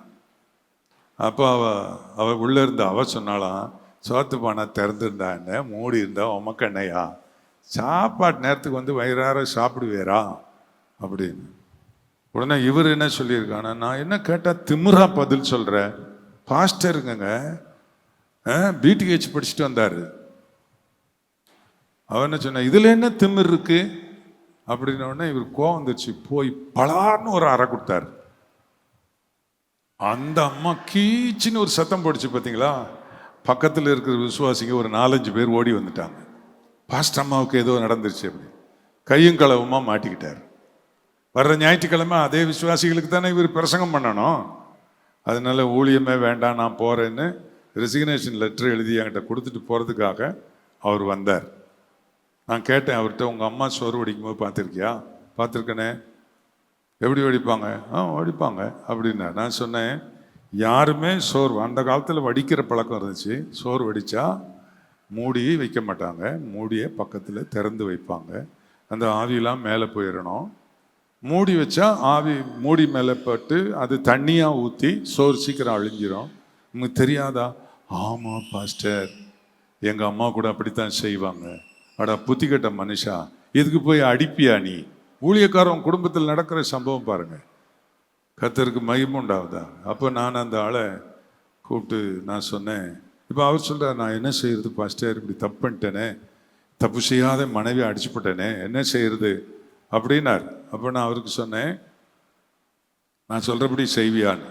Speaker 1: அப்போ அவ உள்ள இருந்த அவ சொன்னாலாம், சோத்துப்பானை திறந்துருந்தா என்ன, மூடி இருந்தா உமக்கு என்னையா, சாப்பாட்டு நேரத்துக்கு வந்து வயிறார சாப்பிடுவேரா அப்படின்னு. உடனே இவர் என்ன சொல்லியிருக்கானா, நான் என்ன கேட்டால் திமிரா பதில் சொல்கிறேன், பாஸ்டருங்க பிடிஹெச் படிச்சுட்டு வந்தார். அவன் என்ன சொன்ன, இதில் என்ன திமிர் இருக்கு அப்படின்ன உடனே இவர் கோவம் வந்துச்சு, போய் பலார்னு ஒரு அறை கொடுத்தாரு. அந்த அம்மா கீச்சின்னு ஒரு சத்தம் போடுச்சு பார்த்தீங்களா. பக்கத்தில் இருக்கிற விசுவாசிங்க ஒரு 4-5 பேர் ஓடி வந்துட்டாங்க. பாஸ்டர் அம்மாவுக்கு ஏதோ நடந்துருச்சு அப்படி கையும் களவுமா மாட்டிக்கிட்டார். வர்ற ஞாயிற்றுக்கிழமை அதே விசுவாசிகளுக்கு தானே இவர் பிரசங்கம் பண்ணணும். அதனால ஊழியமே வேண்டாம் நான் போகிறேன்னு ரெசிக்னேஷன் லெட்டர் எழுதி என்கிட்ட கொடுத்துட்டு போகிறதுக்காக அவர் வந்தார். நான் கேட்டேன் அவர்கிட்ட, உங்கள் அம்மா சோறு வடிக்கும் போது பார்த்துருக்கியா? பார்த்துருக்கனே. எப்படி வடிப்பாங்க? வடிப்பாங்க அப்படின்னா. நான் சொன்னேன், யாருமே சோறு அந்த காலத்தில் வடிக்கிற பழக்கம் இருந்துச்சு. சோறு வடித்தா மூடி வைக்க மாட்டாங்க, மூடியை பக்கத்தில் திறந்து வைப்பாங்க. அந்த ஆவியெல்லாம் மேலே போயிடணும். மூடி வச்சா ஆவி மூடி மேலே பட்டு அது தண்ணியாக ஊற்றி சோறு சீக்கிரம் அழிஞ்சிடும். உங்களுக்கு தெரியாதா? ஆமாம் பாஸ்டர், எங்கள் அம்மா கூட அப்படித்தான் செய்வாங்க. அடா புத்திக்கட்ட மனுஷா, இதுக்கு போய் அடிப்பியா நீ? ஊழியக்காரன் குடும்பத்தில் நடக்கிற சம்பவம் பாருங்க. கர்த்தருக்கு மகிமை உண்டாகுதா? அப்போ நான் அந்த ஆளை கூப்பிட்டு நான் சொன்னேன், இப்போ அவர் சொல்கிறார், நான் என்ன செய்யறது பாஸ்டர், இப்படி தப்பு பண்ணிட்டேனே, தப்பு செய்யாத மனைவி அடிச்சு போட்டேனே, என்ன செய்யறது அப்படின்னார். அப்போ நான் அவருக்கு சொன்னேன், நான் சொல்கிறபடி செய்வியான்னு.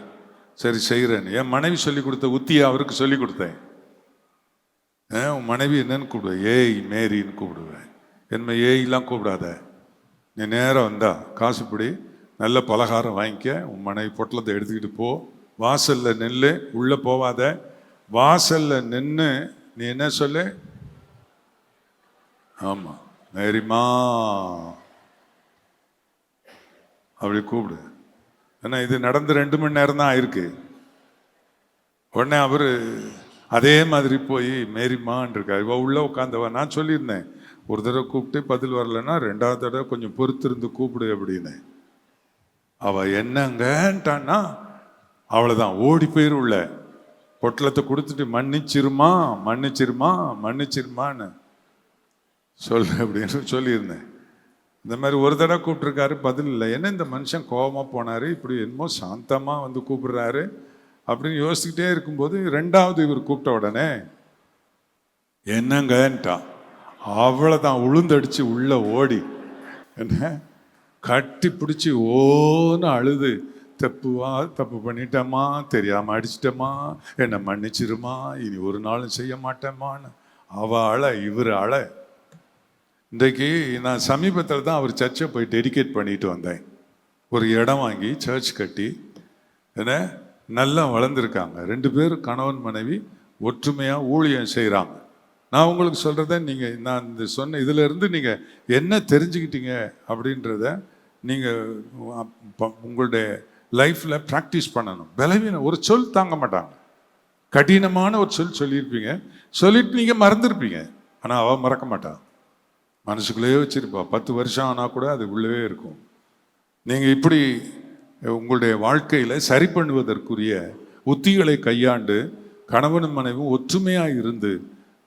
Speaker 1: சரி செய்கிறேன்னு. என் மனைவி சொல்லி கொடுத்த உத்தியை அவருக்கு சொல்லி கொடுத்தேன். உன் மனைவி என்னன்னு கூப்பிடுவேன்? ஏய் மேரின்னு கூப்பிடுவேன். என்ன ஏய்லாம் கூப்பிடாத, நீ நேரம் வந்தா காசுப்படி நல்ல பலகாரம் வாங்கிக்க, உன் மனைவி பொட்டலத்தை எடுத்துக்கிட்டு போ, வாசலில் நில்லு, உள்ளே போவாத, வாசலில் நின்று நீ என்ன சொல்லு? ஆமாம் மேரிமா அப்படி கூப்பிடு. ஏன்னா இது நடந்து 2 மணி நேரம் தான் ஆயிருக்கு. உடனே அவர் அதே மாதிரி போய் மேரிமான் இருக்கா, இவ உள்ள உட்காந்தவ. நான் சொல்லியிருந்தேன், ஒரு தடவை கூப்பிட்டு பதில் வரலன்னா 2வது தடவை கொஞ்சம் பொறுத்திருந்து கூப்பிடு அப்படின்னு. அவ என்னங்கன்ட்டான்னா அவ்வளோதான், ஓடி போயிரு உள்ள. பொட்டலத்தை கொடுத்துட்டு மன்னிச்சிருமா மன்னிச்சிருமா மன்னிச்சிருமான்னு சொல்லு அப்படின்னு சொல்லியிருந்தேன். இந்த மாதிரி ஒரு தடவை கூப்பிட்டுருக்காரு, பதில் இல்லை. என்ன இந்த மனுஷன் கோபமாக போனார், இப்படி என்னமோ சாந்தமாக வந்து கூப்பிடுறாரு அப்படின்னு யோசிச்சுக்கிட்டே இருக்கும்போது 2வது இவர் கூப்பிட்ட உடனே என்னங்கன்ட்டா. அவ்வளோதான், உளுந்தடிச்சு உள்ள ஓடி என்ன கட்டி பிடிச்சி ஓன்னு அழுது, தப்பு பண்ணிட்டேம்மா, தெரியாமல் அடிச்சிட்டேம்மா, என்னை மன்னிச்சிருமா, இனி ஒரு நாளும் செய்ய மாட்டேம்மான்னு அவ அழ, இவர் அழ. இன்றைக்கு நான் சமீபத்தில் தான் அவர் சர்ச்சை போய் டெடிகேட் பண்ணிட்டு வந்தேன். ஒரு இடம் வாங்கி சர்ச் கட்டி என்ன நல்லா வளர்ந்துருக்காங்க. 2 பேர் கணவன் மனைவி ஒற்றுமையாக ஊழியம் செய்கிறாங்க. நான் உங்களுக்கு சொல்கிறத நீங்கள், நான் இந்த சொன்ன இதிலேருந்து நீங்கள் என்ன தெரிஞ்சுக்கிட்டீங்க அப்படின்றத நீங்கள் உங்களுடைய லைஃப்பில் ப்ராக்டிஸ் பண்ணணும். பலவீனம் ஒரு சொல் தாங்க மாட்டாங்க. கடினமான ஒரு சொல்லியிருப்பீங்க, சொல்லிட்டு நீங்கள் மறந்துருப்பீங்க. ஆனால் அவள் மறக்க மாட்டாள், மனசுக்குள்ளேயே வச்சுருப்பா. 10 வருஷம் ஆனால் கூட அது உள்ளவே இருக்கும். நீங்கள் இப்படி உங்களுடைய வாழ்க்கையில் சரி பண்ணுவதற்குரிய உத்திகளை கையாண்டு கணவனும் மனைவியும் ஒற்றுமையாக இருந்து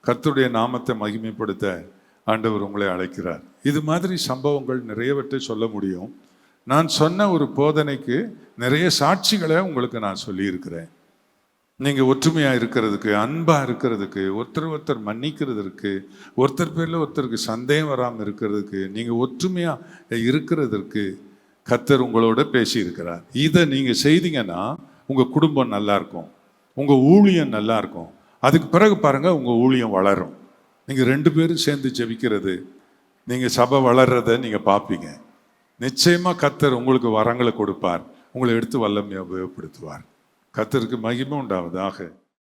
Speaker 1: கர்த்தருடைய நாமத்தை மகிமைப்படுத்த ஆண்டவர் உங்களை அழைக்கிறார். இது மாதிரி சம்பவங்கள் நிறையவற்றை சொல்ல முடியும். நான் சொன்ன ஒரு போதனைக்கு நிறைய சாட்சிகளை உங்களுக்கு நான் சொல்லியிருக்கிறேன். நீங்கள் ஒற்றுமையாக இருக்கிறதுக்கு, அன்பாக இருக்கிறதுக்கு, ஒருத்தர் மன்னிக்கிறதுக்கு, ஒருத்தர் பேரில் ஒருத்தருக்கு சந்தேகம் வராமல் இருக்கிறதுக்கு, நீங்கள் ஒற்றுமையாக இருக்கிறதுக்கு கர்த்தர் உங்களோட பேசியிருக்கிறார். இதை நீங்கள் செய்தீங்கன்னா உங்கள் குடும்பம் நல்லா இருக்கும், உங்கள் ஊழியம் நல்லா இருக்கும். அதுக்கு பிறகு பாருங்கள், உங்கள் ஊழியம் வளரும். நீங்கள் 2 பேரும் சேர்ந்து ஜெபிக்கிறது, நீங்கள் சபை வளர்றதை நீங்கள் பார்ப்பீங்க. நிச்சயமாக கர்த்தர் உங்களுக்கு வரங்களை கொடுப்பார், உங்களை எடுத்து வல்லமையாக உபயோகப்படுத்துவார். கர்த்தருக்கு மகிமை உண்டாவதாக.